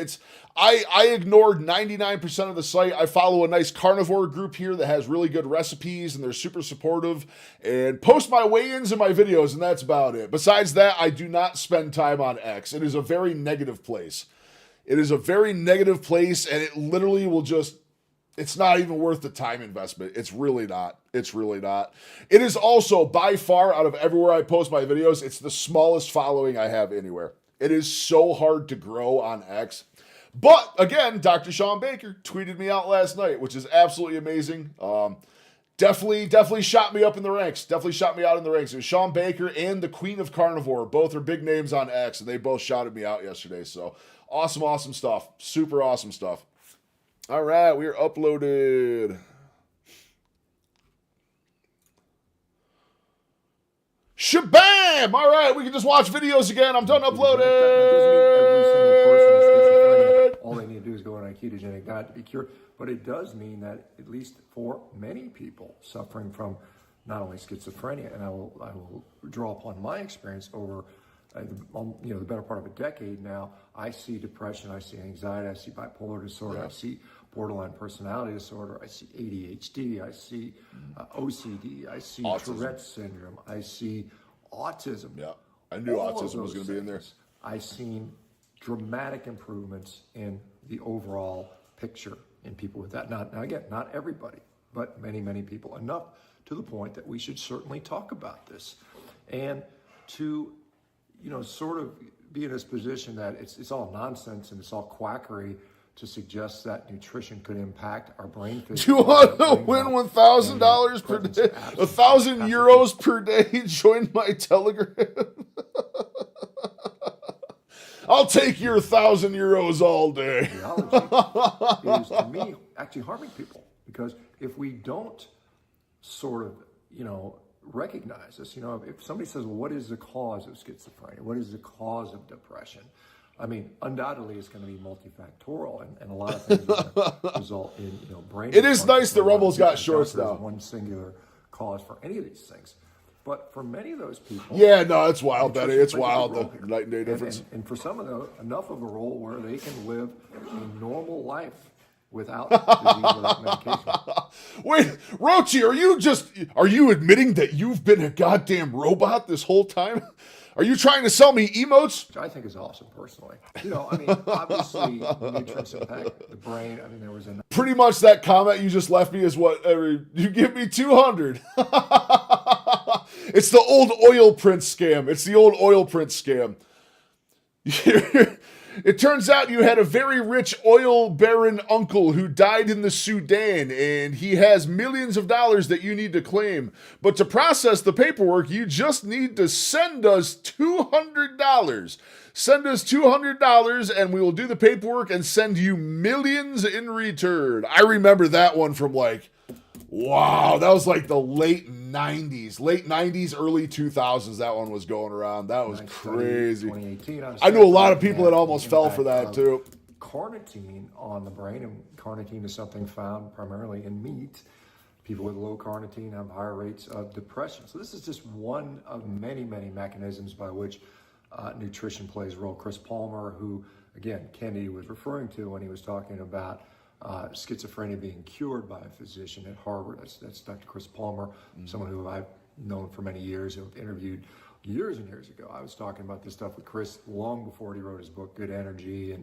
C: I ignored 99% of the site. I follow a nice carnivore group here that has really good recipes, and they're super supportive, and post my weigh-ins and my videos, and that's about it. Besides that, I do not spend time on X. It is a very negative place. It is a very negative place, and it literally will just... It's not even worth the time investment. It's really not. It's really not. It is also, by far, out of everywhere I post my videos, it's the smallest following I have anywhere. It is so hard to grow on X. But, again, Dr. Sean Baker tweeted me out last night, which is absolutely amazing. Definitely shot me up in the ranks. Definitely shot me out in the ranks. It was Sean Baker and the Queen of Carnivore. Both are big names on X, and they both shouted me out yesterday. So, awesome stuff. Super awesome stuff. All right, we are uploaded. Shabam! All right, we can just watch videos again. I'm done uploading.
M: That doesn't mean every single person with schizophrenia, all they need to do is go on a ketogenic diet to be cured. But it does mean that, at least for many people suffering from not only schizophrenia, and I will draw upon my experience over the better part of a decade now, I see depression, I see anxiety, I see bipolar disorder, I see borderline personality disorder, I see ADHD, I see OCD, I see Tourette's syndrome, I see autism.
C: Yeah, I knew autism was going to be in there.
M: I've seen dramatic improvements in the overall picture in people with that. Now again, not everybody, but many people, enough to the point that we should certainly talk about this. And to sort of be in this position that it's all nonsense and it's all quackery to suggest that nutrition could impact our brain physics.
C: Do you want to win $1,000 per day? 1,000 euros per day? Join my Telegram. I'll take your 1,000 euros all day.
M: Is, to me, actually harming people, because if we don't sort of, recognize this. You know, if somebody says, well, what is the cause of schizophrenia? What is the cause of depression? I mean, undoubtedly, it's going to be multifactorial, and a lot of things are going to result in, you know, brain.
C: It is nice the Rebels got shorts
M: now.
C: now.
M: One singular cause for any of these things, but for many of those people,
C: yeah, no, it's wild, Benny. It's wild, the night and day difference.
M: And for some of them, enough of a role where they can live a normal life without disease, without medication.
C: Wait, Rochi, are you admitting that you've been a goddamn robot this whole time? Are you trying to sell me emotes?
M: Which I think is awesome, personally. You know, I mean, obviously, nutrients impact the brain. I mean, there was a...
C: Pretty much that comment you just left me is what, you give me 200. It's the old oil print scam. It's the old oil print scam. It turns out you had a very rich oil baron uncle who died in the Sudan, and he has millions of dollars that you need to claim. But to process the paperwork, you just need to send us $200. Send us $200, and we will do the paperwork and send you millions in return. I remember that one from wow, that was like the late 90s, early 2000s. That one was going around. That was crazy.
M: 2018.
C: I knew a lot of people that almost fell for that too.
M: Carnitine on the brain, and carnitine is something found primarily in meat. People with low carnitine have higher rates of depression. So this is just one of many, many mechanisms by which nutrition plays a role. Chris Palmer, who, again, Kennedy was referring to when he was talking about schizophrenia being cured by a physician at Harvard. That's Dr. Chris Palmer, someone who I've known for many years, who I've interviewed years and years ago. I was talking about this stuff with Chris long before he wrote his book, Good Energy,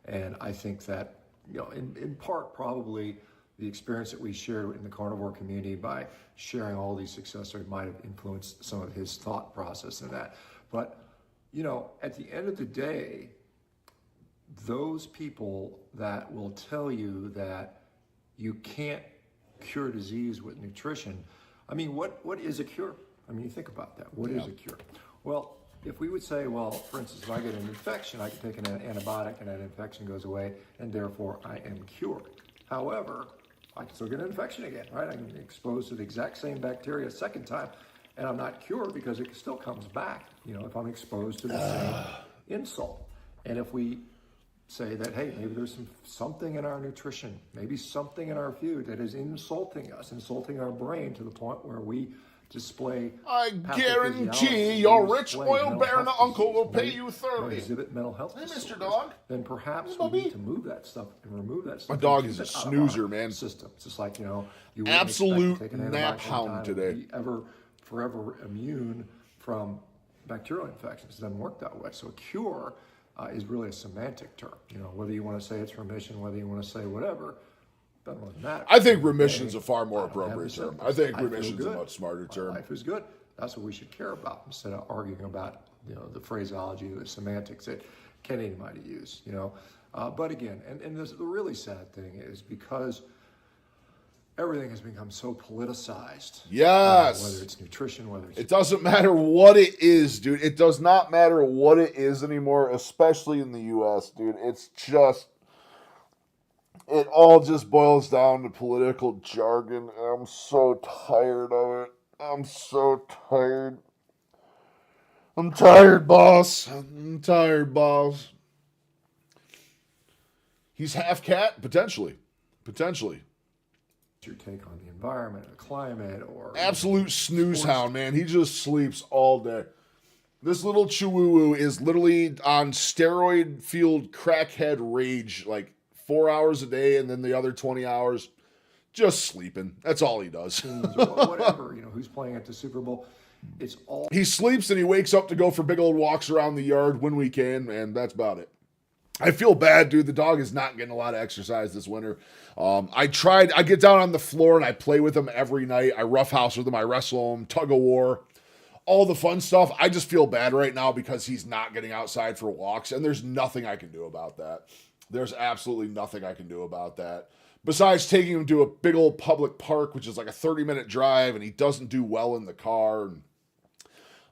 M: and I think that, you know, in part probably the experience that we shared in the carnivore community by sharing all these success stories might have influenced some of his thought process in that. But, you know, at the end of the day, those people that will tell you that you can't cure disease with nutrition, I mean, what is a cure? I mean, you think about that. What is a cure? Well, if we would say, well, for instance, if I get an infection, I can take an antibiotic and that infection goes away, and therefore I am cured. However, I can still get an infection again, right? I can be exposed to the exact same bacteria a second time, and I'm not cured because it still comes back, you know, if I'm exposed to the same insult. And if we say that, hey, maybe there's something in our nutrition, maybe something in our food that is insulting us, insulting our brain to the point where we display.
C: I guarantee your rich oil baron uncle will pay you thoroughly.
M: Exhibit mental health.
C: Hey, Mr. Dog.
M: Then perhaps we need to move that stuff and remove that stuff.
C: My dog is a snoozer, man.
M: System. It's just like, you know, you
C: absolute
M: take an
C: nap hound today.
M: Forever immune from bacterial infections. It doesn't work that way. So a cure is really a semantic term. You know, whether you want to say it's remission, whether you want to say whatever, doesn't really matter.
C: I think remission is a far more appropriate term. I think remission is a much smarter term.
M: Life is good. That's what we should care about instead of arguing about, you know, the phraseology, the semantics that Kennedy might have used. You know, but again, and the really sad thing is because everything has become so politicized.
C: Yes.
M: Whether it's nutrition, whether it's...
C: It doesn't matter what it is, dude. It does not matter what it is anymore, especially in the U.S., dude. It's just... It all just boils down to political jargon. I'm so tired of it. I'm so tired. I'm tired, boss. I'm tired, boss. He's half cat? Potentially. Potentially.
M: Your take on the environment, the climate, or
C: absolute snooze hound, man. He just sleeps all day. This little chihuahua is literally on steroid field crackhead rage, like 4 hours a day, and then the other 20 hours just sleeping. That's all he does.
M: Whatever, you know, who's playing at the Super Bowl. It's all
C: he sleeps and he wakes up to go for big old walks around the yard when we can, and that's about it. I feel bad, dude. The dog is not getting a lot of exercise this winter. I get down on the floor and I play with him every night. I roughhouse with him. I wrestle him, tug of war, all the fun stuff. I just feel bad right now because he's not getting outside for walks, and there's nothing I can do about that. There's absolutely nothing I can do about that. Besides taking him to a big old public park, which is like a 30-minute drive, and he doesn't do well in the car. And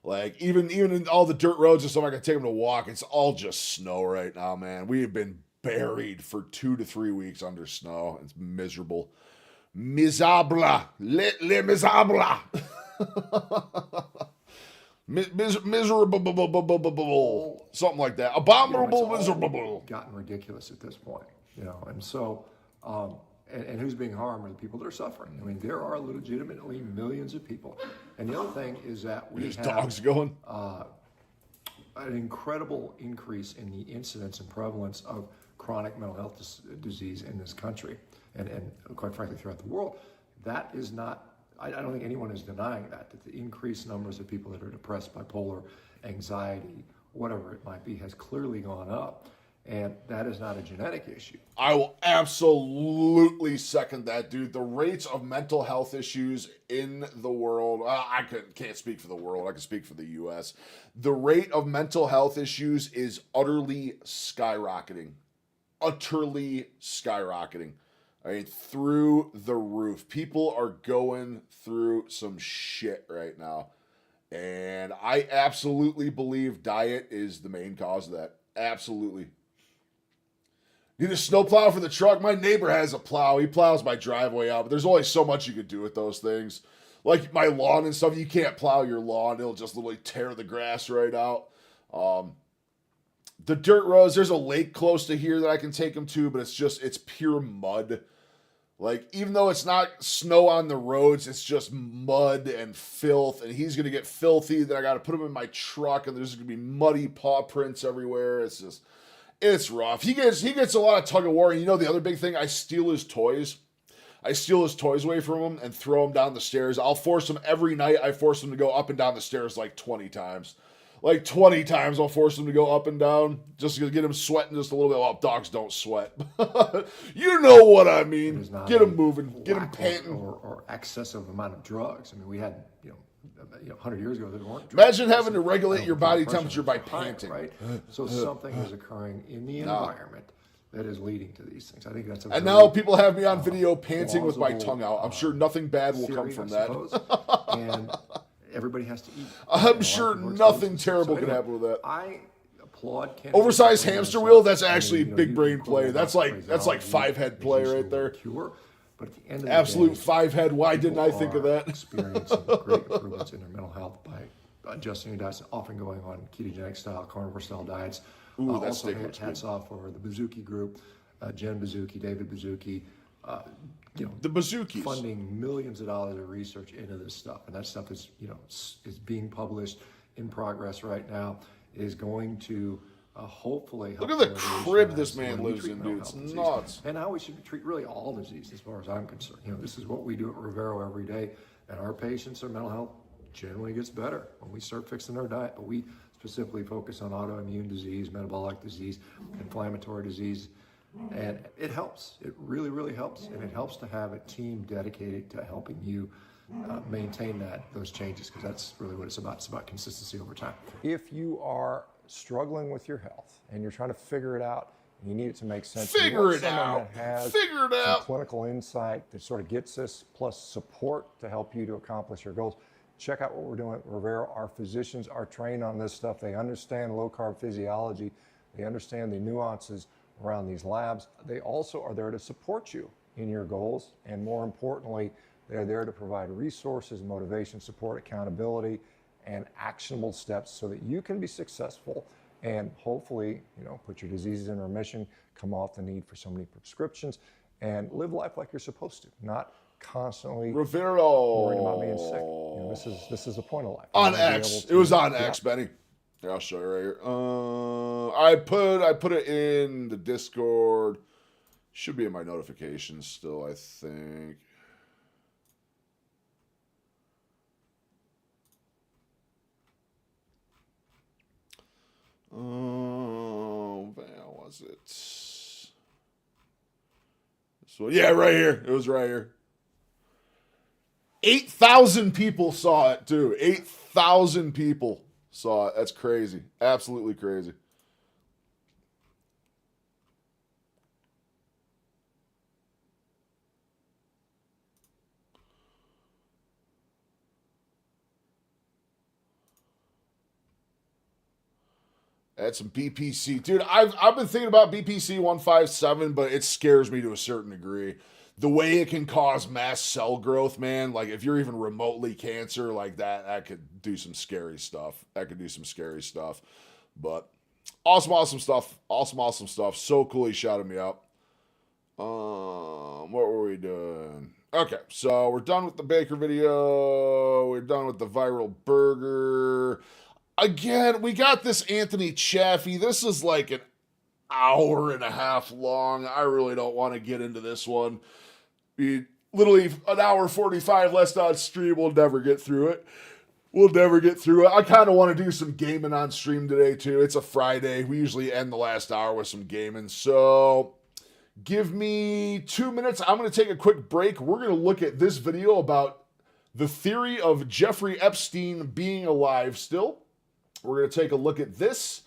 C: like even in all the dirt roads and stuff, I can take him to walk. It's all just snow right now, man. We have been buried for 2 to 3 weeks under snow. It's miserable. Miserable. Le miserable. Miserable, something like that. Abominable, miserable.
M: Gotten ridiculous at this point, and so, and who's being harmed are the people that are suffering. I mean, there are legitimately millions of people, and the other thing is that we
C: There's
M: have
C: dogs going.
M: An incredible increase in the incidence and prevalence of chronic mental health disease in this country, and quite frankly throughout the world. That is not. I don't think anyone is denying that the increased numbers of people that are depressed, bipolar, anxiety, whatever it might be, has clearly gone up. And that is not a genetic issue.
C: I will absolutely second that, dude. The rates of mental health issues in the world, I can't speak for the world, I can speak for the U.S. The rate of mental health issues is utterly skyrocketing. Utterly skyrocketing. I mean, through the roof. People are going through some shit right now. And I absolutely believe diet is the main cause of that. Absolutely. Need a snowplow for the truck? My neighbor has a plow. He plows my driveway out, but there's only so much you could do with those things. Like my lawn and stuff, you can't plow your lawn. It'll just literally tear the grass right out. The dirt roads, there's a lake close to here that I can take him to, but it's pure mud. Like, even though it's not snow on the roads, it's just mud and filth, and he's going to get filthy. Then I got to put him in my truck, and there's going to be muddy paw prints everywhere. It's rough. He gets a lot of tug of war, and the other big thing, I steal his toys. I steal his toys away from him and throw him down the stairs. I'll force him every night. I force him to go up and down the stairs like 20 times. Like 20 times I'll force him to go up and down just to get him sweating just a little bit. Well, dogs don't sweat. You know what I mean. Get him moving. Get him panting.
M: Or excessive amount of drugs. I mean, we had, 100 years ago, there weren't drugs.
C: Imagine having to regulate your body temperature by panting.
M: Right? So something is occurring in the environment that is leading to these things. I think that's
C: and now people have me on video panting with my tongue out. I'm sure nothing bad will come from that.
M: And everybody has to eat.
C: I'm sure nothing terrible can happen with that.
M: I applaud Kennedy.
C: Oversized hamster wheel, that's actually big brain play. That's like 5 head play right there.
M: But at the end of the
C: absolute
M: day,
C: 5 head. Why didn't I think of that?
M: Experiencing great improvements in their mental health by adjusting their diets, often going on ketogenic style, carnivore style diets.
C: Ooh, that's
M: also hats off for the Bazuki group, Jen Bazuki, David Bazuki.
C: The Bazukis
M: funding millions of dollars of research into this stuff, and that stuff is is being published, in progress right now. Is going to hopefully help.
C: Look at the crib this man lives in, dude. It's nuts.
M: And how we should treat really all disease, as far as I'm concerned. This is what we do at Rivero every day, and our patients' mental health generally gets better when we start fixing our diet. But we specifically focus on autoimmune disease, metabolic disease, inflammatory disease. And it helps. It really, really helps. And it helps to have a team dedicated to helping you maintain those changes, because that's really what it's about. It's about consistency over time.
O: If you are struggling with your health and you're trying to figure it out, and you need it to make sense.
C: Figure it out.
O: Figure it out. Clinical insight that sort of gets this, plus support to help you to accomplish your goals. Check out what we're doing at Rivero. Our physicians are trained on this stuff. They understand low-carb physiology. They understand the nuances around these labs. They also are there to support you in your goals, and more importantly, they're there to provide resources, motivation, support, accountability, and actionable steps so that you can be successful and hopefully, put your diseases in remission, come off the need for so many prescriptions, and live life like you're supposed to, not constantly
C: Rivero
O: worried about being sick. This is the point of life.
C: On X. It was on X, Benny. Yeah, I'll show you right here. I put it in the Discord. Should be in my notifications still, I think. Where was it? So yeah, right here. It was right here. 8,000 people saw it too. 8,000 people saw it. That's crazy. Absolutely crazy. That's some BPC. Dude, I've been thinking about BPC 157, but it scares me to a certain degree. the way it can cause mass cell growth, man, like if you're even remotely cancer, like that could do some scary stuff. That could do some scary stuff. But awesome stuff. Awesome stuff. So cool he shouted me out. What were we doing? Okay, so we're done with the Baker video. We're done with the viral burger. Again, we got this Anthony Chaffee. This is like an hour and a half long. I really don't want to get into this one. Literally an hour 45 less on stream. We'll never get through it. I kind of want to do some gaming on stream today too. It's a Friday. We usually end the last hour with some gaming. So give me 2 minutes. I'm going to take a quick break. We're going to look at this video about the theory of Jeffrey Epstein being alive still. We're going to take a look at this.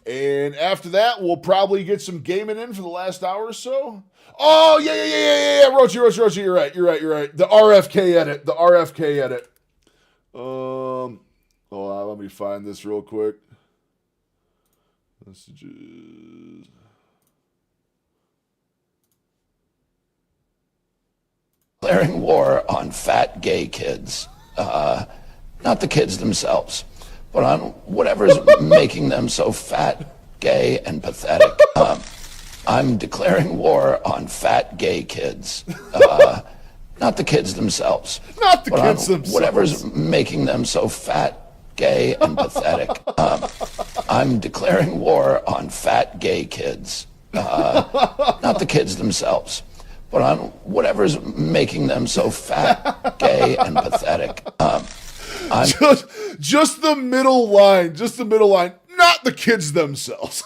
C: And after that, we'll probably get some gaming in for the last hour or so. Oh, yeah. Rochi, you're right. The RFK edit. Hold on, let me find this real quick. Messages.
N: Declaring war on fat gay kids. Not the kids themselves, but on whatever's making them so fat, gay, and pathetic. I'm declaring war on fat gay kids. Not the kids themselves. Whatever's making them so fat, gay, and pathetic. I'm declaring war on fat gay kids. Not the kids themselves, but on whatever's making them so fat, gay, and pathetic.
C: Just the middle line. Not the kids themselves.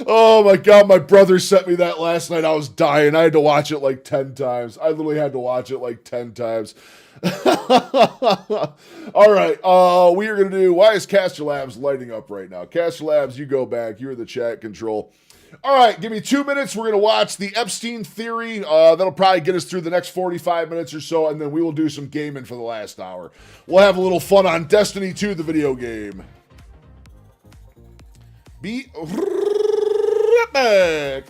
C: Oh my God, my brother sent me that last night. I was dying. I had to watch it like 10 times. I literally had to watch it like 10 times. All right, we are going to do, why is Caster Labs lighting up right now? Caster Labs, you go back. You're the chat control. All right, give me 2 minutes. We're going to watch the Epstein theory. That'll probably get us through the next 45 minutes or so, and then we will do some gaming for the last hour. We'll have a little fun on Destiny 2, the video game. Be right back.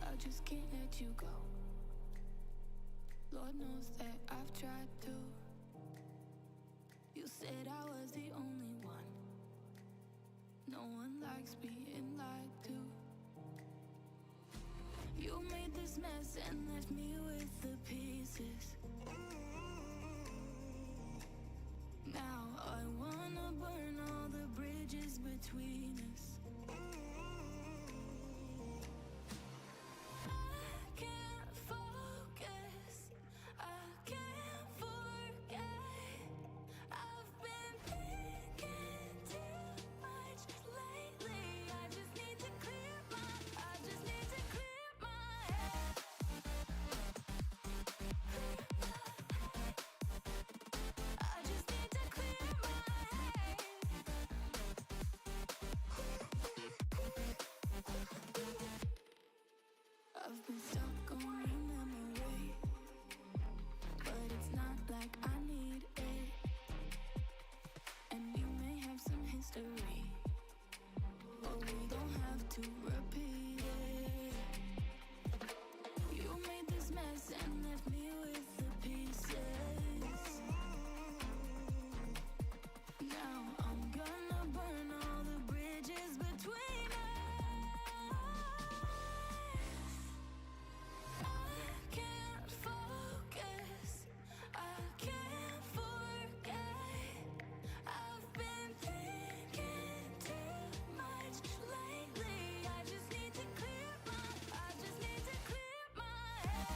A: I just can't let you go. Lord knows that I've tried to. You said I was the only one. No one likes being lied to. You made this mess and left me with the pieces. Now I wanna burn all the bridges between us. I can't focus, I can't forget. I've been thinking too much lately. I just need to clear my head. I just need to clear my head. I've been stuck on your memory, but it's not like I need it. And you may have some history, but we don't have to repeat it. You made this mess and left me with the pieces. Now I'm gonna burn all the bridges between us. I can't focus, I can't forget. I've been thinking too much lately. I just need to clear my head.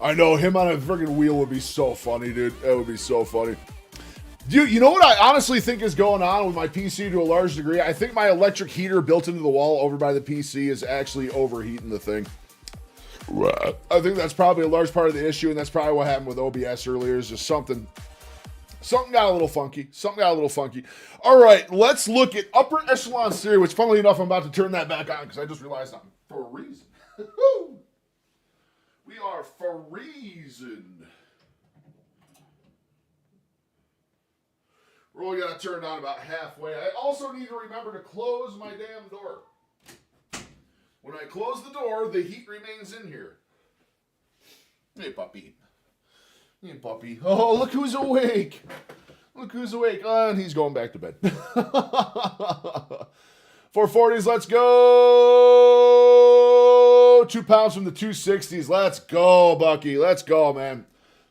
C: I know, him on a freaking wheel would be so funny, dude. That would be so funny. You know what I honestly think is going on with my PC to a large degree? I think my electric heater built into the wall over by the PC is actually overheating the thing. I think that's probably a large part of the issue, and that's probably what happened with OBS earlier, is just something got a little funky. All right, let's look at upper echelon theory, which funnily enough, I'm about to turn that back on because I just realized something. For a reason. We are freezing. We're only got to turn on about halfway. I also need to remember to close my damn door. When I close the door, the heat remains in here. Hey, puppy. Hey, puppy. Oh, look who's awake. Look who's awake. Oh, and he's going back to bed. 440s, let's go. 2 pounds from the 260s. Let's go, Bucky. Let's go, man.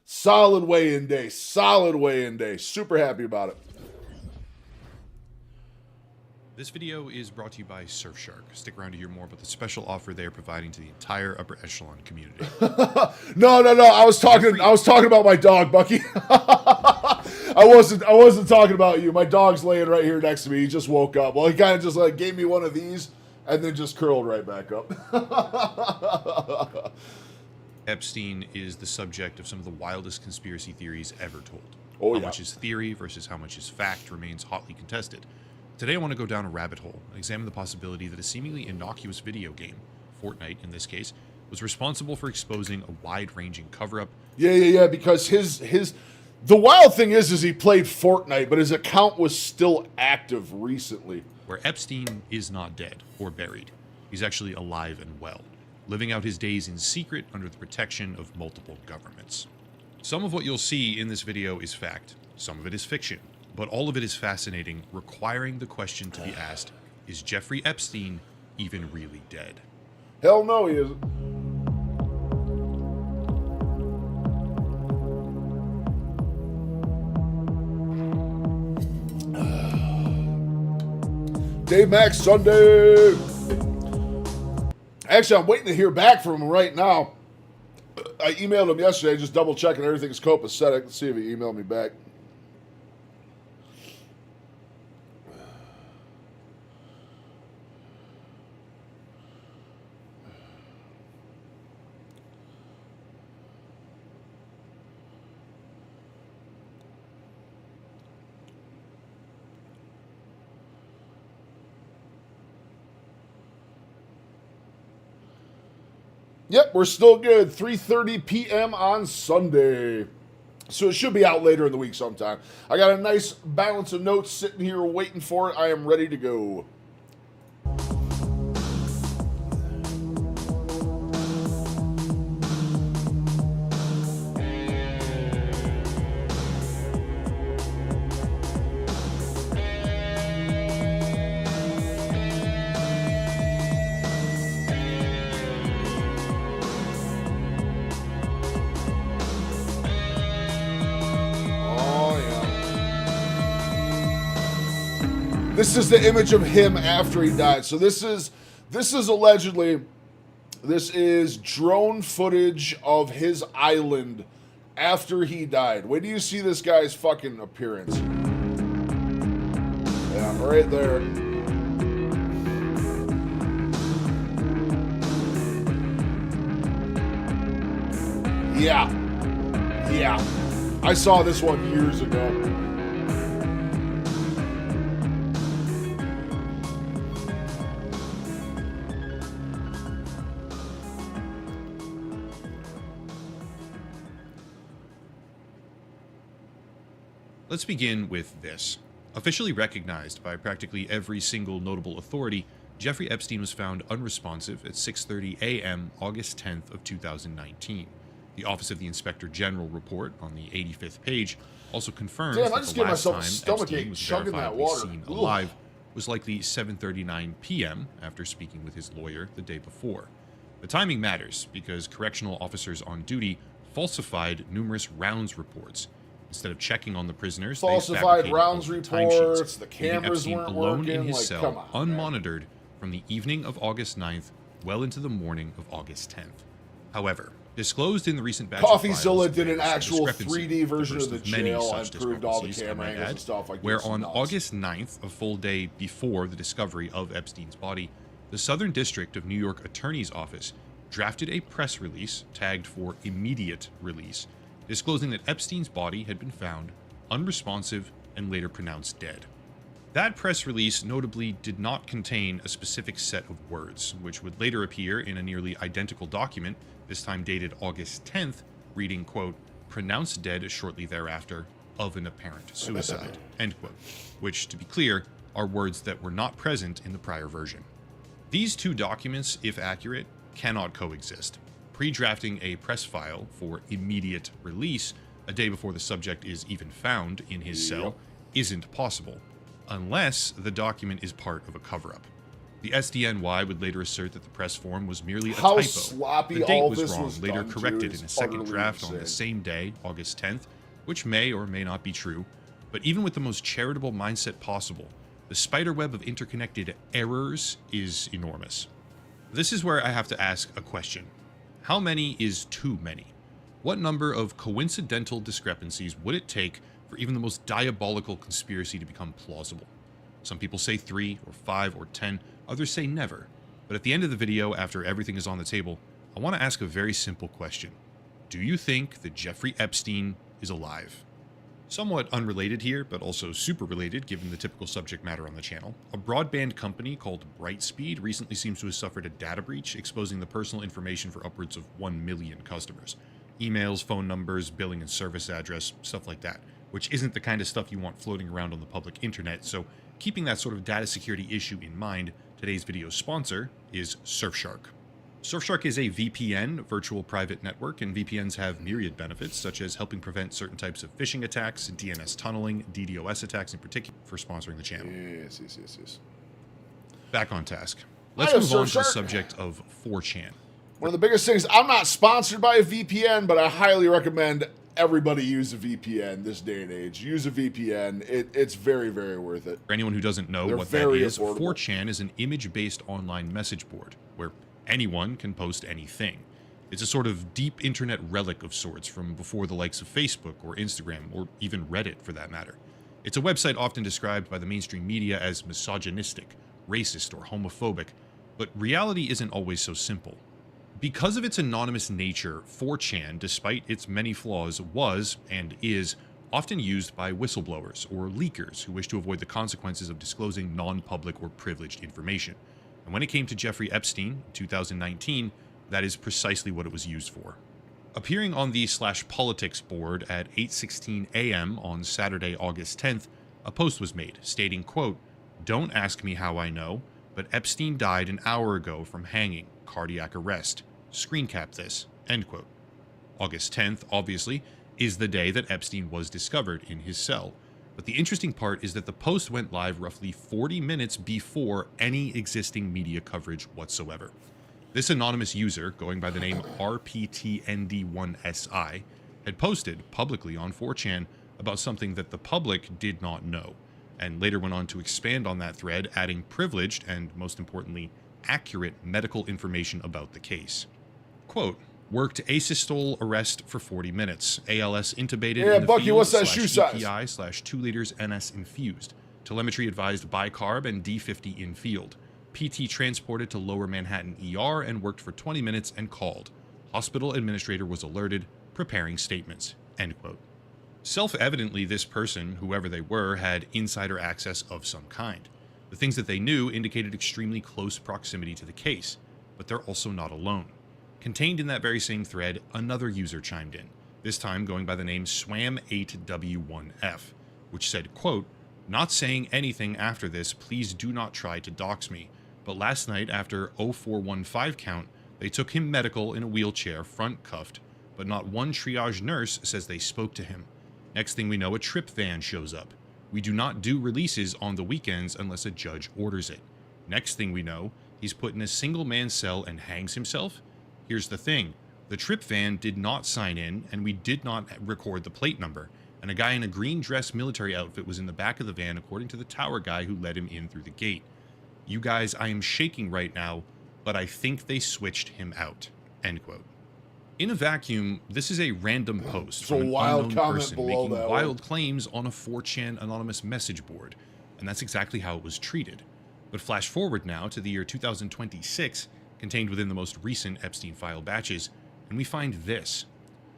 C: Solid weigh-in day. Super happy about it.
P: This video is brought to you by Surfshark. Stick around to hear more about the special offer they are providing to the entire upper echelon community.
C: No. I was talking about my dog, Bucky. I wasn't talking about you. My dog's laying right here next to me. He just woke up. Well, he kind of just like gave me one of these and then just curled right back up.
P: Epstein is the subject of some of the wildest conspiracy theories ever told.
C: How
P: much is theory versus how much is fact remains hotly contested. Today I want to go down a rabbit hole and examine the possibility that a seemingly innocuous video game, Fortnite in this case, was responsible for exposing a wide-ranging cover-up.
C: Yeah, because the wild thing is he played Fortnite, but his account was still active recently.
P: Where Epstein is not dead or buried. He's actually alive and well, living out his days in secret under the protection of multiple governments. Some of what you'll see in this video is fact, some of it is fiction, but all of it is fascinating, requiring the question to be asked, is Jeffrey Epstein even really dead?
C: Hell no, he isn't. Dave Max Sunday. Actually, I'm waiting to hear back from him right now. I emailed him yesterday, just double checking everything's copacetic. Let's see if he emailed me back. Yep, we're still good. 3:30 p.m. on Sunday. So it should be out later in the week sometime. I got a nice balance of notes sitting here waiting for it. I am ready to go. This is the image of him after he died. So this is allegedly, this is drone footage of his island after he died. Wait till you see this guy's fucking appearance. Yeah, right there. Yeah. I saw this one years ago.
P: Let's begin with this. Officially recognized by practically every single notable authority, Jeffrey Epstein was found unresponsive at 6:30 a.m. August 10th of 2019. The Office of the Inspector General report on the 85th page also confirms that the last time Epstein was verifiably seen alive was likely 7:39 p.m. after speaking with his lawyer the day before. The timing matters because correctional officers on duty falsified numerous rounds reports. Instead of checking on the prisoners,
C: falsified rounds reports, the cameras
P: Epstein
C: weren't
P: alone
C: working.
P: in his
C: Like,
P: cell,
C: come on,
P: unmonitored, from the evening of August 9th well into the morning of August 10th. However, disclosed in the recent batch of files,
C: CoffeeZilla did an
P: there's
C: actual
P: discrepancy,
C: 3D version
P: the
C: of the
P: first many
C: jail
P: such
C: and proved all the
P: discrepancies, I
C: camera
P: might
C: angles
P: add,
C: and stuff like
P: where
C: this.
P: on
C: Nuts.
P: August 9th, a full day before the discovery of Epstein's body, the Southern District of New York Attorney's Office drafted a press release tagged for immediate release, disclosing that Epstein's body had been found unresponsive and later pronounced dead. That press release notably did not contain a specific set of words, which would later appear in a nearly identical document, this time dated August 10th, reading, quote, pronounced dead shortly thereafter of an apparent suicide, end quote, which, to be clear, are words that were not present in the prior version. These two documents, if accurate, cannot coexist. Pre-drafting a press file for immediate release a day before the subject is even found in his cell isn't possible, unless the document is part of a cover-up. The SDNY would later assert that the press form was merely a
C: How
P: typo.
C: sloppy
P: The date
C: all
P: was
C: this
P: wrong,
C: was
P: later
C: done, too,
P: corrected
C: is
P: in a second
C: utterly
P: draft on the
C: insane.
P: same day, August 10th, which may or may not be true. But even with the most charitable mindset possible, the spiderweb of interconnected errors is enormous. This is where I have to ask a question. How many is too many? What number of coincidental discrepancies would it take for even the most diabolical conspiracy to become plausible? Some people say 3 or 5 or 10, others say never. But at the end of the video, after everything is on the table, I want to ask a very simple question. Do you think that Jeffrey Epstein is alive? Somewhat unrelated here, but also super related given the typical subject matter on the channel, a broadband company called Brightspeed recently seems to have suffered a data breach exposing the personal information for upwards of 1 million customers. Emails, phone numbers, billing and service address, stuff like that, which isn't the kind of stuff you want floating around on the public internet, so keeping that sort of data security issue in mind, today's video sponsor is Surfshark. Surfshark is a VPN, virtual private network, and VPNs have myriad benefits, such as helping prevent certain types of phishing attacks, DNS tunneling, DDoS attacks in particular, for sponsoring the channel.
C: Yes.
P: Back on task. Let's
C: Hi,
P: move on to the
C: Surfshark.
P: subject of 4chan.
C: One of the biggest things, I'm not sponsored by a VPN, but I highly recommend everybody use a VPN this day and age. Use a VPN. It's very, very worth it.
P: For anyone who doesn't know
C: They're
P: what that
C: very
P: is,
C: affordable.
P: 4chan is an image-based online message board where anyone can post anything. It's a sort of deep internet relic of sorts from before the likes of Facebook or Instagram or even Reddit for that matter. It's a website often described by the mainstream media as misogynistic, racist, or homophobic, but reality isn't always so simple. Because of its anonymous nature, 4chan, despite its many flaws, was, and is, often used by whistleblowers or leakers who wish to avoid the consequences of disclosing non-public or privileged information. And when it came to Jeffrey Epstein in 2019, that is precisely what it was used for. Appearing on the /politics board at 8:16 a.m. on Saturday, August 10th, a post was made stating, quote, "Don't ask me how I know, but Epstein died an hour ago from hanging, cardiac arrest. Screen cap this," end quote. August 10th, obviously, is the day that Epstein was discovered in his cell. But the interesting part is that the post went live roughly 40 minutes before any existing media coverage whatsoever. This anonymous user, going by the name RPTND1SI, had posted publicly on 4chan about something that the public did not know, and later went on to expand on that thread, adding privileged and, most importantly, accurate medical information about the case. Quote, "Worked asystole arrest for 40 minutes. ALS intubated
C: Yeah,
P: in the
C: Bucky,
P: field
C: what's that shoe size?
P: /2 liters NS infused. Telemetry advised bicarb and D50 in field. PT transported to Lower Manhattan ER and worked for 20 minutes and called. Hospital administrator was alerted, preparing statements." End quote. Self-evidently, this person, whoever they were, had insider access of some kind. The things that they knew indicated extremely close proximity to the case, but they're also not alone. Contained in that very same thread, another user chimed in, this time going by the name Swam8W1F, which said, quote, "Not saying anything after this, please do not try to dox me, but last night after 0415 count, they took him medical in a wheelchair, front cuffed, but not one triage nurse says they spoke to him. Next thing we know, a trip van shows up. We do not do releases on the weekends unless a judge orders it. Next thing we know, he's put in a single-man cell and hangs himself. Here's the thing. The trip van did not sign in, and we did not record the plate number, and a guy in a green dress military outfit was in the back of the van according to the tower guy who let him in through the gate. You guys, I am shaking right now, but I think they switched him out." End quote. In a vacuum, this is a random post
C: There's
P: from
C: a
P: an
C: wild
P: unknown
C: comment
P: person
C: below
P: making
C: that
P: wild
C: one.
P: claims on a 4chan anonymous message board, and that's exactly how it was treated. But flash forward now to the year 2026, contained within the most recent Epstein file batches, and we find this.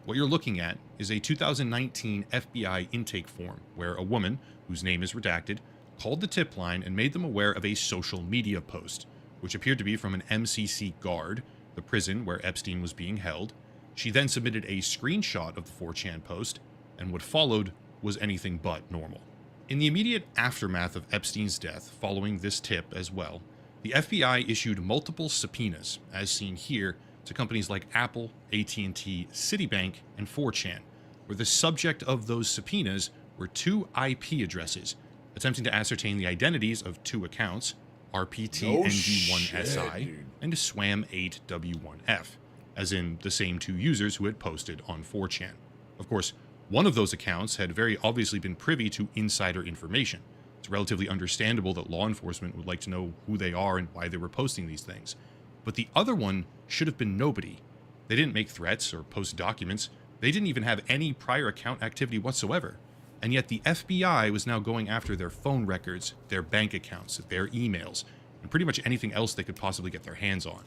P: What you're looking at is a 2019 FBI intake form where a woman, whose name is redacted, called the tip line and made them aware of a social media post, which appeared to be from an MCC guard, the prison where Epstein was being held. She then submitted a screenshot of the 4chan post, and what followed was anything but normal. In the immediate aftermath of Epstein's death, following this tip as well, the FBI issued multiple subpoenas, as seen here, to companies like Apple, AT&T, Citibank, and 4chan, where the subject of those subpoenas were 2 IP addresses, attempting to ascertain the identities of 2 accounts, RPTND1SI and SWAM8W1F, as in the same 2 users who had posted on 4chan. Of course, one of those accounts had very obviously been privy to insider information. It's relatively understandable that law enforcement would like to know who they are and why they were posting these things. But the other one should have been nobody. They didn't make threats or post documents. They didn't even have any prior account activity whatsoever. And yet the FBI was now going after their phone records, their bank accounts, their emails, and pretty much anything else they could possibly get their hands on.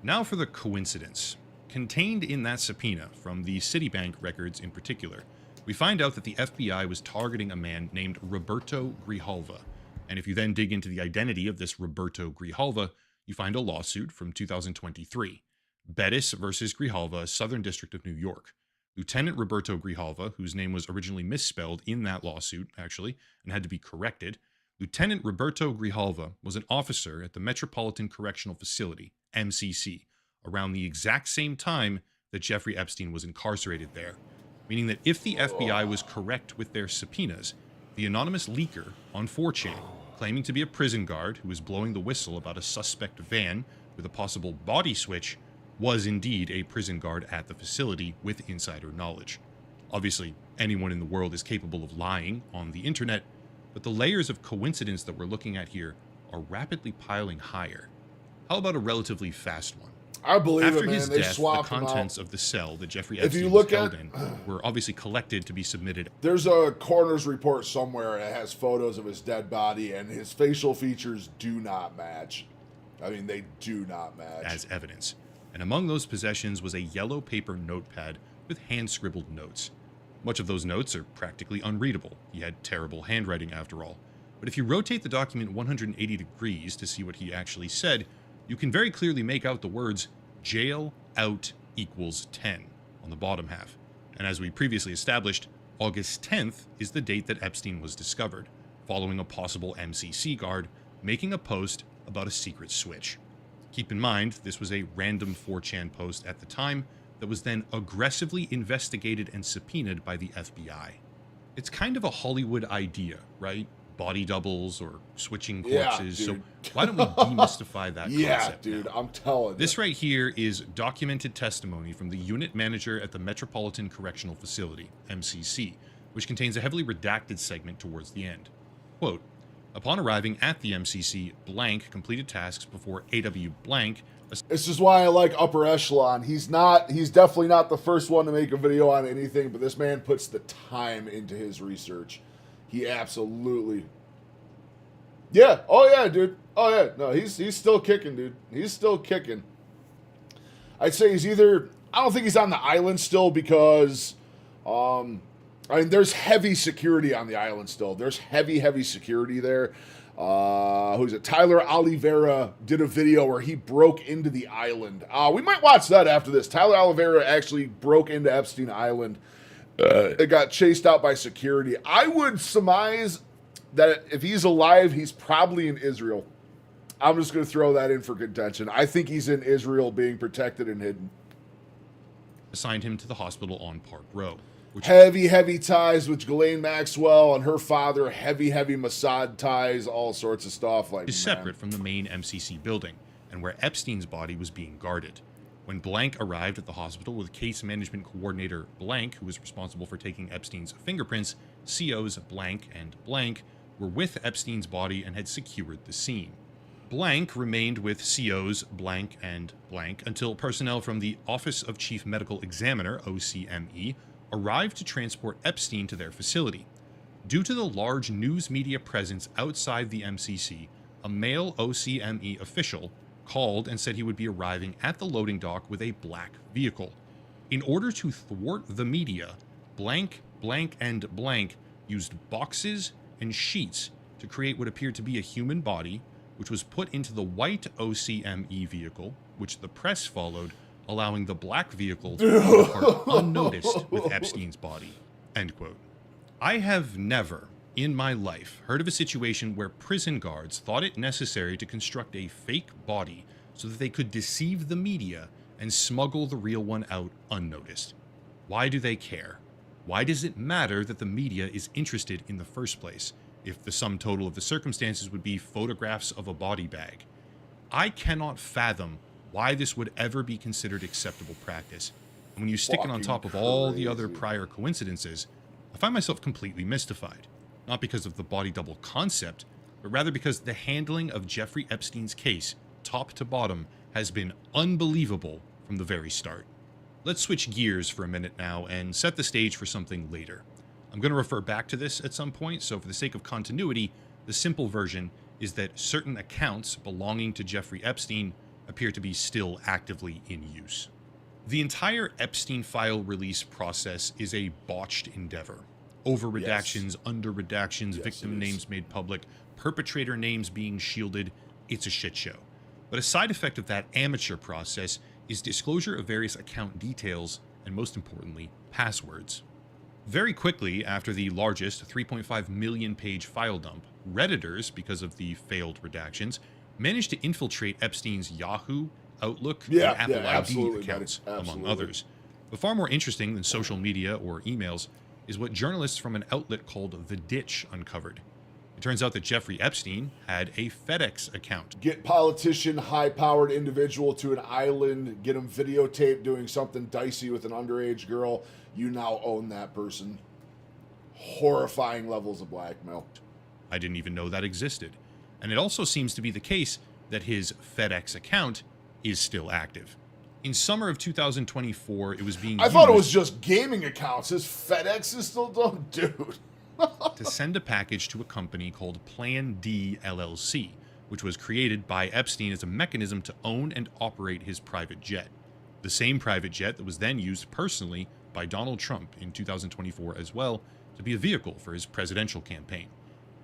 P: Now for the coincidence. Contained in that subpoena, from the Citibank records in particular, we find out that the FBI was targeting a man named Roberto Grijalva. And if you then dig into the identity of this Roberto Grijalva, you find a lawsuit from 2023. Bettis versus Grijalva, Southern District of New York. Lieutenant Roberto Grijalva, whose name was originally misspelled in that lawsuit, actually, and had to be corrected. Lieutenant Roberto Grijalva was an officer at the Metropolitan Correctional Facility, MCC, around the exact same time that Jeffrey Epstein was incarcerated there, meaning that if the FBI was correct with their subpoenas, the anonymous leaker on 4chan, claiming to be a prison guard who was blowing the whistle about a suspect van with a possible body switch, was indeed a prison guard at the facility with insider knowledge. Obviously, anyone in the world is capable of lying on the internet, but the layers of coincidence that we're looking at here are rapidly piling higher. How about a relatively fast one?
C: I believe
P: After
C: it, man.
P: his
C: They
P: death, the
C: swapped him
P: contents
C: out.
P: of the cell that Jeffrey
C: If you
P: Epstein
C: look
P: was held
C: at-
P: in were obviously collected to be submitted.
C: There's a coroner's report somewhere that has photos of his dead body, and his facial features do not match. I mean, they do not match.
P: As evidence. And among those possessions was a yellow paper notepad with hand-scribbled notes. Much of those notes are practically unreadable. He had terrible handwriting after all. But if you rotate the document 180 degrees to see what he actually said, you can very clearly make out the words jail out equals 10 on the bottom half. And as we previously established, August 10th is the date that Epstein was discovered, following a possible MCC guard making a post about a secret switch. Keep in mind, this was a random 4chan post at the time that was then aggressively investigated and subpoenaed by the FBI. It's kind of a Hollywood idea, right? Body doubles or switching corpses.
C: Yeah,
P: so
C: dude.
P: why don't we demystify that
C: Yeah,
P: concept
C: dude,
P: now?
C: I'm telling you.
P: This right here is documented testimony from the unit manager at the Metropolitan Correctional Facility, MCC, which contains a heavily redacted segment towards the end. Quote, upon arriving at the MCC, blank completed tasks before AW blank.
C: This is why I like Upper Echelon. He's definitely not the first one to make a video on anything, but this man puts the time into his research. He absolutely. Yeah. Oh yeah, dude. Oh yeah. No, he's still kicking, dude. He's still kicking. I'd say he's either. I don't think he's on the island still because, I mean, there's heavy security on the island still. There's heavy security there. Who's it? Tyler Oliveira did a video where he broke into the island. We might watch that after this. Tyler Oliveira actually broke into Epstein Island. It got chased out by security. I would surmise that if he's alive, he's probably in Israel. I'm just going to throw that in for contention. I think he's in Israel being protected and hidden.
P: Assigned him to the hospital on Park Row. Which
C: Heavy ties with Ghislaine Maxwell and her father. Heavy Mossad ties, all sorts of stuff. Like,
P: is separate from the main MCC building, and where Epstein's body was being guarded. When Blank arrived at the hospital with case management coordinator Blank, who was responsible for taking Epstein's fingerprints, COs Blank and Blank were with Epstein's body and had secured the scene. Blank remained with COs blank and blank until personnel from the Office of Chief Medical Examiner, OCME, arrived to transport Epstein to their facility. Due to the large news media presence outside the MCC, a male OCME official called and said he would be arriving at the loading dock with a black vehicle. In order to thwart the media, blank, blank, and blank used boxes and sheets to create what appeared to be a human body, which was put into the white OCME vehicle, which the press followed, allowing the black vehicle to depart unnoticed with Epstein's body. End quote. I have never, in my life, heard of a situation where prison guards thought it necessary to construct a fake body so that they could deceive the media and smuggle the real one out unnoticed. Why do they care? Why does it matter that the media is interested in the first place, if the sum total of the circumstances would be photographs of a body bag? I cannot fathom why this would ever be considered acceptable practice. And when you stick it on top of all the other prior coincidences, I find myself completely mystified. Not because of the body double concept, but rather because the handling of Jeffrey Epstein's case, top to bottom, has been unbelievable from the very start. Let's switch gears for a minute now and set the stage for something later. I'm going to refer back to this at some point, so for the sake of continuity, the simple version is that certain accounts belonging to Jeffrey Epstein appear to be still actively in use. The entire Epstein file release process is a botched endeavor. Over redactions, under redactions, victim names made public, perpetrator names being shielded. It's a shit show. But a side effect of that amateur process is disclosure of various account details and, most importantly, passwords. Very quickly after the largest 3.5 million page file dump, Redditors, because of the failed redactions, managed to infiltrate Epstein's Yahoo, Outlook, and Apple ID accounts, among others. But far more interesting than social media or emails is what journalists from an outlet called The Ditch uncovered. It turns out that Jeffrey Epstein had a FedEx account.
C: Get politician, high-powered individual to an island, get him videotaped doing something dicey with an underage girl. You now own that person. Horrifying levels of blackmail.
P: I didn't even know that existed. And it also seems to be the case that his FedEx account is still active. In summer of 2024, it was being used...
C: I thought it was just gaming accounts. His FedEx is still done, dude.
P: to send a package to a company called Plan D LLC, which was created by Epstein as a mechanism to own and operate his private jet. The same private jet that was then used personally by Donald Trump in 2024 as well to be a vehicle for his presidential campaign.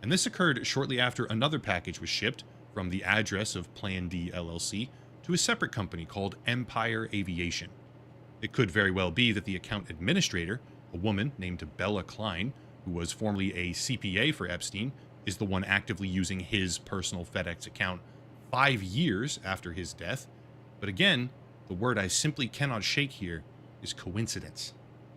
P: And this occurred shortly after another package was shipped from the address of Plan D LLC to a separate company called Empire Aviation. It could very well be that the account administrator, a woman named Bella Klein, who was formerly a CPA for Epstein, is the one actively using his personal FedEx account 5 years after his death. But again, the word I simply cannot shake here is coincidence.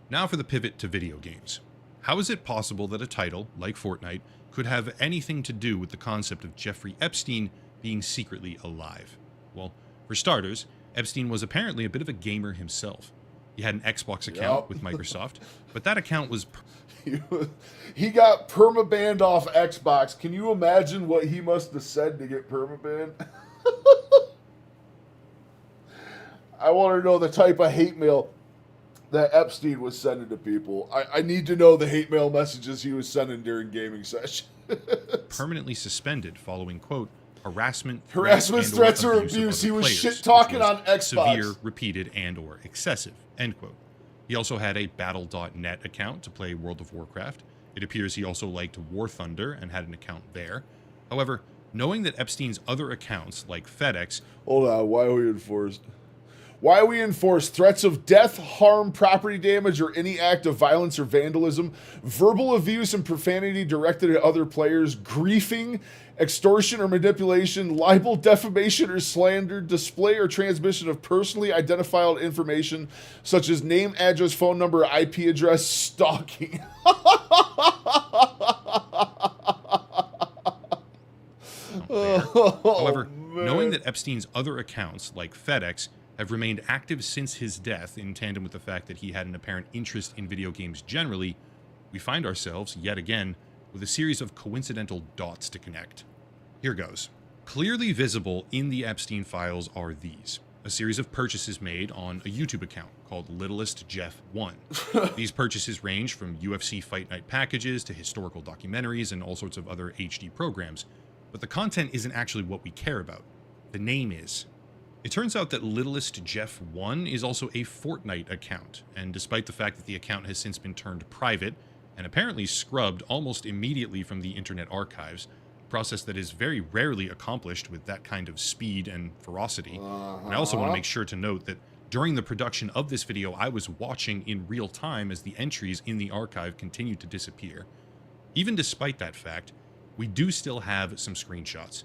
P: Now for the pivot to video games. How is it possible that a title, like Fortnite, could have anything to do with the concept of Jeffrey Epstein being secretly alive? Well, for starters, Epstein was apparently a bit of a gamer himself. He had an Xbox account with Microsoft, but that account was...
C: He got permabanned off Xbox. Can you imagine what he must have said to get permabanned? I want to know the type of hate mail that Epstein was sending to people. I need to know the hate mail messages he was sending during gaming sessions.
P: Permanently suspended following, quote, harassment,
C: threats, or abuse. He was shit-talking on Xbox.
P: Severe, repeated, and or excessive, end quote. He also had a Battle.net account to play World of Warcraft. It appears he also liked War Thunder and had an account there. However, knowing that Epstein's other accounts, like FedEx...
C: Hold on, why we enforce threats of death, harm, property damage, or any act of violence or vandalism, verbal abuse and profanity directed at other players, griefing, extortion or manipulation, libel, defamation or slander, display or transmission of personally identifiable information such as name, address, phone number, IP address, stalking.
P: However, knowing that Epstein's other accounts, like FedEx, have remained active since his death, in tandem with the fact that he had an apparent interest in video games generally, we find ourselves, yet again, with a series of coincidental dots to connect. Here goes. Clearly visible in the Epstein files are these: a series of purchases made on a YouTube account called Littlest Jeff 1. These purchases range from UFC Fight Night packages to historical documentaries and all sorts of other HD programs. But the content isn't actually what we care about. The name is. It turns out that Littlest Jeff 1 is also a Fortnite account, and despite the fact that the account has since been turned private and apparently scrubbed almost immediately from the Internet archives, a process that is very rarely accomplished with that kind of speed and ferocity. And I also want to make sure to note that during the production of this video, I was watching in real time as the entries in the archive continued to disappear. Even despite that fact, we do still have some screenshots.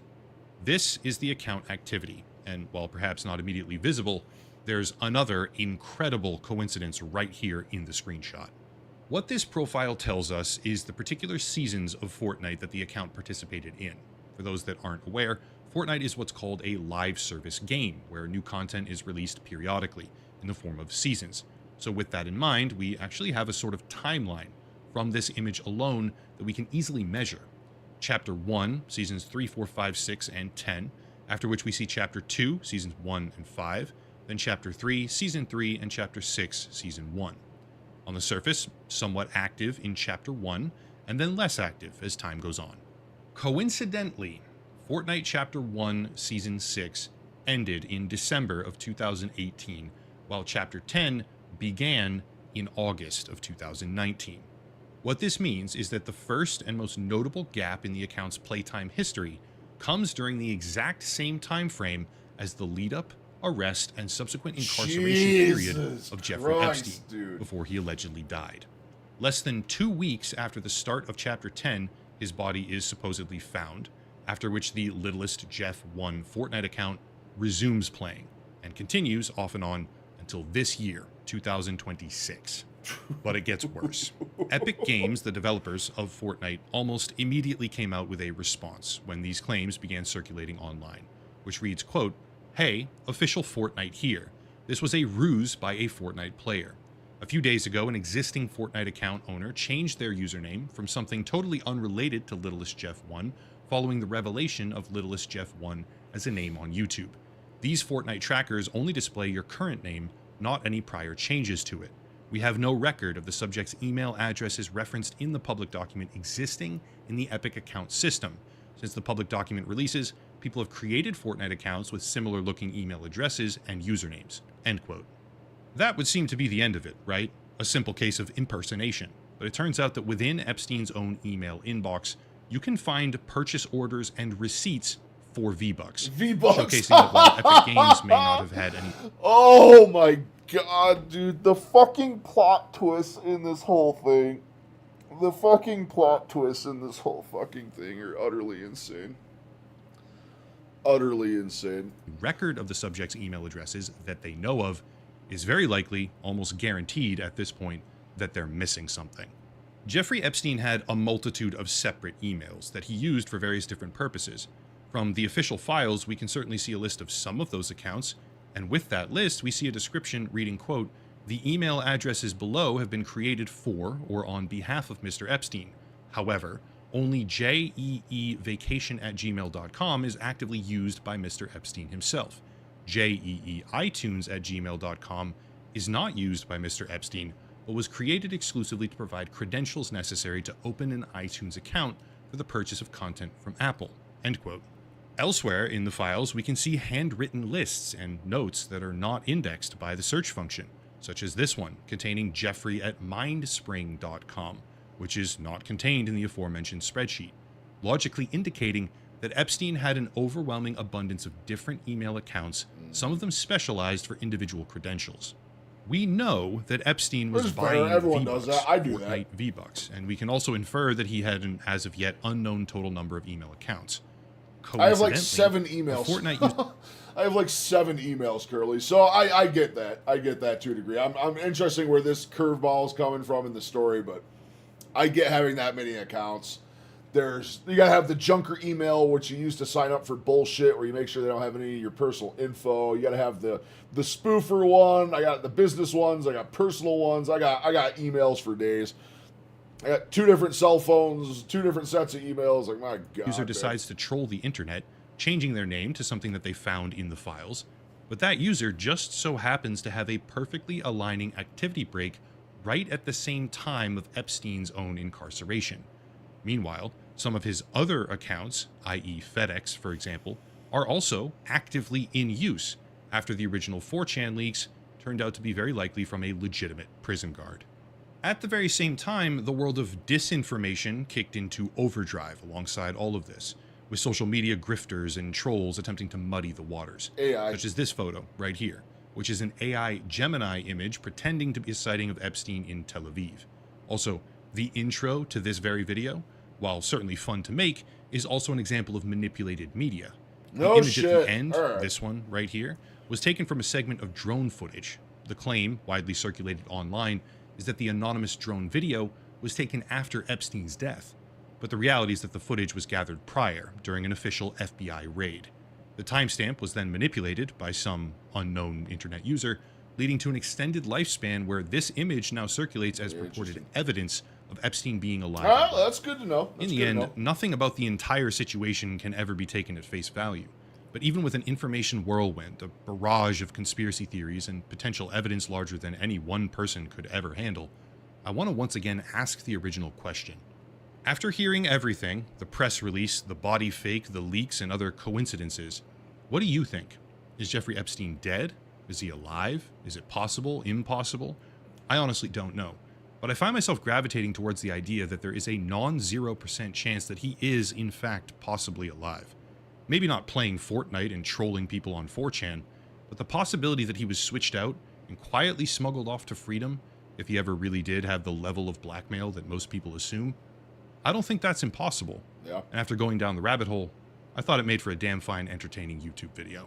P: This is the account activity, and while perhaps not immediately visible, there's another incredible coincidence right here in the screenshot. What this profile tells us is the particular seasons of Fortnite that the account participated in. For those that aren't aware, Fortnite is what's called a live service game, where new content is released periodically in the form of seasons. So with that in mind, we actually have a sort of timeline from this image alone that we can easily measure. Chapter 1, seasons 3, 4, 5, 6, and 10, after which we see Chapter 2, seasons 1 and 5, then Chapter 3, season 3, and Chapter 6, season 1. On the surface, somewhat active in Chapter 1, and then less active as time goes on. Coincidentally, Fortnite Chapter 1, Season 6 ended in December of 2018, while Chapter 10 began in August of 2019. What this means is that the first and most notable gap in the account's playtime history comes during the exact same time frame as the lead-up, arrest, and subsequent incarceration period of Jeffrey Epstein, before he allegedly died. Less than 2 weeks after the start of Chapter 10, his body is supposedly found, after which the Littlest Jeff 1 Fortnite account resumes playing, and continues off and on until this year, 2026. But it gets worse. Epic Games, the developers of Fortnite, almost immediately came out with a response when these claims began circulating online, which reads, quote, "Hey, official Fortnite here. This was a ruse by a Fortnite player. A few days ago, an existing Fortnite account owner changed their username from something totally unrelated to Littlest Jeff 1 following the revelation of Littlest Jeff 1 as a name on YouTube. These Fortnite trackers only display your current name, not any prior changes to it. We have no record of the subject's email addresses referenced in the public document existing in the Epic account system. Since the public document releases, people have created Fortnite accounts with similar looking email addresses and usernames." End quote. That would seem to be the end of it, right? A simple case of impersonation. But it turns out that within Epstein's own email inbox, you can find purchase orders and receipts for V-Bucks.
I: V-Bucks.
P: Showcasing that while Epic Games may not have had any...
I: Oh my god, dude. The fucking plot twist in this whole thing. The fucking plot twists in this whole fucking thing are utterly insane. Utterly insane.
P: Record of the subject's email addresses that they know of is very likely, almost guaranteed at this point, that they're missing something. Jeffrey Epstein had a multitude of separate emails that he used for various different purposes. From the official files, we can certainly see a list of some of those accounts, and with that list, we see a description reading, quote, "The email addresses below have been created for or on behalf of Mr. Epstein. However, only jeevacation@gmail.com is actively used by Mr. Epstein himself. jeeitunes@gmail.com is not used by Mr. Epstein, but was created exclusively to provide credentials necessary to open an iTunes account for the purchase of content from Apple." End quote. Elsewhere in the files, we can see handwritten lists and notes that are not indexed by the search function, such as this one containing Jeffrey@mindspring.com, which is not contained in the aforementioned spreadsheet, logically indicating that Epstein had an overwhelming abundance of different email accounts, some of them specialized for individual credentials. We know that Epstein was buying
I: Everyone
P: V-Bucks,
I: does that. I do
P: Fortnite
I: that.
P: V-Bucks, and we can also infer that he had an as of yet unknown total number of email accounts.
I: I have like 7 emails. I have like 7 emails, Curly. So I get that. I get that to a degree. I'm interested where this curveball is coming from in the story, but I get having that many accounts. You gotta have the junker email, which you use to sign up for bullshit, where you make sure they don't have any of your personal info. You gotta have the spoofer one. I got the business ones. I got personal ones. I got emails for days. I got 2 different cell phones, 2 different sets of emails. Like, my God.
P: User decides to troll the internet, changing their name to something that they found in the files, but that user just so happens to have a perfectly aligning activity break right at the same time of Epstein's own incarceration. Meanwhile, some of his other accounts, i.e. FedEx, for example, are also actively in use after the original 4chan leaks turned out to be very likely from a legitimate prison guard. At the very same time, the world of disinformation kicked into overdrive alongside all of this, with social media grifters and trolls attempting to muddy the waters.
C: AI.
P: Such as this photo right here, which is an AI Gemini image pretending to be a sighting of Epstein in Tel Aviv. Also, the intro to this very video, while certainly fun to make, is also an example of manipulated media. The
C: No
P: image
C: shit.
P: at the end,
C: All right.
P: this one right here, was taken from a segment of drone footage. The claim, widely circulated online, is that the anonymous drone video was taken after Epstein's death, but the reality is that the footage was gathered prior, during an official FBI raid. The timestamp was then manipulated by some unknown internet user, leading to an extended lifespan where this image now circulates as purported evidence of Epstein being alive.
C: Ah, that's good to know. That's
P: In the
C: good to
P: end,
C: know.
P: nothing about the entire situation can ever be taken at face value. But even with an information whirlwind, a barrage of conspiracy theories, and potential evidence larger than any one person could ever handle, I want to once again ask the original question. After hearing everything, the press release, the body fake, the leaks, and other coincidences, what do you think? Is Jeffrey Epstein dead? Is he alive? Is it possible? Impossible? I honestly don't know. But I find myself gravitating towards the idea that there is a non-0% chance that he is, in fact, possibly alive. Maybe not playing Fortnite and trolling people on 4chan, but the possibility that he was switched out and quietly smuggled off to freedom, if he ever really did have the level of blackmail that most people assume, I don't think that's impossible.
C: Yeah.
P: And after going down the rabbit hole, I thought it made for a damn fine, entertaining YouTube video.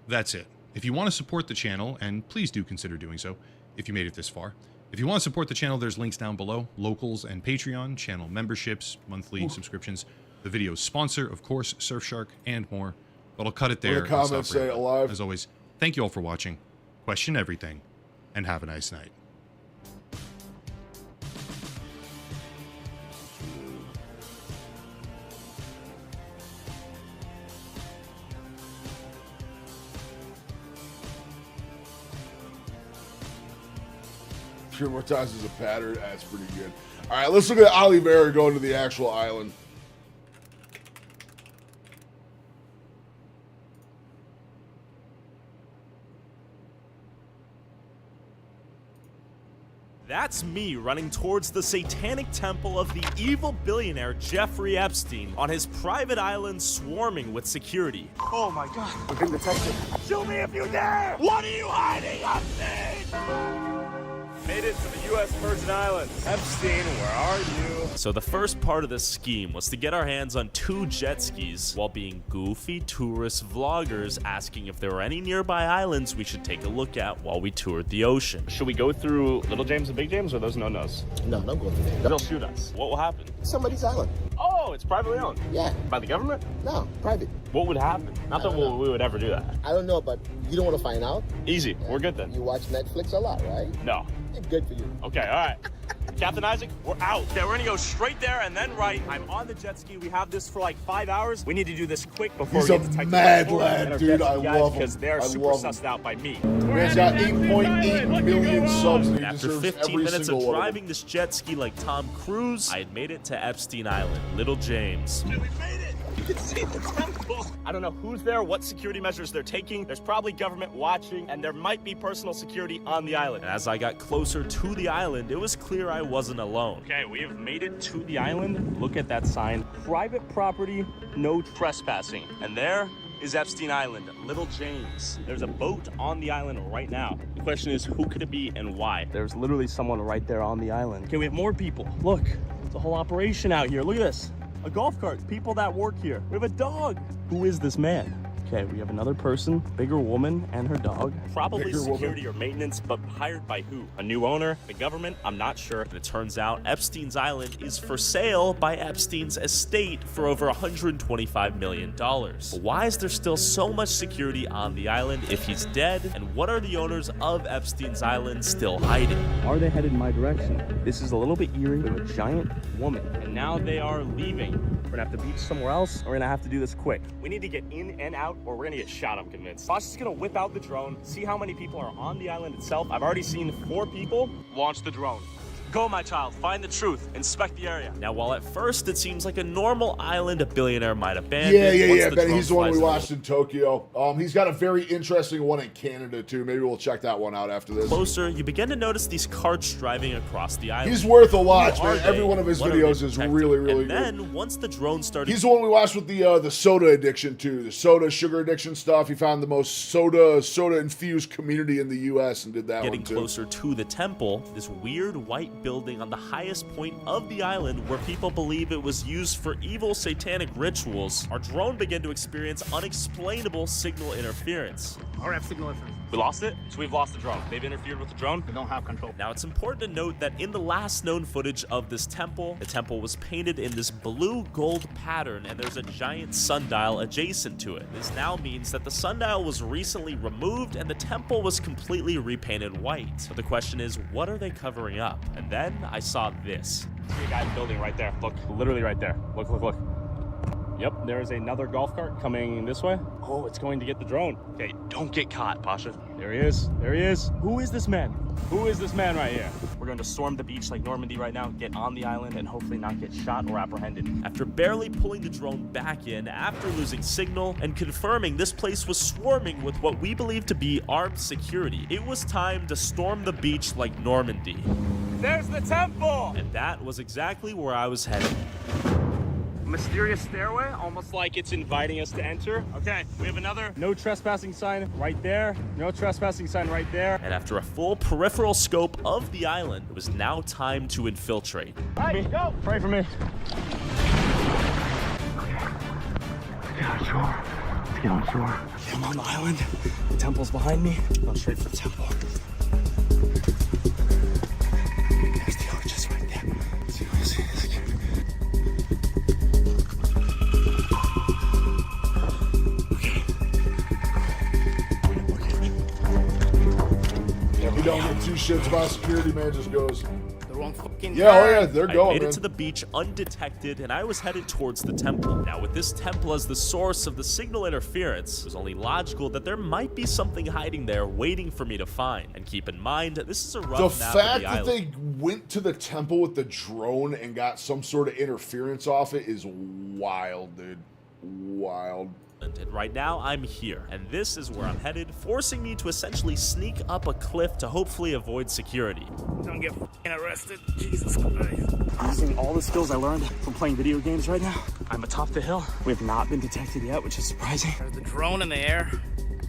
P: That's it. If you want to support the channel, and please do consider doing so if you made it this far, if you want to support the channel, there's links down below, locals and Patreon, channel memberships, monthly subscriptions, the video's sponsor, of course, Surfshark, and more. But I'll cut it there.
C: What the
P: and stop
C: comments say
P: rambling.
C: alive.
P: As always, thank you all for watching, question everything, and have a nice night.
C: Traumatizes a pattern. That's pretty good. All right, let's look at Oliveira going to the actual island.
Q: That's me running towards the satanic temple of the evil billionaire Jeffrey Epstein on his private island swarming with security.
R: Oh my god, we've been detected. Shoot me if you dare! What are you hiding, Epstein? Made it to the U.S. Virgin Islands. Epstein, where are you?
Q: So the first part of this scheme was to get our hands on 2 jet skis while being goofy tourist vloggers asking if there were any nearby islands we should take a look at while we toured the ocean.
R: Should we go through Little James and Big James or those no-nos?
S: No, don't go through there.
R: They'll shoot us. What will happen?
S: Somebody's island.
R: Oh, it's privately owned?
S: Yeah.
R: By the government?
S: No, private.
R: What would happen? Not that we would ever do that.
S: I don't know, but you don't want to find out?
R: Easy. We're good then.
S: You watch Netflix a lot, right?
R: No.
S: Good for you.
R: Okay, all right. Captain Isaac, we're out. Okay, we're gonna go straight there and then right. I'm on the jet ski. We have this for like 5 hours. We need to do this quick before
C: He's
R: we
C: a
R: get detected.
C: mad
R: by
C: lad,
R: our
C: dude.
R: jet ski
C: I
R: guys
C: love him.
R: because they're
C: I
R: super
C: love him.
R: sussed out by me.
C: Man's got 8.8 million subs and he
Q: After
C: deserves
Q: 15
C: every
Q: minutes
C: single
Q: of
C: one of them.
Q: driving this jet ski like Tom Cruise, I had made it to Epstein Island, Little James.
R: We made it. You can see the temple. I don't know who's there, what security measures they're taking. There's probably government watching, and there might be personal security on the island.
Q: And as I got closer to the island, it was clear I wasn't alone.
R: Okay, we have made it to the island. Look at that sign. Private property, no trespassing. And there is Epstein Island, Little James. There's a boat on the island right now. The question is, who could it be and why? There's literally someone right there on the island. Okay, we have more people. Look, it's a whole operation out here. Look at this. A golf cart, people that work here. We have a dog. Who is this man? Okay, we have another person, bigger woman and her dog.
Q: Probably
R: Bigger
Q: security or maintenance, but hired by who? A new owner? The government? I'm not sure. And it turns out Epstein's Island is for sale by Epstein's estate for over $125 million. But why is there still so much security on the island if he's dead? And what are the owners of Epstein's Island still hiding?
R: Are they headed in my direction? This is a little bit eerie. They're a giant woman, and now they are leaving. We're gonna have to beach somewhere else, or we're gonna have to do this quick. We need to get in and out, or we're gonna get shot, I'm convinced. Boss is gonna whip out the drone, see how many people are on the island itself. I've already seen 4 people launch the drone. Go, my child, find the truth, inspect the area.
Q: Now, while at first it seems like a normal island a billionaire might abandon,
C: Yeah,
Q: once
C: Benny. He's the one we
Q: flies
C: watched in Tokyo. He's got a very interesting one in Canada, too. Maybe we'll check that one out after this.
Q: closer, you begin to notice these carts driving across the island.
C: He's worth a watch,
Q: Who are
C: man. Every
Q: they?
C: one of his
Q: What are
C: videos
Q: they
C: is
Q: protecting?
C: really, really
Q: and
C: good.
Q: then, once the drone started...
C: He's the one we watched with the soda addiction, too. The soda, sugar addiction stuff. He found the most soda-infused community in the U.S. and did that
Q: Getting
C: one, too.
Q: closer to the temple, this weird white building on the highest point of the island where people believe it was used for evil satanic rituals, our drone began to experience unexplainable signal interference.
R: RF signal interference. We lost it, so we've lost the drone. They've interfered with the drone. We don't have control.
Q: Now, it's important to note that in the last known footage of this temple, the temple was painted in this blue-gold pattern, and there's a giant sundial adjacent to it. This now means that the sundial was recently removed, and the temple was completely repainted white. But the question is, what are they covering up? And then I saw this.
R: See a guy in the building right there. Look, literally right there. Look, look, look. Yep, there is another golf cart coming this way. Oh, it's going to get the drone. Okay, don't get caught, Pasha. There he is. There he is. Who is this man? Who is this man right here? We're going to storm the beach like Normandy right now, get on the island, and hopefully not get shot or apprehended.
Q: After barely pulling the drone back in, after losing signal, and confirming this place was swarming with what we believe to be armed security, it was time to storm the beach like Normandy.
R: There's the temple!
Q: And that was exactly where I was headed.
R: Mysterious stairway, almost like it's inviting us to enter. Okay, we have another no trespassing sign right there. No trespassing sign right there.
Q: And after a full peripheral scope of the island, it was now time to infiltrate.
R: All right, go! Pray for me. Get on shore. Let's get on shore. Okay, I'm on the island. The temple's behind me. Going straight for the temple. There's the arches right there. See what I see?
C: You don't get 2 shits about security, man. Just goes.
H: The wrong fucking
C: They're going,
Q: I made
C: man.
Q: it to the beach undetected, and I was headed towards the temple. Now, with this temple as the source of the signal interference, it was only logical that there might be something hiding there waiting for me to find. And keep in mind, this is a rough
C: The
Q: map
C: fact
Q: of the
C: that
Q: island.
C: they went to the temple with the drone and got some sort of interference off it is wild, dude. Wild.
Q: And right now, I'm here, and this is where I'm headed, forcing me to essentially sneak up a cliff to hopefully avoid security.
R: Don't get arrested. Jesus Christ. I'm using all the skills I learned from playing video games right now. I'm atop the hill. We have not been detected yet, which is surprising. There's the drone in the air.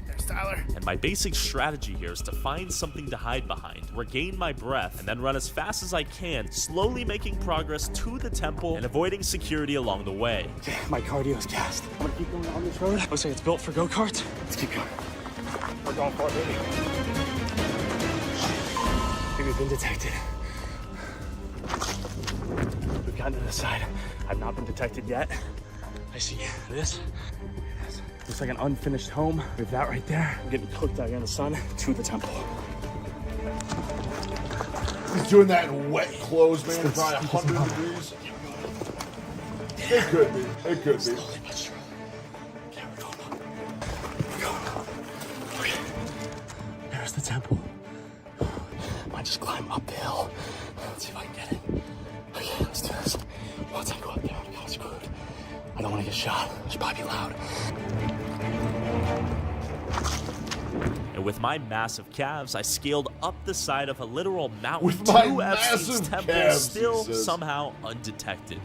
R: There's Tyler.
Q: And my basic strategy here is to find something to hide behind, regain my breath, and then run as fast as I can, slowly making progress to the temple and avoiding security along the way.
R: Okay, my cardio is gassed. I'm gonna keep going on this road. Looks like it's built for go-karts. Let's keep going. We're going for it, baby. I think we've been detected. We've gotten to the side. I've not been detected yet. I see this. Looks like an unfinished home. We have that right there. I'm getting cooked out here in the sun to the temple.
C: He's doing that in wet clothes, man. It's probably 100 degrees. It could be. It could be.
R: Slowly but surely. Okay, we're going up. We're going up. Okay. There's the temple. Might just climb up the hill. Let's see if I can get it. Okay, let's do this. Once I go up there, I'm kind of screwed. I don't want to get shot. It should probably be loud.
Q: And with my massive calves, I scaled up the side of a literal mountain
C: With my
Q: to Epstein's
C: massive
Q: temple,
C: calves,
Q: still
C: he says.
Q: somehow undetected.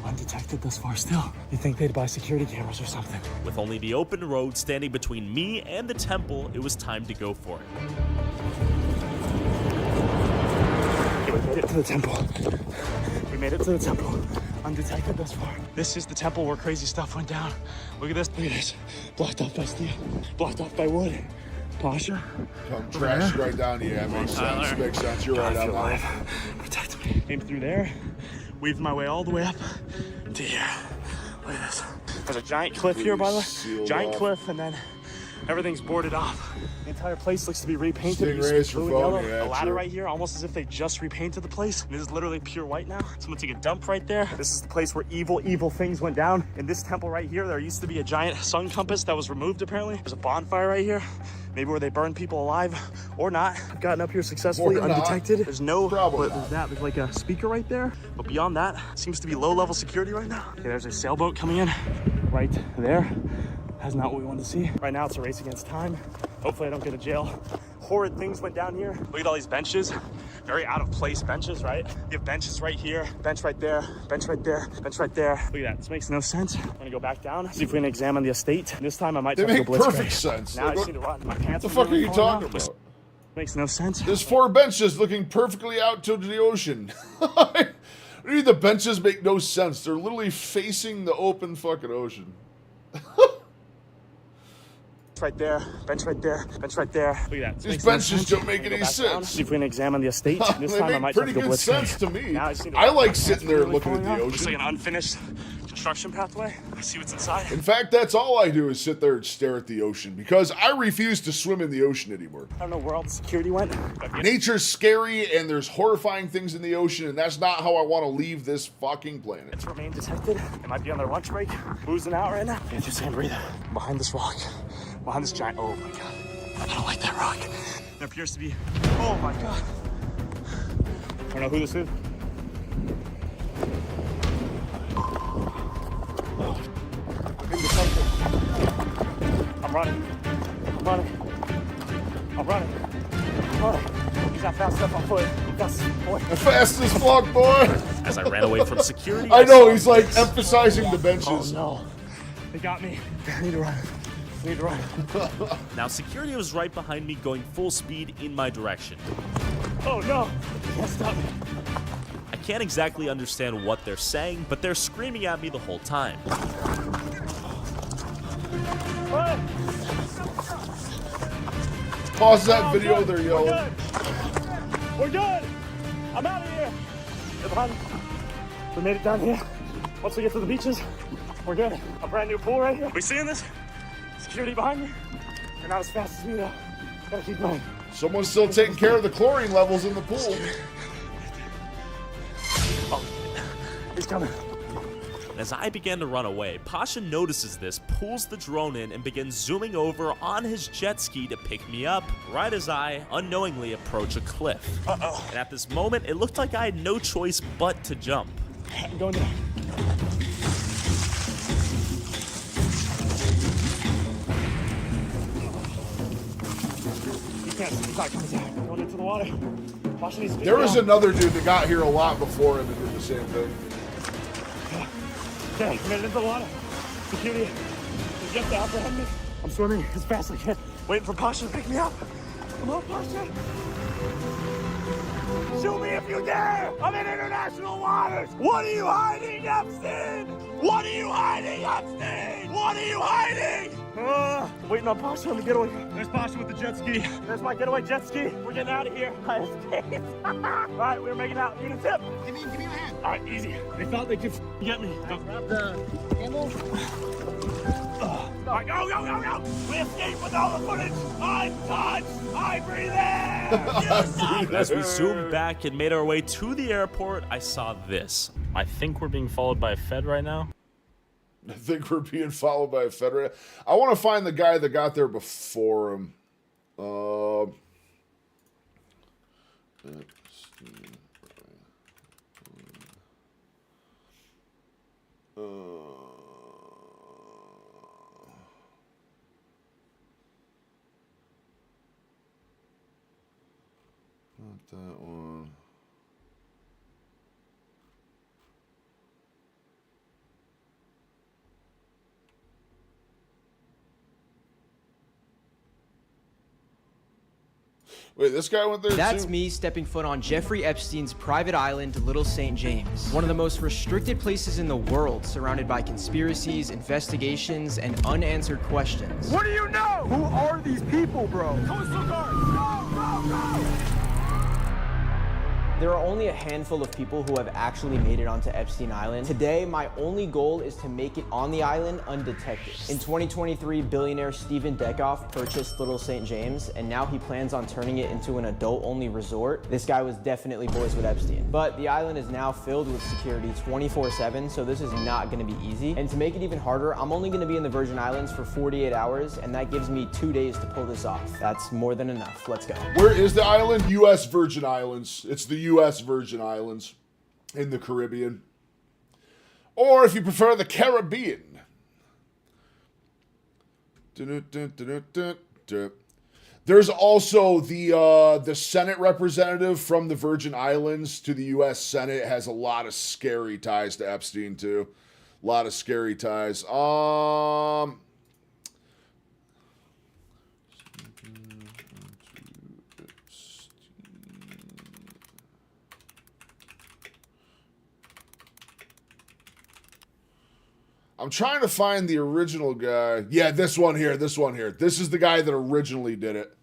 R: Undetected thus far still. You think they'd buy security cameras or something?
Q: With only the open road standing between me and the temple, it was time to go for it.
R: Okay, we made it to the temple. We made it to the temple. undetected thus far. This is the temple where crazy stuff went down. Look at this. Look at this. Blocked off by steel. Blocked off by wood. Pasha.
C: Come trash right down. Yeah, makes sense. Makes sense. You're right on that.
R: Protect me. Came through there. Weaved my way all the way up to here. Look at this. There's a giant cliff here, by the way. Giant cliff, and then everything's boarded off. The entire place looks to be repainted. It used to be
C: Stingrays for
R: blue and
C: phone,
R: yellow.
C: yeah,
R: The ladder
C: true.
R: right here, almost as if they just repainted the place. This is literally pure white now. Someone took a dump right there. This is the place where evil things went down. In this temple right here, there used to be a giant sun compass that was removed apparently. There's a bonfire right here. Maybe where they burn people alive or not. I've gotten up here successfully
C: Or not.
R: undetected. There's no,
C: Probably
R: but there's that. There's like a speaker right there. But beyond that, seems to be low-level security right now. Okay, there's a sailboat coming in right there. That's not what we wanted to see. Right now, it's a race against time. Hopefully I don't go to jail. Horrid things went down here. Look at all these benches. Very out of place benches, right? You have benches right here, bench right there, bench right there, bench right there. Look at that, this makes no sense. I'm gonna go back down, see if we can examine the estate. This time I might
C: They
R: try to
C: make
R: go blitzkrieg.
C: perfect sense.
R: Now I
C: Like,
R: just need to run. My pants
C: What the fuck are you
R: falling
C: talking
R: out.
C: about?
R: Makes no sense.
C: There's 4 benches looking perfectly out to the ocean. The benches make no sense. They're literally facing the open fucking ocean.
R: Right there, bench right there, bench right there. Look at that. This
C: These
R: makes no
C: benches
R: sense.
C: don't make
R: I'm gonna
C: any
R: go back down,
C: sense.
R: See if we can examine the estate. This
C: They
R: time I
C: make
R: might
C: pretty
R: try to go
C: good
R: blitzkrieg.
C: sense to me.
R: Now I just need to
C: I
R: run.
C: like
R: My
C: sitting
R: pants
C: there
R: are really
C: looking at
R: falling
C: the
R: out. Looks like
C: ocean.
R: an unfinished construction pathway. Let's see what's inside.
C: In fact, that's all I do is sit there and stare at the ocean because I refuse to swim in the ocean anymore.
R: I don't know where all the security went.
C: Nature's scary and there's horrifying things in the ocean, and that's not how I want to leave this fucking planet.
R: It's remained detected. They might be on their lunch break, boozing out right now. Can't just hand breathe. Behind this rock, behind this giant. Oh my god, I don't like that rock. There appears to be. Oh my god. I don't know who this is. In the temple. I'm running. I'm running. I'm running. I'm running. He's not fast enough on foot. Fast, boy.
C: The fastest fuck, boy.
Q: As I ran away from security,
C: I know,
Q: saw
C: he's like
Q: this.
C: emphasizing the benches.
R: Oh no. They got me. I need to run. I need to run.
Q: Now, security was right behind me, going full speed in my direction.
R: Oh no. You can't stop me.
Q: I can't exactly understand what they're saying, but they're screaming at me the whole time.
C: Pause that video, they're yelling.
R: We're good. I'm out of here. They're behind me. We made it down here. Once we get to the beaches, we're good. A brand new pool right here. We seeing this? Security behind me. They're not as fast as me though. Gotta keep going.
C: Someone's still taking care of the chlorine levels in the pool.
R: Oh, he's coming.
Q: As I began to run away, Pasha notices this, pulls the drone in, and begins zooming over on his jet ski to pick me up, right as I unknowingly approach a cliff.
R: Uh-oh.
Q: And at this moment, it looked like I had no choice but to jump.
R: I'm going down. He's not coming down. Going into the water. Pasha needs to pick
C: There
R: me
C: was
R: up.
C: another dude that got here a lot before him and did the same thing.
R: Okay, I'm into the water. Security, you have to apprehend me. I'm swimming as fast as I can, waiting for Pasha to pick me up. Come on, Pasha. Shoot me if you dare! I'm in international waters! What are you hiding, Epstein? What are you hiding, Epstein? What are you hiding? I'm waiting on Pasha to get away. There's Pasha with the jet ski. There's my getaway jet ski. We're getting out of here. I escaped. All right, we're making out. You need a tip? Give me your hand. All right, easy. They thought they could get me. Grab the handles. All right, go. We escaped with all the footage. I'm touched. I breathe in.
Q: As we zoomed back and made our way to the airport, I saw this.
R: I think we're being followed by a Fed right now.
C: I think we're being followed by a federal. I want to find the guy that got there before him. Not that one. Wait, this guy went there
T: That's
C: too?
T: me stepping foot on Jeffrey Epstein's private island, Little St. James. One of the most restricted places in the world, surrounded by conspiracies, investigations, and unanswered questions.
U: What do you know? Who are these people, bro? Coastal Guard, go!
T: There are only a handful of people who have actually made it onto Epstein Island. Today, my only goal is to make it on the island undetected. In 2023, billionaire Stephen Deckoff purchased Little St. James, and now he plans on turning it into an adult-only resort. This guy was definitely boys with Epstein. But the island is now filled with security 24/7, so this is not gonna be easy. And to make it even harder, I'm only gonna be in the Virgin Islands for 48 hours, and that gives me 2 days to pull this off. That's more than enough. Let's go.
C: Where is the island? U.S. Virgin Islands. It's the U.S. Virgin Islands in the Caribbean. Or if you prefer, the Caribbean. There's also the Senate representative from the Virgin Islands to the U.S. Senate. It has a lot of scary ties to Epstein, too. A lot of scary ties. I'm trying to find the original guy. Yeah, this one here. This is the guy that originally did it.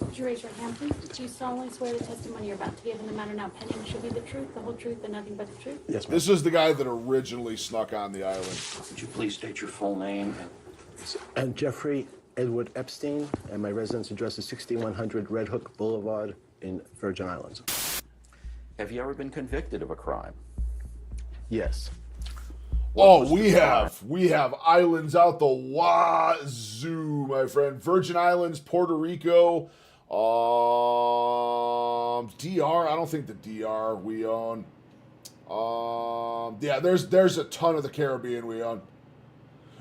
V: Would you raise your hand, please? Do you solemnly swear the testimony you're about to give in the matter now pending should be the truth, the whole truth, and nothing but the truth?
C: Yes, ma'am. This is the guy that originally snuck on the island.
W: Would you please state your full name?
X: And Jeffrey Edward Epstein, and my residence address is 6100 Red Hook Boulevard in Virgin Islands.
W: Have you ever been convicted of a crime?
X: Yes.
C: We have islands out the wazoo, my friend. Virgin Islands, Puerto Rico, DR. I don't think the DR we own. Yeah, there's a ton of the Caribbean we own.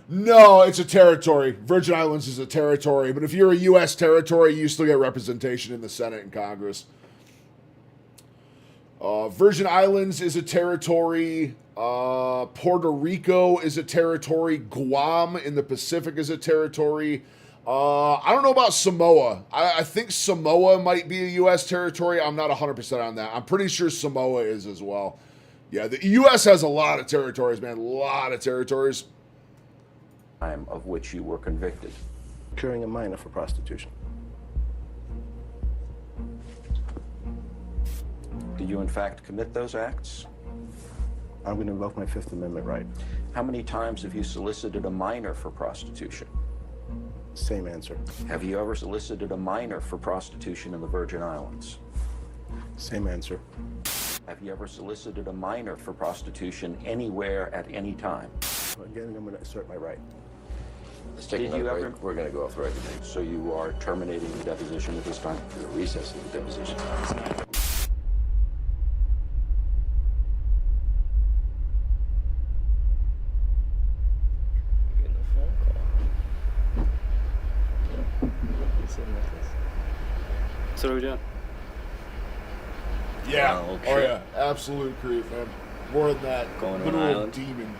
C: No, it's a territory. Virgin Islands is a territory, but if you're a U.S. territory, you still get representation in the Senate and Congress. Virgin Islands is a territory. Puerto Rico is a territory. Guam in the Pacific is a territory. I don't know about Samoa. I think Samoa might be a U.S. territory. I'm not 100% on that. I'm pretty sure Samoa is as well. Yeah, the U.S. has a lot of territories, man. A lot of territories.
W: Crime of which you were convicted.
X: Curing a minor for prostitution.
W: Did you in fact commit those acts?
X: I'm going to invoke my Fifth Amendment right.
W: How many times have you solicited a minor for prostitution?
X: Same answer.
W: Have you ever solicited a minor for prostitution in the Virgin Islands?
X: Same answer.
W: Have you ever solicited a minor for prostitution anywhere at any time?
X: Again, I'm going to assert my right.
W: Let's take another break. We're going to go off the record. So you are terminating the deposition at this time?
X: The recess of the deposition.
Y: So what are we doing?
C: Yeah.
Y: Oh,
C: Oh yeah. Absolute creep, man. More than that.
Y: Going to an
C: Literal
Y: island.
C: demon.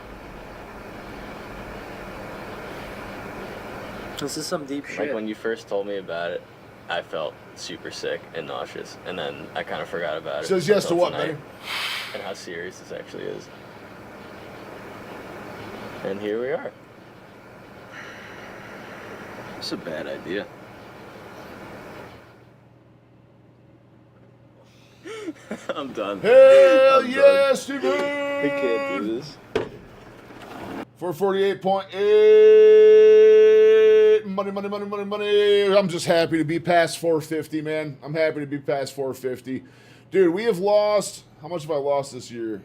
Y: This is some deep shit.
Z: Like when you first told me about it, I felt super sick and nauseous, and then I kind of forgot about it.
C: Says yes to
Z: until
C: what,
Z: tonight,
C: Benny?
Z: and how serious this actually is. And here we are.
Y: It's a bad idea.
Z: I'm done.
C: Hell
Z: I'm
C: yeah,
Z: done.
C: Steven!
Z: I can't do this.
C: 448.8. Money. I'm just happy to be past 450, man. I'm happy to be past 450. Dude, we have lost... How much have I lost this year?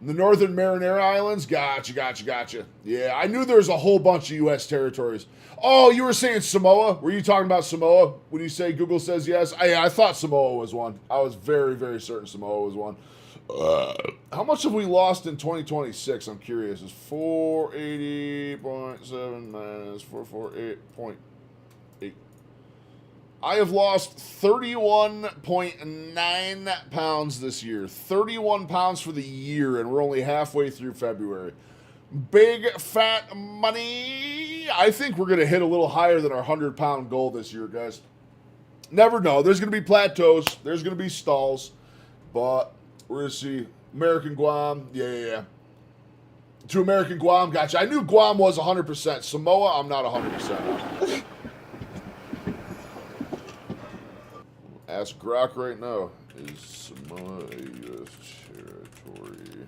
C: The Northern Marinara Islands? Gotcha. Yeah, I knew there was a whole bunch of U.S. territories. Oh, you were saying Samoa? Were you talking about Samoa when you say Google says yes? I thought Samoa was one. I was very, very certain Samoa was one. How much have we lost in 2026? I'm curious. It's 480.7 minus 448.8. I have lost 31.9 pounds this year. 31 pounds for the year, and we're only halfway through February. Big fat money. I think we're going to hit a little higher than our 100-pound goal this year, guys.
J: Never know. There's going to be plateaus. There's going to be stalls. But we're going to see. American Guam. Yeah. To American Guam. Gotcha. I knew Guam was 100%. Samoa, I'm not 100%. Ask Grok right now. Is Samoa a U.S. territory?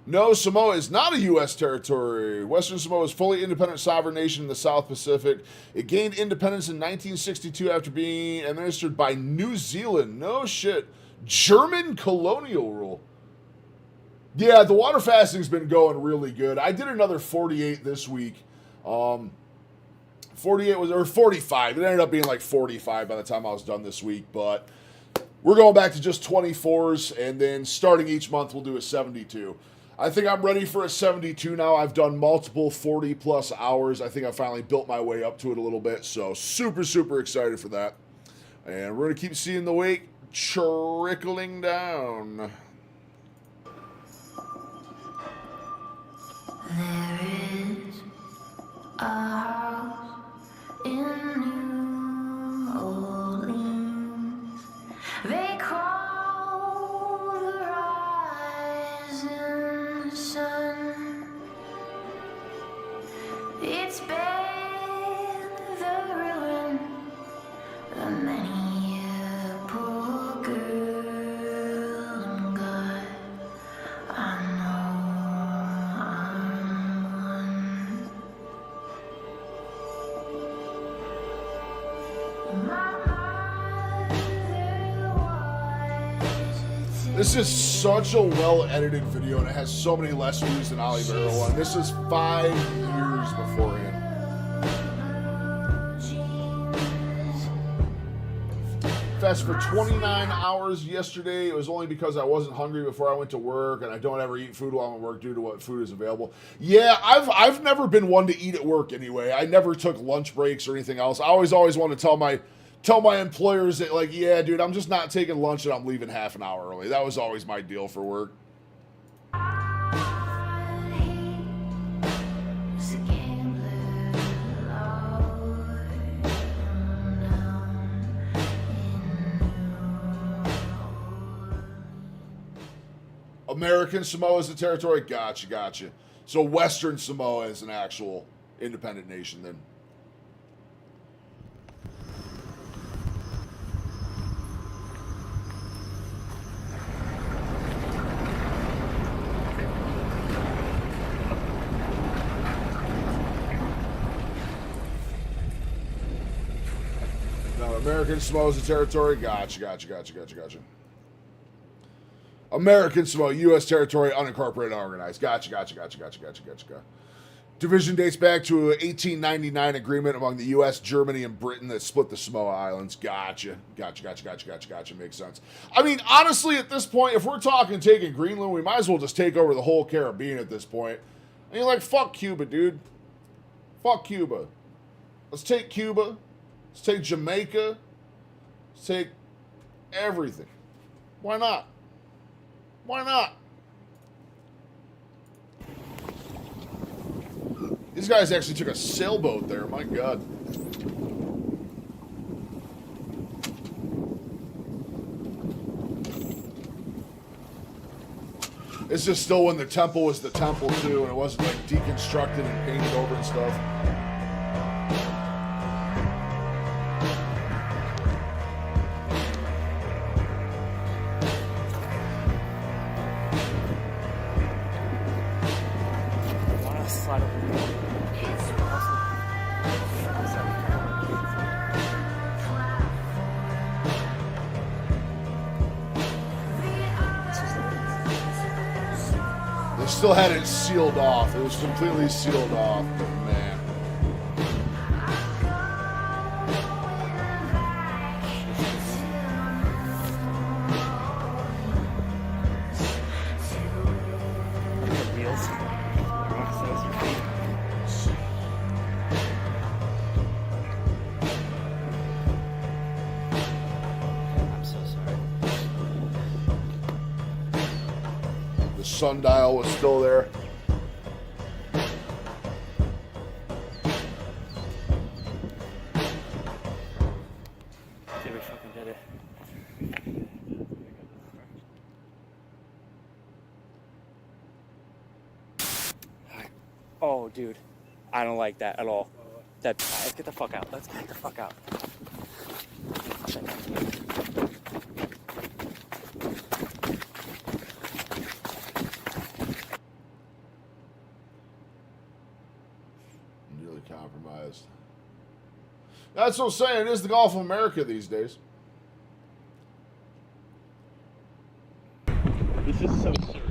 J: No, Samoa is not a U.S. territory. Western Samoa is a fully independent sovereign nation in the South Pacific. It gained independence in 1962 after being administered by New Zealand. No shit. German colonial rule. Yeah, the water fasting's been going really good. I did another 48 this week. 48 was, or 45. It ended up being like 45 by the time I was done this week, but we're going back to just 24s, and then starting each month, we'll do a 72. I think I'm ready for a 72 now. I've done multiple 40-plus hours. I think I finally built my way up to it a little bit, so super, super excited for that. And we're going to keep seeing the weight trickling down.
A: There is a house in New Orleans. They call the rising sun. It's been the ruin of many a poor girl and God. I know I'm one.
J: This is such a well-edited video, and it has so many less views than Oliver one. This is 5 years beforehand. Fast for 29 hours yesterday. It was only because I wasn't hungry before I went to work, and I don't ever eat food while I'm at work due to what food is available. Yeah, I've never been one to eat at work anyway. I never took lunch breaks or anything else. I always want to tell my employers that, like, yeah, dude, I'm just not taking lunch and I'm leaving half an hour early. That was always my deal for work. American Samoa is a territory? Gotcha. So Western Samoa is an actual independent nation then. No, American Samoa is a territory? Gotcha. American Samoa, U.S. territory, unincorporated, unorganized. Gotcha. Division dates back to an 1899 agreement among the U.S., Germany, and Britain that split the Samoa Islands. Gotcha. Makes sense. I mean, honestly, at this point, if we're talking taking Greenland, we might as well just take over the whole Caribbean at this point. I mean, like, fuck Cuba, dude. Fuck Cuba. Let's take Cuba. Let's take Jamaica. Let's take everything. Why not? These guys actually took a sailboat there. My God. It's just still when the temple was the temple, too, and it wasn't, like, deconstructed and painted over and stuff. They still had it sealed off. It was completely sealed off, but man. Sundial was still there.
R: Oh, dude. I don't like that at all. Let's get the fuck out. Let's get the fuck out.
I: Nearly compromised. That's what I'm saying. It is the Gulf of America these days.
R: This is so surreal.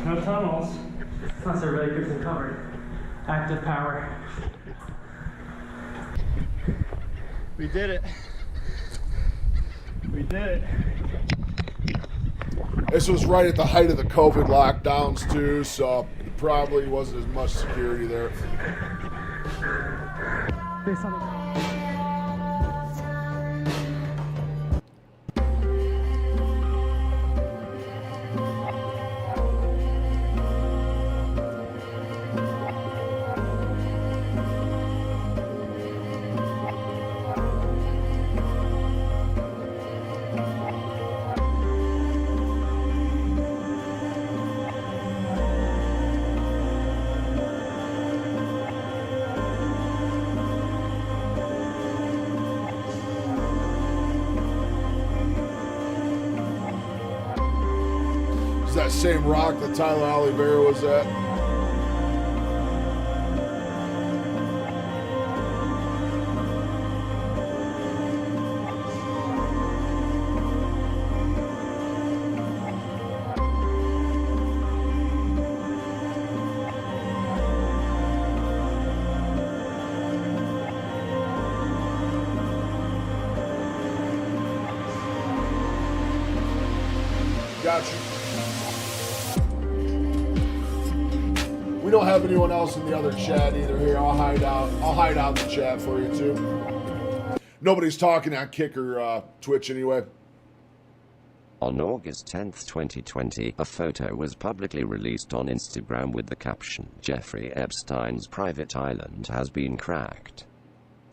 B: No tunnels, unless they're really good and covered. Active power.
R: We did it. We did it.
I: This was right at the height of the COVID lockdowns too, so probably wasn't as much security there.
B: Based on the
I: It's that same rock that Tyler Oliveira was at. Got you. We don't have anyone else in the other chat either. Here, I'll hide out. I'll hide out in the chat for you too. Nobody's talking on Kick or Twitch anyway.
D: On August 10th, 2020, a photo was publicly released on Instagram with the caption, "Jeffrey Epstein's private island has been cracked."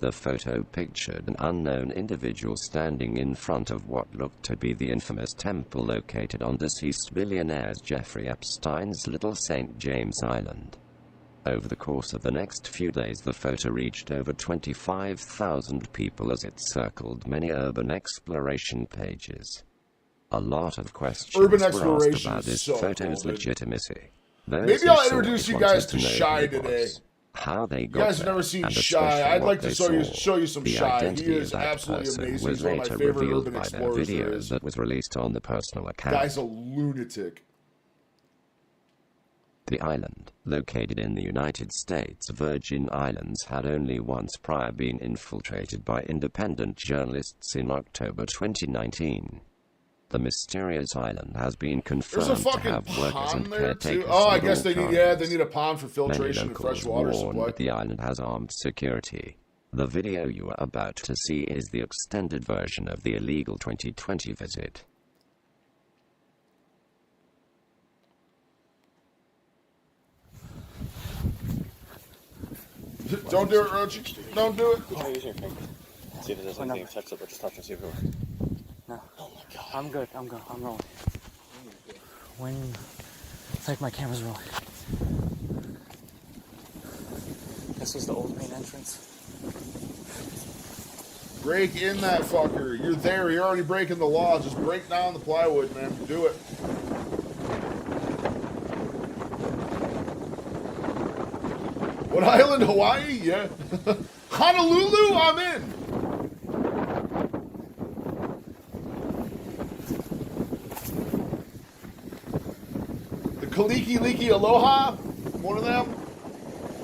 D: The photo pictured an unknown individual standing in front of what looked to be the infamous temple located on deceased billionaire Jeffrey Epstein's Little St. James Island. Over the course of the next few days, the photo reached over 25,000 people as it circled many urban exploration pages. A lot of questions
I: Urban
D: were asked
I: exploration
D: about
I: is
D: this
I: so
D: photo's
I: cool, dude.
D: legitimacy. Those
I: Maybe
D: who
I: I'll
D: saw
I: introduce
D: it
I: you guys
D: wanted
I: to
D: know
I: Shy
D: who he
I: today.
D: was, how they
I: You
D: got
I: guys have
D: there,
I: never seen
D: and
I: Shy.
D: especially
I: I'd
D: what
I: like to
D: they
I: show you some
D: The
I: Shy. He
D: identity
I: is
D: of that
I: absolutely
D: person
I: amazing.
D: was
I: He's one of my
D: later
I: favorite
D: revealed
I: urban
D: by their
I: explorers there
D: video
I: is.
D: that was released on the personal account.
I: Guy's a lunatic.
D: The island, located in the United States Virgin Islands, had only once prior been infiltrated by independent journalists in October 2019. The mysterious island has been
I: There's
D: confirmed
I: a
D: to
I: fucking
D: have workers and
I: pond there
D: caretakers
I: too. Oh, I
D: at
I: guess
D: all
I: they need
D: times.
I: they need a pond for filtration
D: Many
I: and fresh
D: locals
I: water
D: warn
I: supply.
D: that the island has armed security. The video you are about to see is the extended version of the illegal 2020 visit.
I: Don't do it, Roach. Don't do it.
R: Try using your finger. See if there's anything touch it, but just touch and see if it works. No. Oh my god. I'm good. I'm rolling. When it's like my camera's rolling. This was the old main entrance.
I: Break in that fucker. You're there. You're already breaking the law. Just break down the plywood, man. Do it. What island? Hawaii? Yeah. Honolulu? I'm in. The Kaliki Liki Aloha? One of them?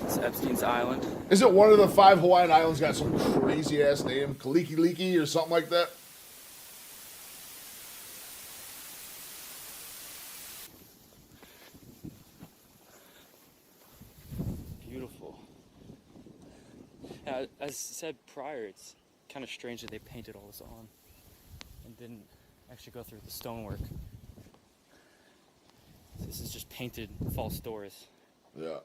R: It's Epstein's Island.
I: Is it one of the 5 Hawaiian islands got some crazy ass name? Kaliki Liki or something like that?
R: Beautiful. As said prior, it's kind of strange that they painted all this on and didn't actually go through the stonework. This is just painted false doors.
I: Yeah.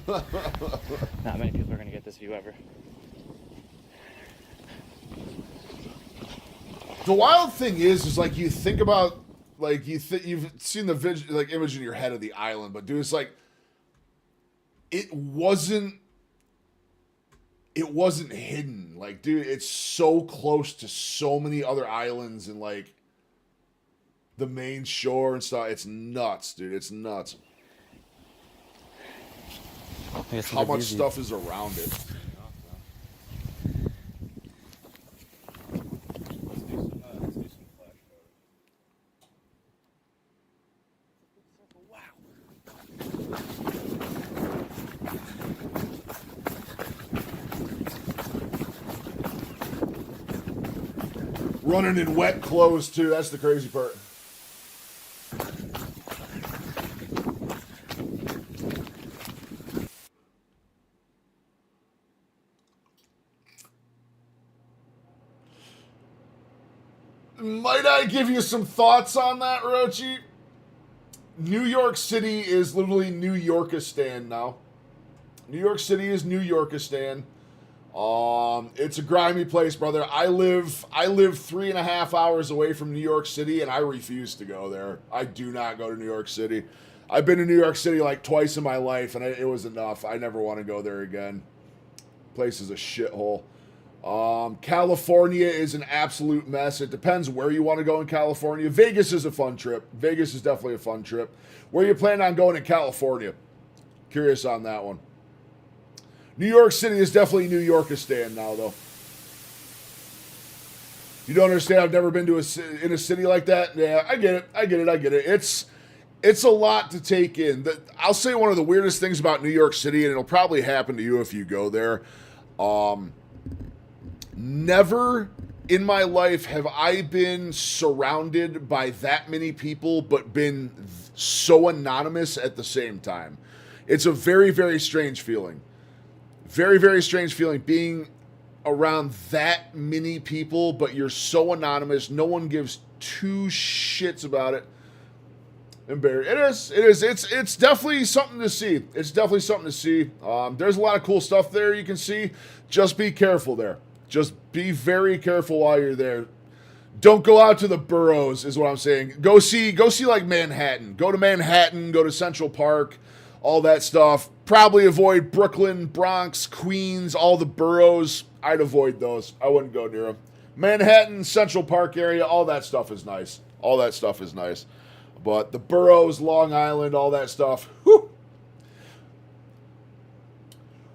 R: Not many people are going to get this view ever.
I: The wild thing is like you think about, like you've seen the like image in your head of the island, but dude, it's like it wasn't hidden. Like, dude, it's so close to so many other islands and like the main shore and stuff. It's nuts, dude. It's nuts. How much stuff is around it. Running in wet clothes too. That's the crazy part. Might I give you some thoughts on that, Rochi? New York City is literally New Yorkistan now. New York City is New Yorkistan. It's a grimy place, brother. I live 3.5 hours away from New York City, and I refuse to go there. I do not go to New York City. I've been to New York City like twice in my life, and it was enough. I never want to go there again. Place is a shithole. California is an absolute mess. It depends where you want to go in California. Vegas is a fun trip. Vegas is definitely a fun trip. Where you plan on going in California? Curious on that one. New York City is definitely New Yorkistan now, though. You don't understand? I've never been to in a city like that. Yeah, I get it. It's a lot to take in. I'll say one of the weirdest things about New York City, and it'll probably happen to you if you go there. Never in my life have I been surrounded by that many people, but been so anonymous at the same time. It's a very, very strange feeling. Very, very strange feeling being around that many people, but you're so anonymous. No one gives two shits about it. It is. It's definitely something to see. It's definitely something to see. There's a lot of cool stuff there you can see. Just be careful there. Just be very careful while you're there. Don't go out to the boroughs, is what I'm saying. Go see like Manhattan. Go to Manhattan. Go to Central Park. All that stuff. Probably avoid Brooklyn, Bronx, Queens, all the boroughs. I'd avoid those. I wouldn't go near them. Manhattan, Central Park area, all that stuff is nice. All that stuff is nice. But the boroughs, Long Island, all that stuff, whew.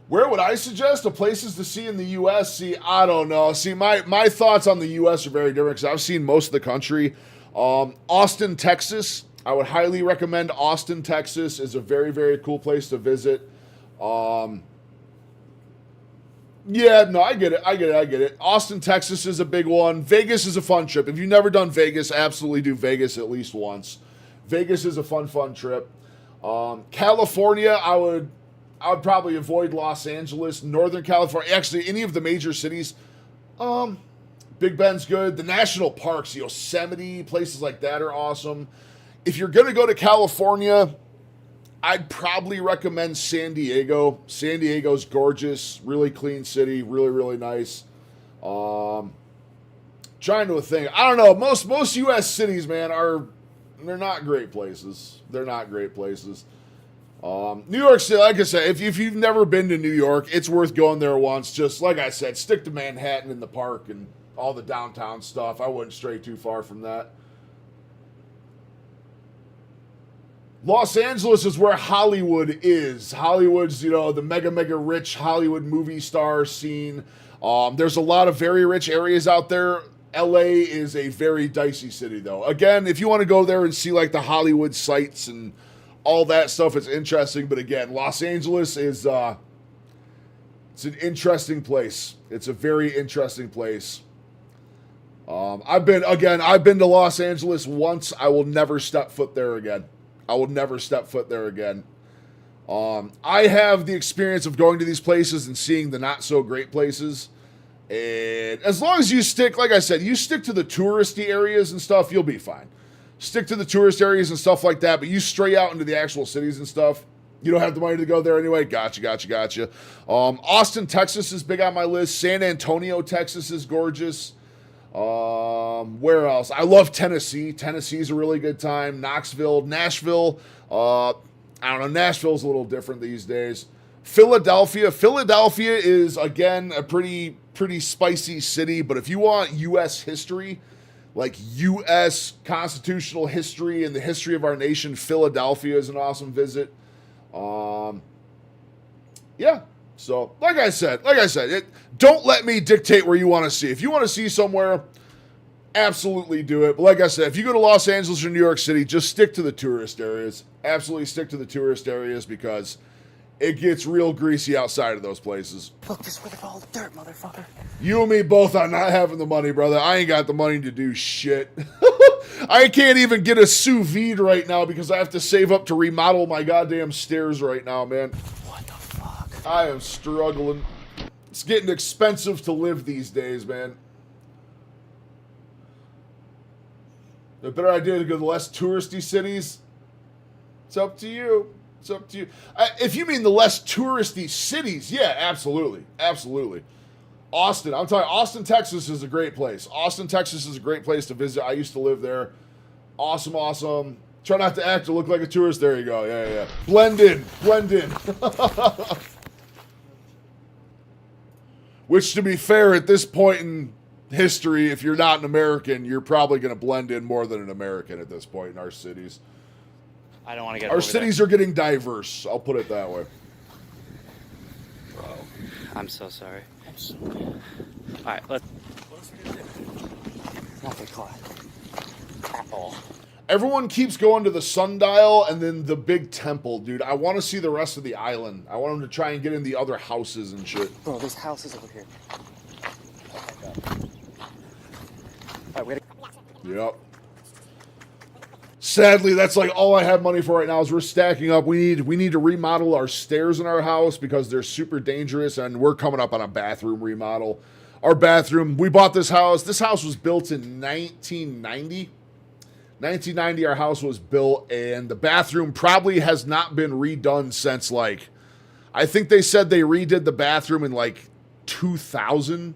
I: Where would I suggest the places to see in the U.S.? See, I don't know. See, my thoughts on the U.S. are very different because I've seen most of the country. Austin, Texas. I would highly recommend Austin, Texas. Is a very, very cool place to visit. Yeah, no, I get it. Austin, Texas is a big one. Vegas is a fun trip. If you've never done Vegas, absolutely do Vegas at least once. Vegas is a fun trip. California, I would probably avoid Los Angeles, Northern California. Actually, any of the major cities. Big Ben's good. The national parks, Yosemite, places like that are awesome. If you're going to go to California, I'd probably recommend San Diego. San Diego's gorgeous, really clean city, really, really nice. Trying to think. I don't know. Most U.S. cities, man, they're not great places. They're not great places. New York City, like I said, if you've never been to New York, it's worth going there once. Just like I said, stick to Manhattan and the park and all the downtown stuff. I wouldn't stray too far from that. Los Angeles is where Hollywood is. Hollywood's, the mega rich Hollywood movie star scene. There's a lot of very rich areas out there. LA is a very dicey city, though. Again, if you want to go there and see like the Hollywood sights and all that stuff, it's interesting. But again, Los Angeles is it's an interesting place. It's a very interesting place. I've been to Los Angeles once. I will never step foot there again. I have the experience of going to these places and seeing the not so great places. And as long as you stick, like I said, you stick to the touristy areas and stuff, you'll be fine. Stick to the tourist areas and stuff like that, but you stray out into the actual cities and stuff,
J: You don't have the money to go there anyway? Gotcha. Austin, Texas is big on my list. San Antonio, Texas is gorgeous. Where else? I love Tennessee. Tennessee's a really good time. Knoxville, Nashville. I don't know. Nashville's a little different these days. Philadelphia. Philadelphia is, again, a pretty spicy city. But if you want U.S. history, like U.S. constitutional history and the history of our nation, Philadelphia is an awesome visit. Yeah. So, like I said, don't let me dictate where you want to see. If you want to see somewhere, absolutely do it. But like I said, if you go to Los Angeles or New York City, just stick to the tourist areas. Absolutely stick to the tourist areas because it gets real greasy outside of those places.
U: Look, this is where they all the dirt, motherfucker.
J: You and me both on not having the money, brother. I ain't got the money to do shit. I can't even get a sous vide right now because I have to save up to remodel my goddamn stairs right now, man.
U: What the fuck?
J: I am struggling. It's getting expensive to live these days, man. A better idea to go to less touristy cities? It's up to you. It's up to you. If you mean the less touristy cities, yeah, absolutely. Austin, I'm telling you, Austin, Texas is a great place. Austin, Texas is a great place to visit. I used to live there. Awesome. Try not to act or look like a tourist. There you go. Yeah. Blend in. Which, to be fair, at this point in history, if you're not an American, you're probably going to blend in more than an American at this point in our cities.
E: I don't want to get
J: Our cities are getting diverse. I'll put it that way.
E: Bro, I'm so sorry. All right, let's. Nothing caught at all.
J: Everyone keeps going to the sundial and then the big temple, dude. I want to see the rest of the island. I want them to try and get in the other houses and shit.
E: Bro, there's houses over here. All right,
J: Yep. Sadly, that's like all I have money for right now is we're stacking up. We need to remodel our stairs in our house because they're super dangerous, and we're coming up on a bathroom remodel. Our bathroom, we bought this house. This house was built in 1990. 1990, our house was built, and the bathroom probably has not been redone since, like, I think they said they redid the bathroom in, like, 2000.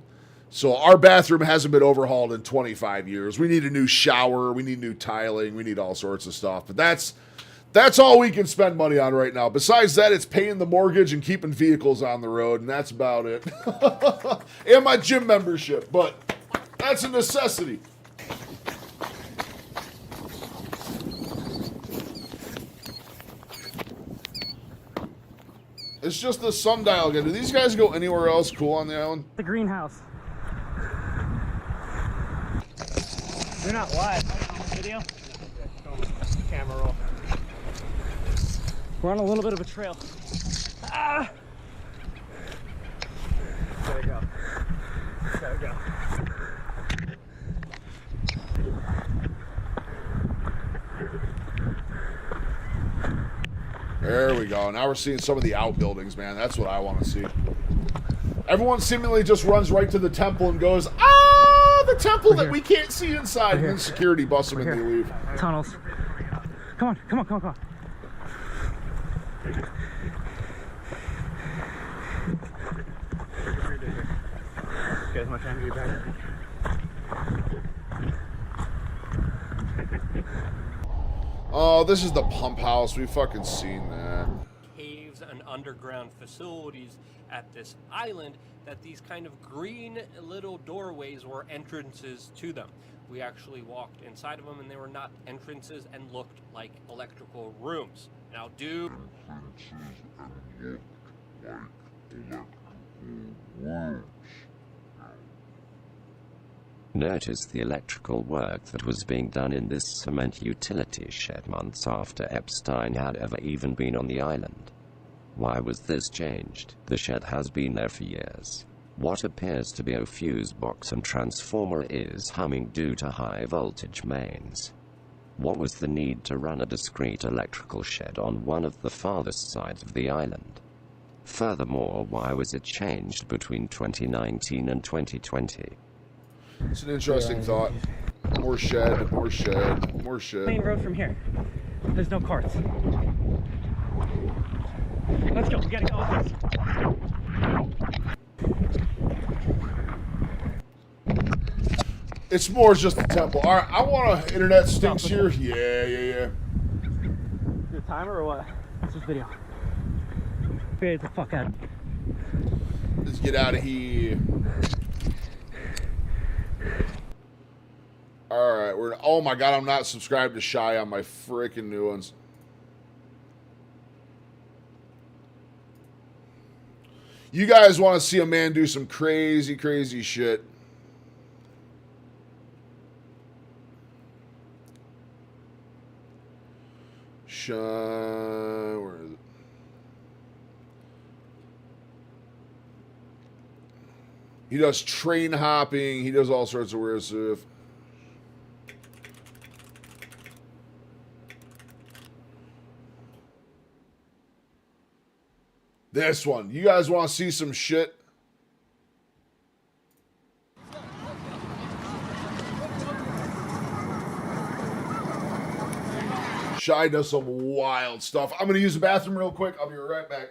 J: So our bathroom hasn't been overhauled in 25 years. We need a new shower. We need new tiling. We need all sorts of stuff. But that's all we can spend money on right now. Besides that, it's paying the mortgage and keeping vehicles on the road, and that's about it. And my gym membership, but that's a necessity. It's just the sundial again. Do these guys go anywhere else cool on the island?
B: The greenhouse. You're not live on the video? Camera roll. We're on a little bit of a trail. Ah! There we go.
J: There we go. Now we're seeing some of the outbuildings, man. That's what I want to see. Everyone seemingly just runs right to the temple and goes, the temple that we can't see inside. And then security busts them and they leave.
B: Tunnels. Come on. Get as much energy back.
J: Oh, this is the pump house. We've fucking seen that.
F: Caves and underground facilities at this island that these kind of green little doorways were entrances to them. We actually walked inside of them and they were not entrances and looked like electrical rooms. Now
D: Notice the electrical work that was being done in this cement utility shed months after Epstein had ever even been on the island. Why was this changed? The shed has been there for years. What appears to be a fuse box and transformer is humming due to high voltage mains. What was the need to run a discrete electrical shed on one of the farthest sides of the island? Furthermore, why was it changed between 2019 and 2020?
J: It's an interesting thought. More shed.
B: Main road from here. There's no carts. Let's go. We gotta go.
I: It's more just the temple. All right, I want to internet stinks here. Yeah.
B: Your timer or what? That's this video. Get the fuck out.
I: Let's get out of here. All right, we're. Oh my god, I'm not subscribed to Shy on my freaking new ones. You guys want to see a man do some crazy, crazy shit. Shy, where is it? He does train hopping. He does all sorts of weird stuff. This one. You guys want to see some shit? Shy does some wild stuff. I'm going to use the bathroom real quick. I'll be right back.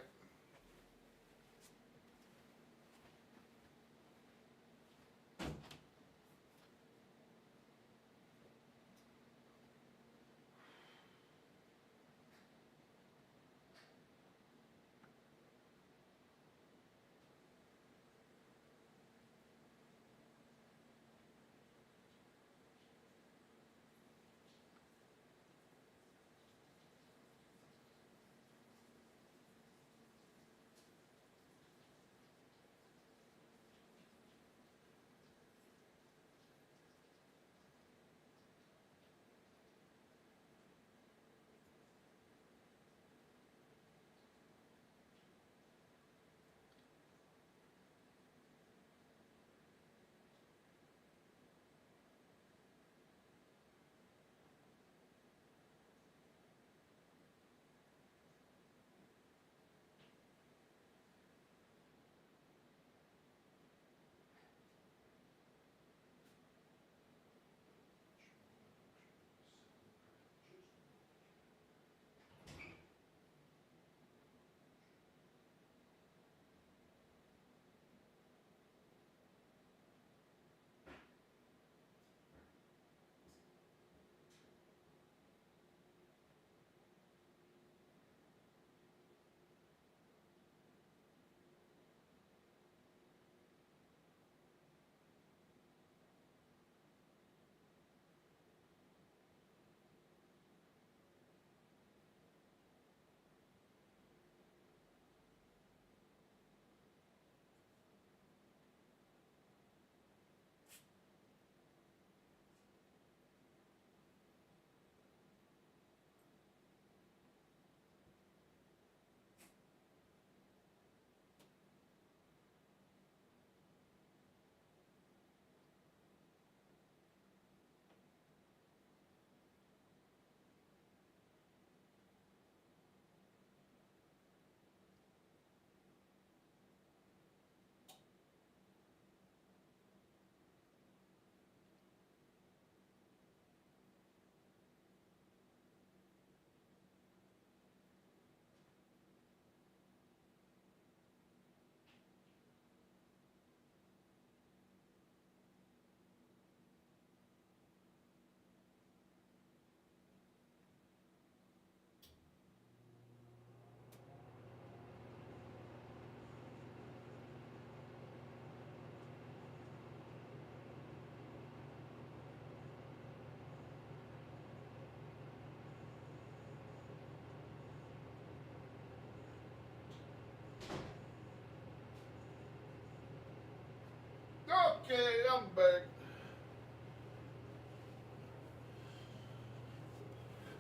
I: Okay, I'm back.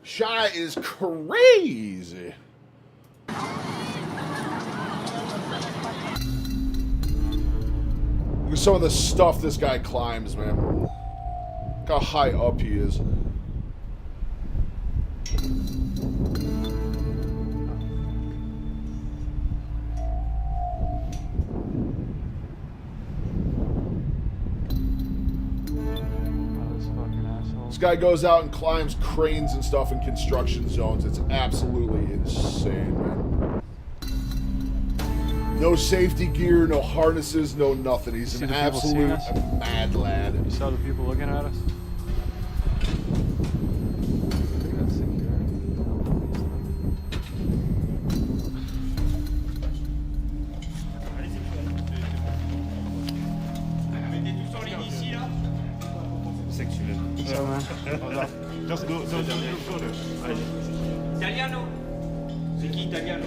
I: Shy is crazy. Look at some of the stuff this guy climbs, man. Look how high up he is. This guy goes out and climbs cranes and stuff in construction zones. It's absolutely insane, man.
J: No safety gear, no harnesses, no nothing. He's
B: See
J: an
B: the people seeing
J: absolute
B: us?
J: mad lad.
B: You saw the people looking at us? We got security. So, man.
G: Just go.
K: Italiano. C'est qui Italiano?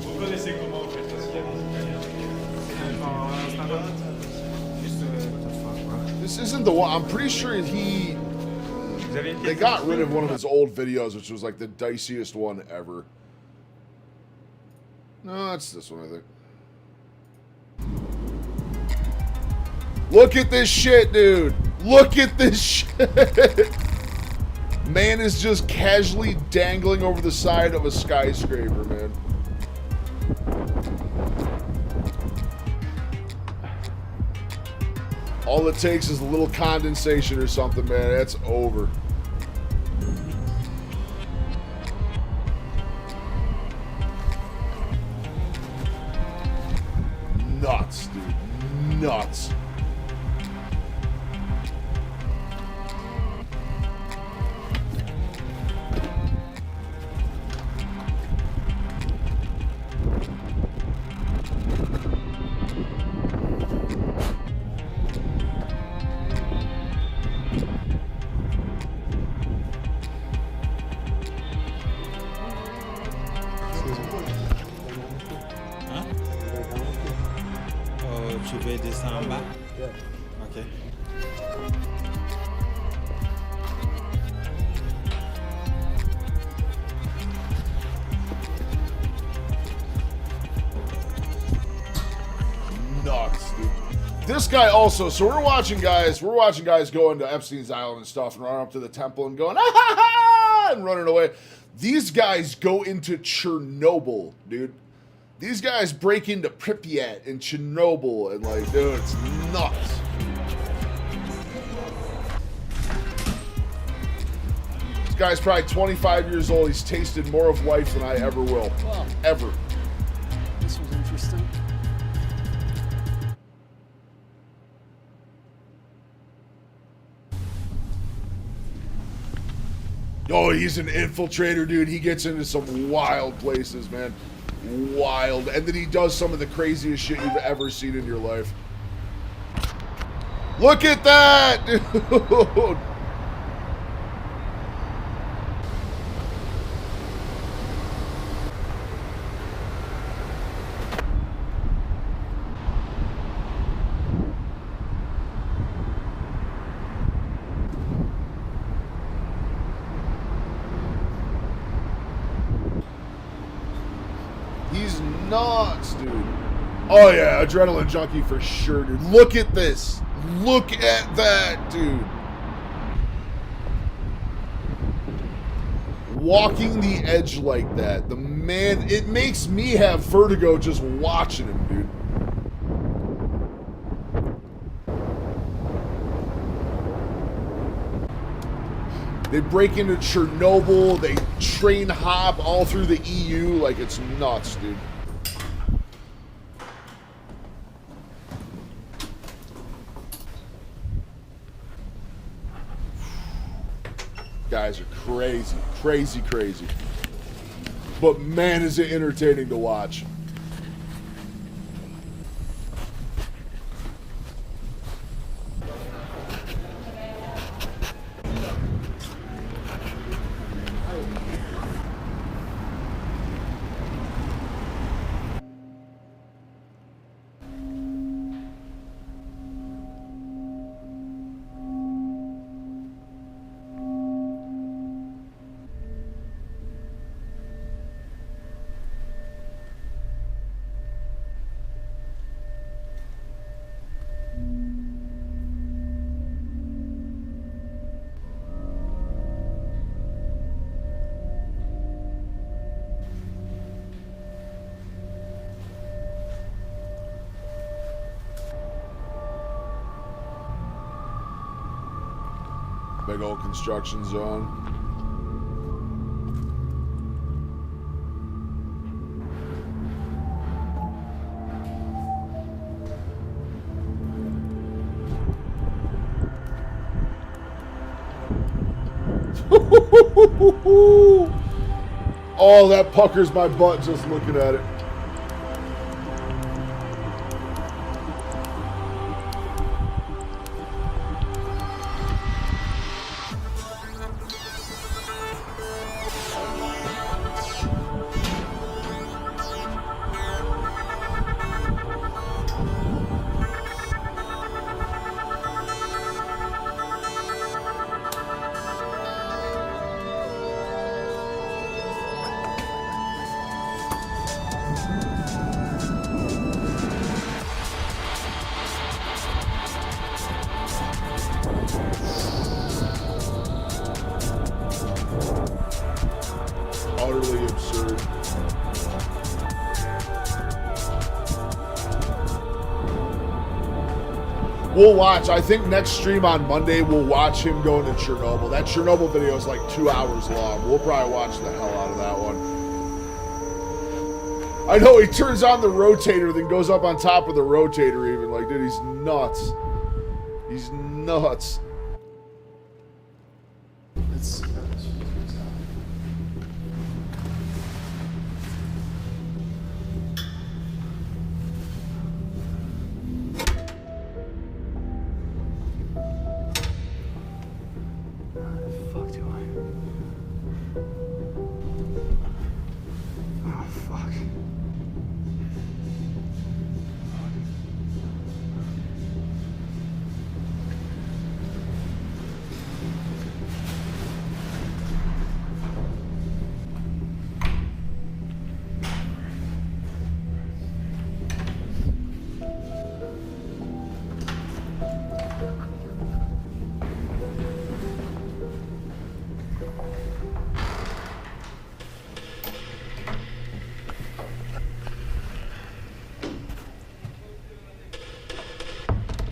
K: Vous connaissez comment en fait parce qu'il y a des Italiens?
J: This isn't the one. I'm pretty sure they got rid of one of his old videos, which was like the diciest one ever. No, it's this one, I think. Look at this shit, dude. Look at this shit. Man is just casually dangling over the side of a skyscraper, man. All it takes is a little condensation or something, man. That's over. Nuts, dude. Nuts.
L: Tu veux descendre en bas? Ok.
J: Nuts, dude. This guy also, so we're watching guys going to Epstein's Island and stuff and running up to the temple and going, ah, ha, ha, and running away. These guys go into Chernobyl, dude. These guys break into Pripyat and Chernobyl and like, dude, it's nuts. This guy's probably 25 years old. He's tasted more of life than I ever will.
B: Wow.
J: Ever.
B: This was interesting.
J: Oh, he's an infiltrator, dude. He gets into some wild places, man. Wild. And then he does some of the craziest shit you've ever seen in your life. Look at that, dude. He's nuts, dude. Oh yeah, adrenaline junkie for sure, dude. Look at this. Look at that, dude. Walking the edge like that. The man, it makes me have vertigo just watching him, dude. They break into Chernobyl, they train hop all through the EU, like it's nuts, dude. Guys are crazy, crazy, crazy. But man, is it entertaining to watch. Big old construction zone. Oh, that puckers my butt just looking at it. Utterly absurd. We'll watch. I think next stream on Monday, we'll watch him going to Chernobyl. That Chernobyl video is like 2 hours long. We'll probably watch the hell out of that one. I know he turns on the rotator, then goes up on top of the rotator even. Like, dude, he's nuts. He's nuts.
K: Let's fuck do I? Oh fuck.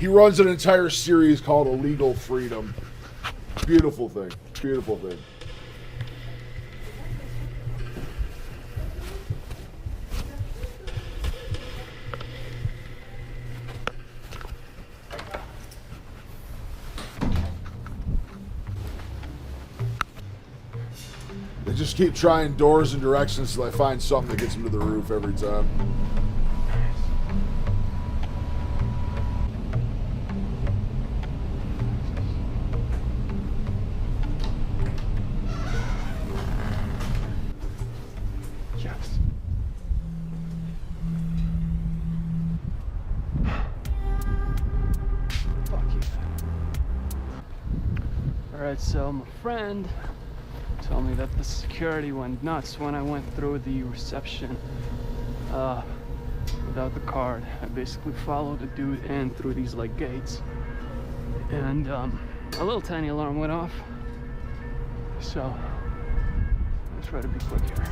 J: He runs an entire series called Illegal Freedom. Beautiful thing. Beautiful thing. They just keep trying doors and directions till I find something that gets them to the roof every time.
K: Yes. Fuck you. Alright, so my friend told me that the security went nuts when I went through the reception without the card. I basically followed the dude in through these like gates, and a little tiny alarm went off. So I'll try to be quick here.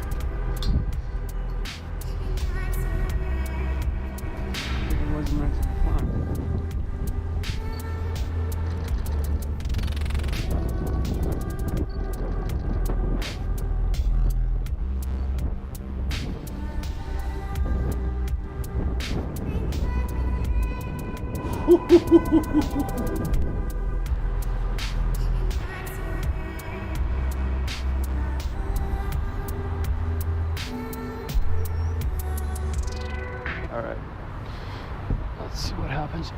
K: It wasn't meant to be fun. All right, let's see what happens.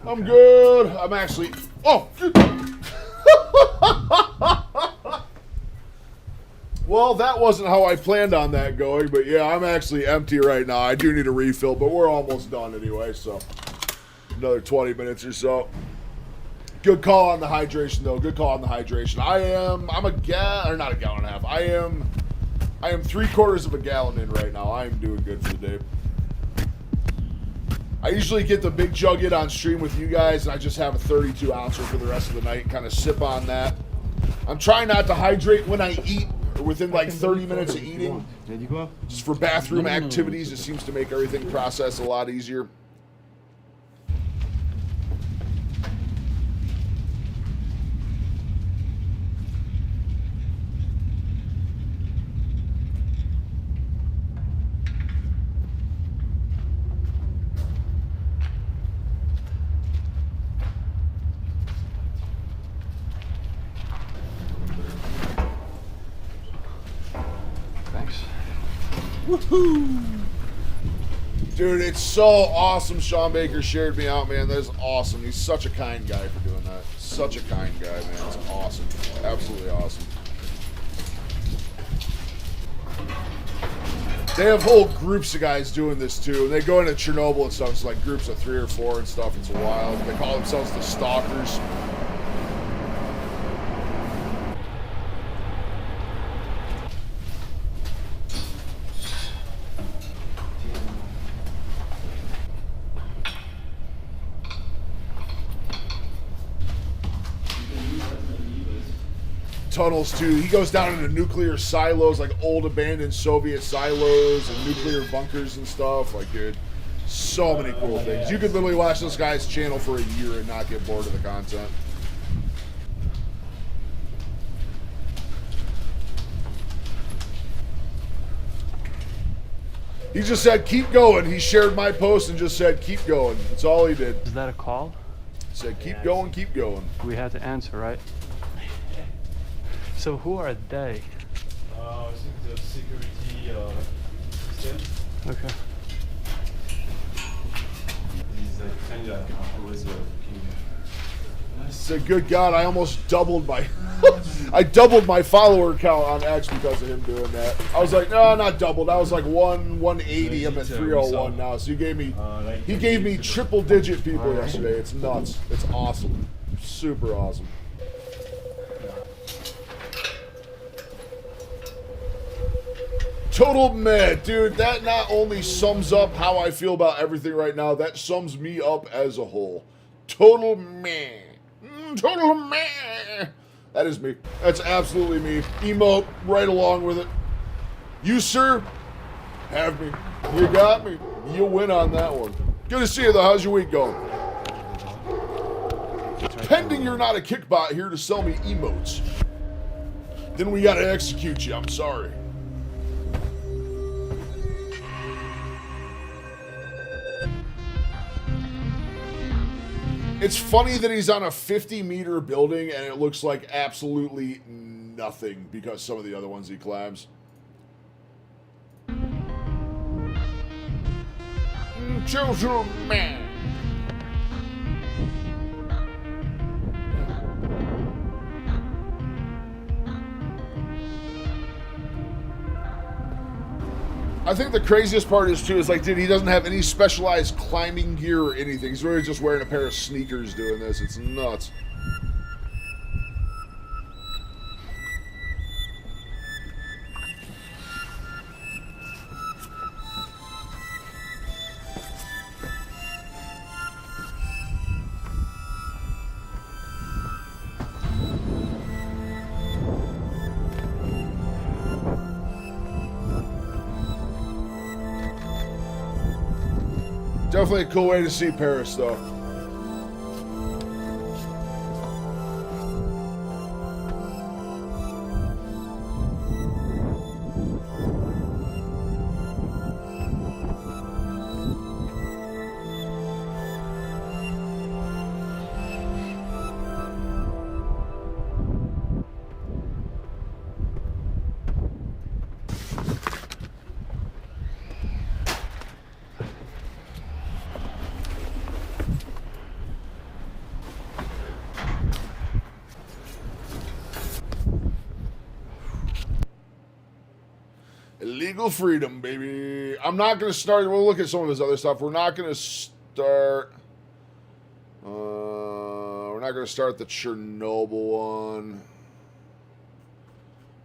J: I'm good. I'm actually. Oh! Well, that wasn't how I planned on that going, but yeah, I'm actually empty right now. I do need a refill, but we're almost done anyway, so another 20 minutes or so. Good call on the hydration, though. Good call on the hydration. I'm a gallon, or not a gallon and a half. I am 3/4 of a gallon in right now. I am doing good for the day. I usually get the big jug in on stream with you guys, and I just have a 32 ouncer for the rest of the night. Kind of sip on that. I'm trying not to hydrate when I eat, or within like 30 minutes of eating. Just for bathroom activities, it seems to make everything process a lot easier.
K: Thanks.
J: Woohoo! Dude, it's so awesome Sean Baker shared me out, man. That is awesome. He's such a kind guy for doing that. Such a kind guy, man. It's awesome. Absolutely awesome. They have whole groups of guys doing this too. They go into Chernobyl and stuff. It's like groups of 3 or 4 and stuff. It's wild. They call themselves the Stalkers. Tunnels too. He goes down into nuclear silos, like old abandoned Soviet silos and nuclear bunkers and stuff. Like, dude, so many cool things. You could literally watch this guy's channel for a year and not get bored of the content. He just said, keep going. He shared my post and just said, keep going. That's all he did.
K: Is that a call?
J: He said, keep going, keep going.
K: We had to answer, right? So who are they?
G: I think the security system.
K: Okay.
G: He's kind of always looking.
J: It's a good God. I almost doubled my, I doubled my follower count on X because of him doing that. I was like, no, not doubled. I was like 180. I'm at 301 now. So he gave me triple digit people yesterday. It's nuts. It's awesome. Super awesome. Total meh, dude. That not only sums up how I feel about everything right now, that sums me up as a whole. Total meh. Total meh. That is me. That's absolutely me. Emote right along with it. You, sir, have me. You got me. You win on that one. Good to see you, though. How's your week going? Pending you're not a kickbot here to sell me emotes. Then we gotta execute you. I'm sorry. It's funny that he's on a 50-meter building and it looks like absolutely nothing because some of the other ones he climbs. Man. I think the craziest part is too is like, dude, he doesn't have any specialized climbing gear or anything. He's really just wearing a pair of sneakers doing this. It's nuts. Definitely a cool way to see Paris, though. Illegal freedom, baby. I'm not going to start. We'll look at some of his other stuff. We're not going to start. We're not going to start the Chernobyl one.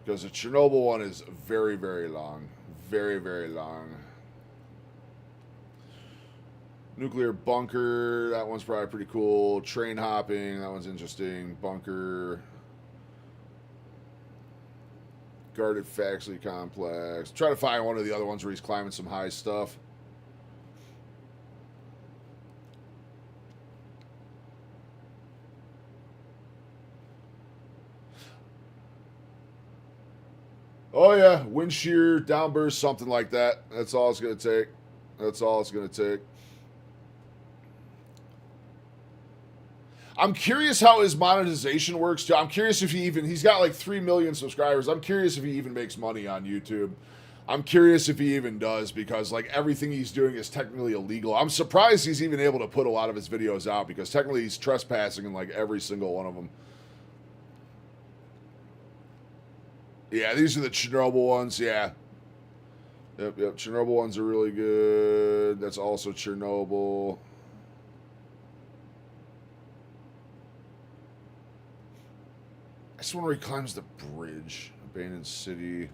J: Because the Chernobyl one is very, very long. Very, very long. Nuclear bunker. That one's probably pretty cool. Train hopping. That one's interesting. Bunker.
I: guarded factory complex. Try to find one of the other ones where he's climbing some high stuff. Oh yeah, wind shear, downburst, something like that. That's all it's going to take. That's all it's going to take. I'm curious how his monetization works too. I'm curious if he's got like 3 million subscribers. I'm curious if he even makes money on YouTube. I'm curious if he even does, because like everything he's doing is technically illegal. I'm surprised he's even able to put a lot of his videos out, because technically he's trespassing in like every single one of them. Yeah, these are the Chernobyl ones. Yeah. Yep. Chernobyl ones are really good. That's also Chernobyl. I just wonder where he climbs the bridge. Abandoned city.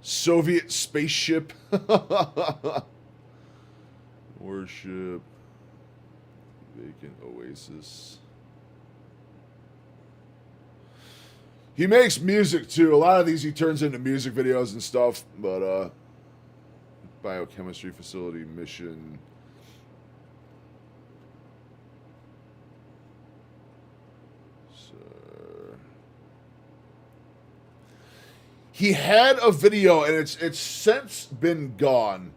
I: Soviet spaceship. Warship. Vacant oasis. He makes music too. A lot of these he turns into music videos and stuff. But biochemistry facility mission. He had a video, and it's since been gone.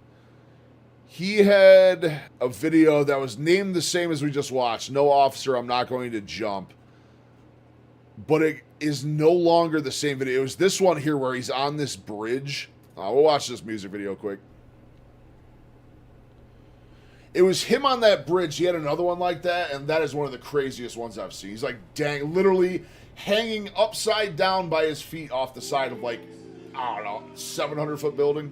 I: He had a video that was named the same as we just watched. No officer, I'm not going to jump. But it is no longer the same video. It was this one here where he's on this bridge. We'll watch this music video quick. It was him on that bridge. He had another one like that, and that is one of the craziest ones I've seen. He's like, dang, literally hanging upside down by his feet off the side of like, I don't know, 700-foot building.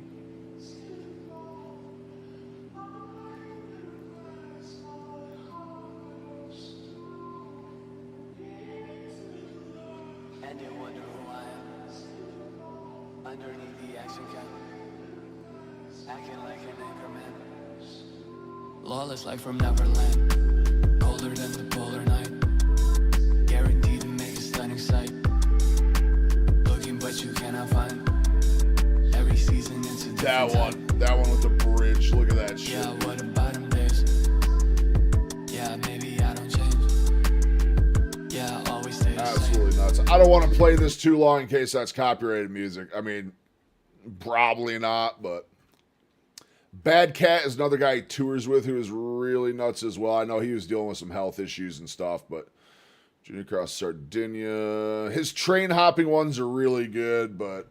H: And you wonder who I am. Underneath the action cam, acting like an anchorman. Lawless like from Neverland, colder than the polar night. Guaranteed to make a stunning sight. Looking but you cannot find. Every season it's a
I: that one with the bridge. Look at that shit.
H: Yeah, what about them days? Yeah, maybe I don't change. Yeah, I always stay the
I: Absolutely nuts. I don't want to play this too long in case that's copyrighted music. I mean, probably not, but Bad Cat is another guy he tours with who is really nuts as well. I know he was dealing with some health issues and stuff, but Junior Cross Sardinia. His train hopping ones are really good, but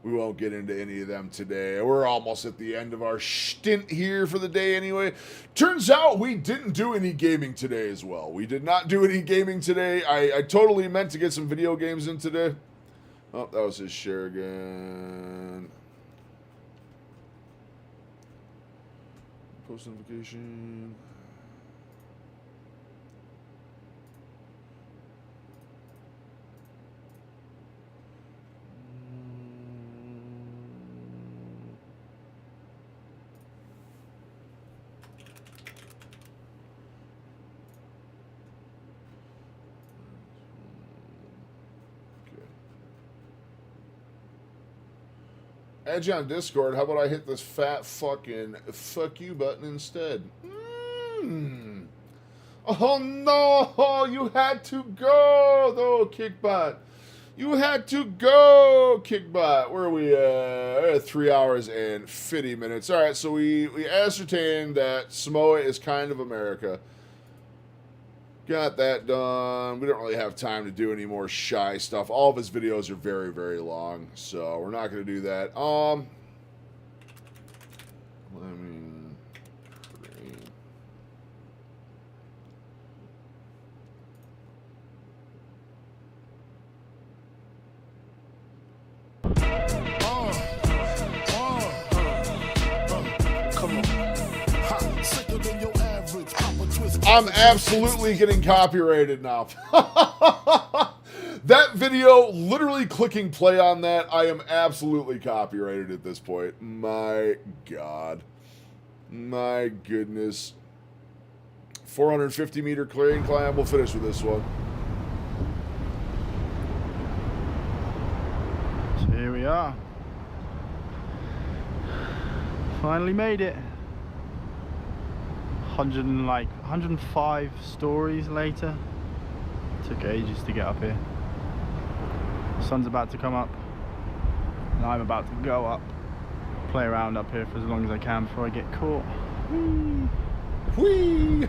I: we won't get into any of them today. We're almost at the end of our stint here for the day anyway. Turns out we didn't do any gaming today as well. We did not do any gaming today. I totally meant to get some video games in today. Oh, that was his share again. Post notification. Add you on Discord. How about I hit this fat fucking fuck you button instead? Oh no! You had to go though, Kickbot. You had to go, Kickbot. Where are we at? 3 hours and 50 minutes. All right, so we ascertained that Samoa is kind of America. Got that done. We don't really have time to do any more shy stuff. All of his videos are very, very long, so we're not going to do that. I'm absolutely getting copyrighted now. That video, literally clicking play on that, I am absolutely copyrighted at this point. My God. My goodness. 450 meter clearing climb. We'll finish with this one.
M: are. Finally made it. 105 stories later. Took ages to get up here. The sun's about to come up, and I'm about to go up. Play around up here for as long as I can before I get caught. Whee!
I: Whee!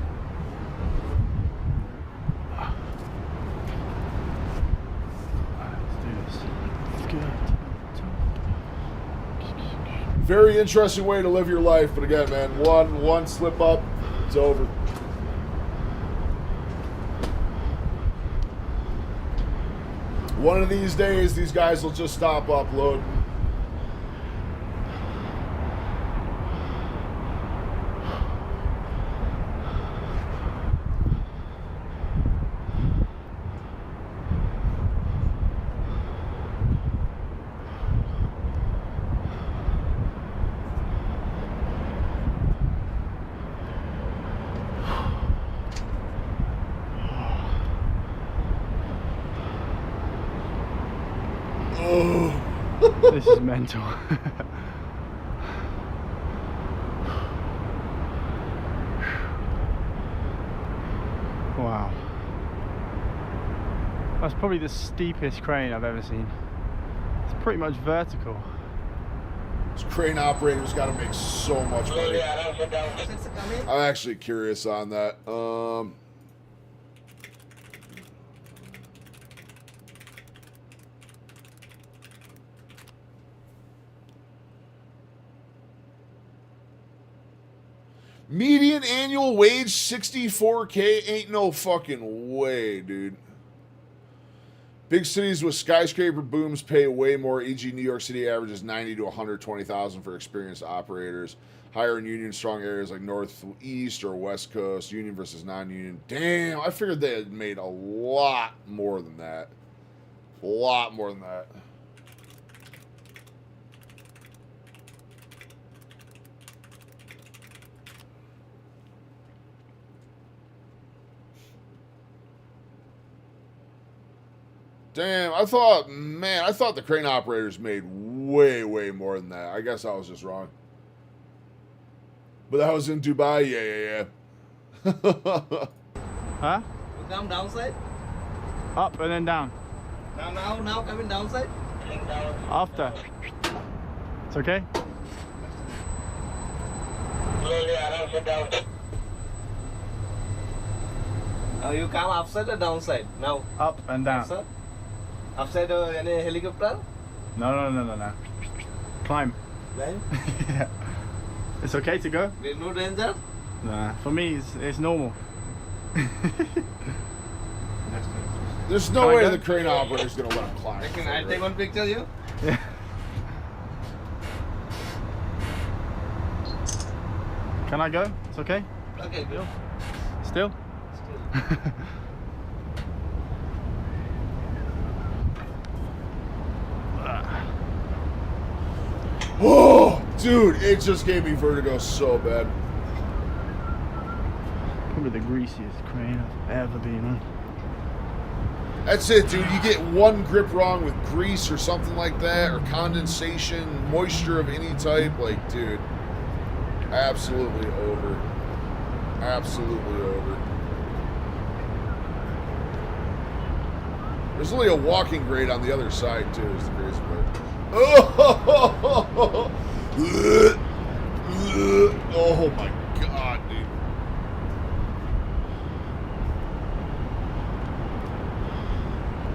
I: Very interesting way to live your life, but again, man, one slip up, it's over. One of these days, these guys will just stop uploading.
M: This is mental. Wow. That's probably the steepest crane I've ever seen. It's pretty much vertical.
I: This crane operator's got to make so much money. I'm actually curious on that. Median annual wage $64K, ain't no fucking way, dude. Big cities with skyscraper booms pay way more, e.g. New York City averages $90,000 to $120,000 for experienced operators. Higher in union strong areas like Northeast or West Coast, union versus non-union. Damn, I figured they had made a lot more than that. A lot more than that. Damn, I thought the crane operators made way, way more than that. I guess I was just wrong. But that was in Dubai? Yeah.
M: Huh?
N: You come downside?
M: Up and then down.
N: Now coming downside?
M: After. It's okay?
N: Slowly around, sit down. Now you come upside or downside? Now?
M: Up and down.
N: Upside? Upside any helicopter?
M: No. Climb.
N: Climb?
M: Yeah. It's okay to go?
N: There's no danger?
M: Nah, for me it's normal.
I: There's no way the crane operator's gonna let him climb.
N: I'll take one picture of you.
M: Yeah. Can I go? It's okay?
N: Okay, go.
M: Still?
I: Oh, dude, it just gave me vertigo so bad.
M: Probably the greasiest crane I've ever been on.
I: That's it, dude. You get one grip wrong with grease or something like that, or condensation, moisture of any type. Like, dude, absolutely over. Absolutely over. There's only a walking grade on the other side, too, is the crazy part. Oh my god, dude.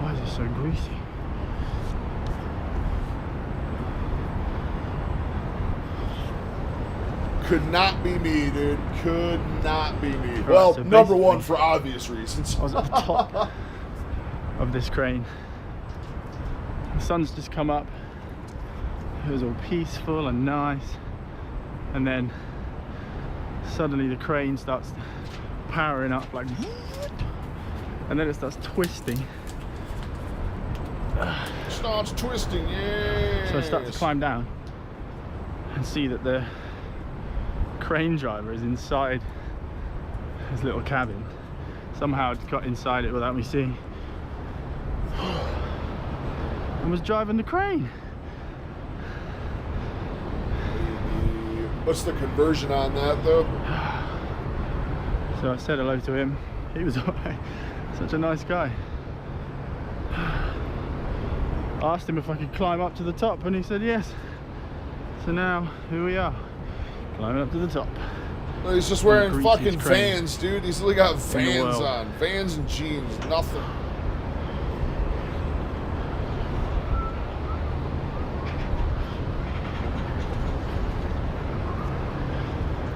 M: Why is it so greasy?
I: Could not be me, dude. Could not be me.
M: Right,
I: well,
M: so
I: number one, for obvious reasons.
M: I was at the top of this crane. The sun's just come up. It was all peaceful and nice, and then suddenly the crane starts powering up like, and then it starts twisting.
I: Starts twisting, yeah.
M: So I start to climb down and see that the crane driver is inside his little cabin. Somehow it got inside it without me seeing, and was driving the crane.
I: What's the conversion on that, though?
M: So I said hello to him. He was such a nice guy. I asked him if I could climb up to the top, and he said yes. So now, here we are, climbing up to the top.
I: Well, he's just wearing
M: Greasiest
I: fucking
M: crane
I: fans, dude. He's only got
M: in the
I: fans
M: world.
I: on. Fans and jeans, nothing.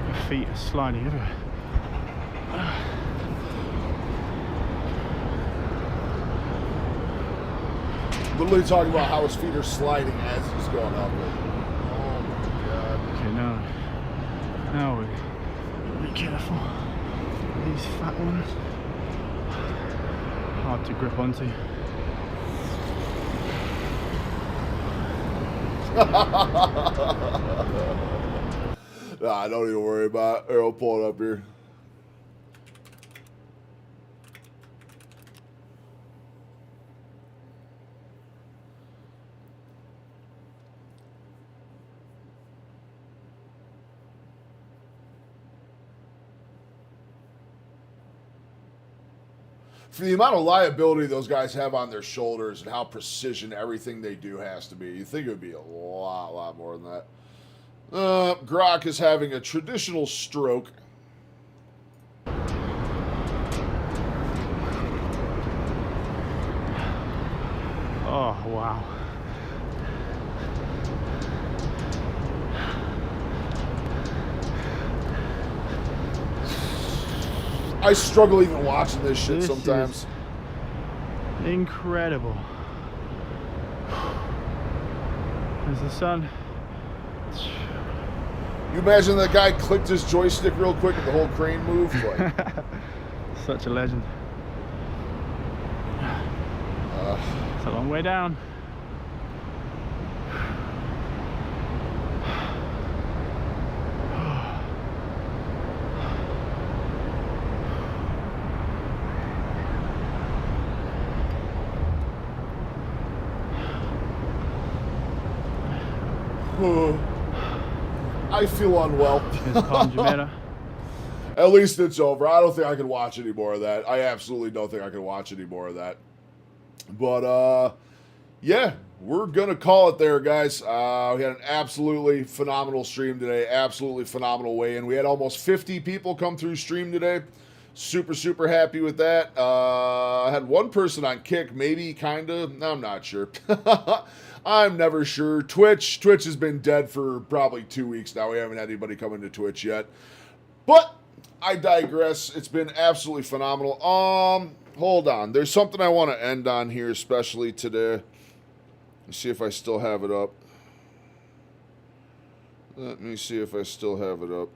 M: My feet are sliding everywhere.
I: Literally talking about how his feet are sliding as he's going up. Oh my god.
M: Okay, now we be careful. These fat ones, hard to grip onto.
I: Nah, don't even worry about it. Here, I'll pull it up here. For the amount of liability those guys have on their shoulders and how precision everything they do has to be, you think it would be a lot more than that. Grok is having a traditional stroke.
M: Oh, wow.
I: I struggle even watching this shit
M: This
I: sometimes.
M: is incredible. There's the sun.
I: You imagine that guy clicked his joystick real quick and the whole crane moved? Like,
M: Such a legend. It's a long way down.
I: I feel unwell. At least it's over. I don't think I can watch any more of that. I absolutely don't think I can watch any more of that. But, yeah, we're going to call it there, guys. We had an absolutely phenomenal stream today. Absolutely phenomenal weigh-in. We had almost 50 people come through stream today. Super happy with that. I had one person on Kick, maybe, kind of. I'm not sure. I'm never sure. Twitch has been dead for probably 2 weeks now. We haven't had anybody come into Twitch yet. But I digress. It's been absolutely phenomenal. Hold on. There's something I want to end on here, especially today. Let's see if I still have it up. Let me see if I still have it up.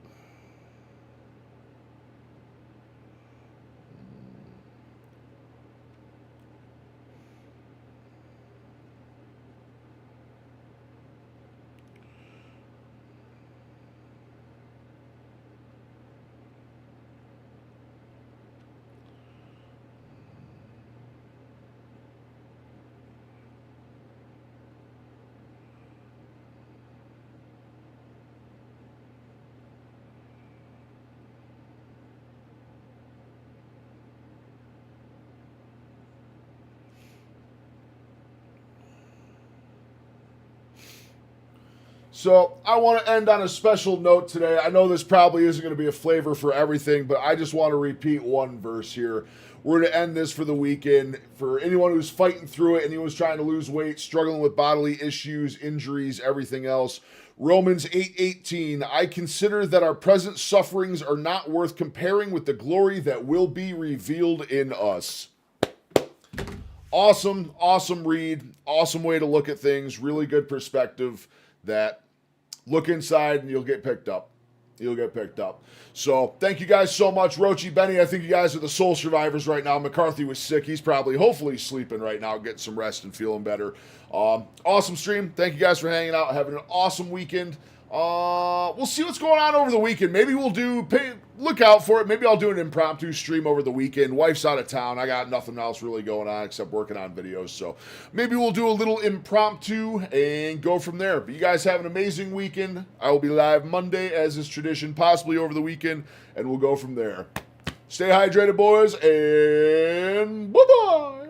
I: So I want to end on a special note today. I know this probably isn't going to be a flavor for everything, but I just want to repeat one verse here. We're going to end this for the weekend. For anyone who's fighting through it, anyone who's trying to lose weight, struggling with bodily issues, injuries, everything else. Romans 8:18, I consider that our present sufferings are not worth comparing with the glory that will be revealed in us. Awesome read. Awesome way to look at things. Really good perspective. That look inside and you'll get picked up. You'll get picked up. So thank you guys so much. Rochi, Benny, I think you guys are the sole survivors right now. McCarthy was sick. He's probably, hopefully, sleeping right now, getting some rest and feeling better. Awesome stream. Thank you guys for hanging out, having an awesome weekend.
C: We'll see what's going on over the weekend. Maybe we'll look out for it. Maybe I'll do an impromptu stream over the weekend. Wife's out of town. I got nothing else really going on except working on videos. So maybe we'll do a little impromptu and go from there. But you guys have an amazing weekend. I will be live Monday as is tradition, possibly over the weekend, and we'll go from there. Stay hydrated, boys, and bye-bye.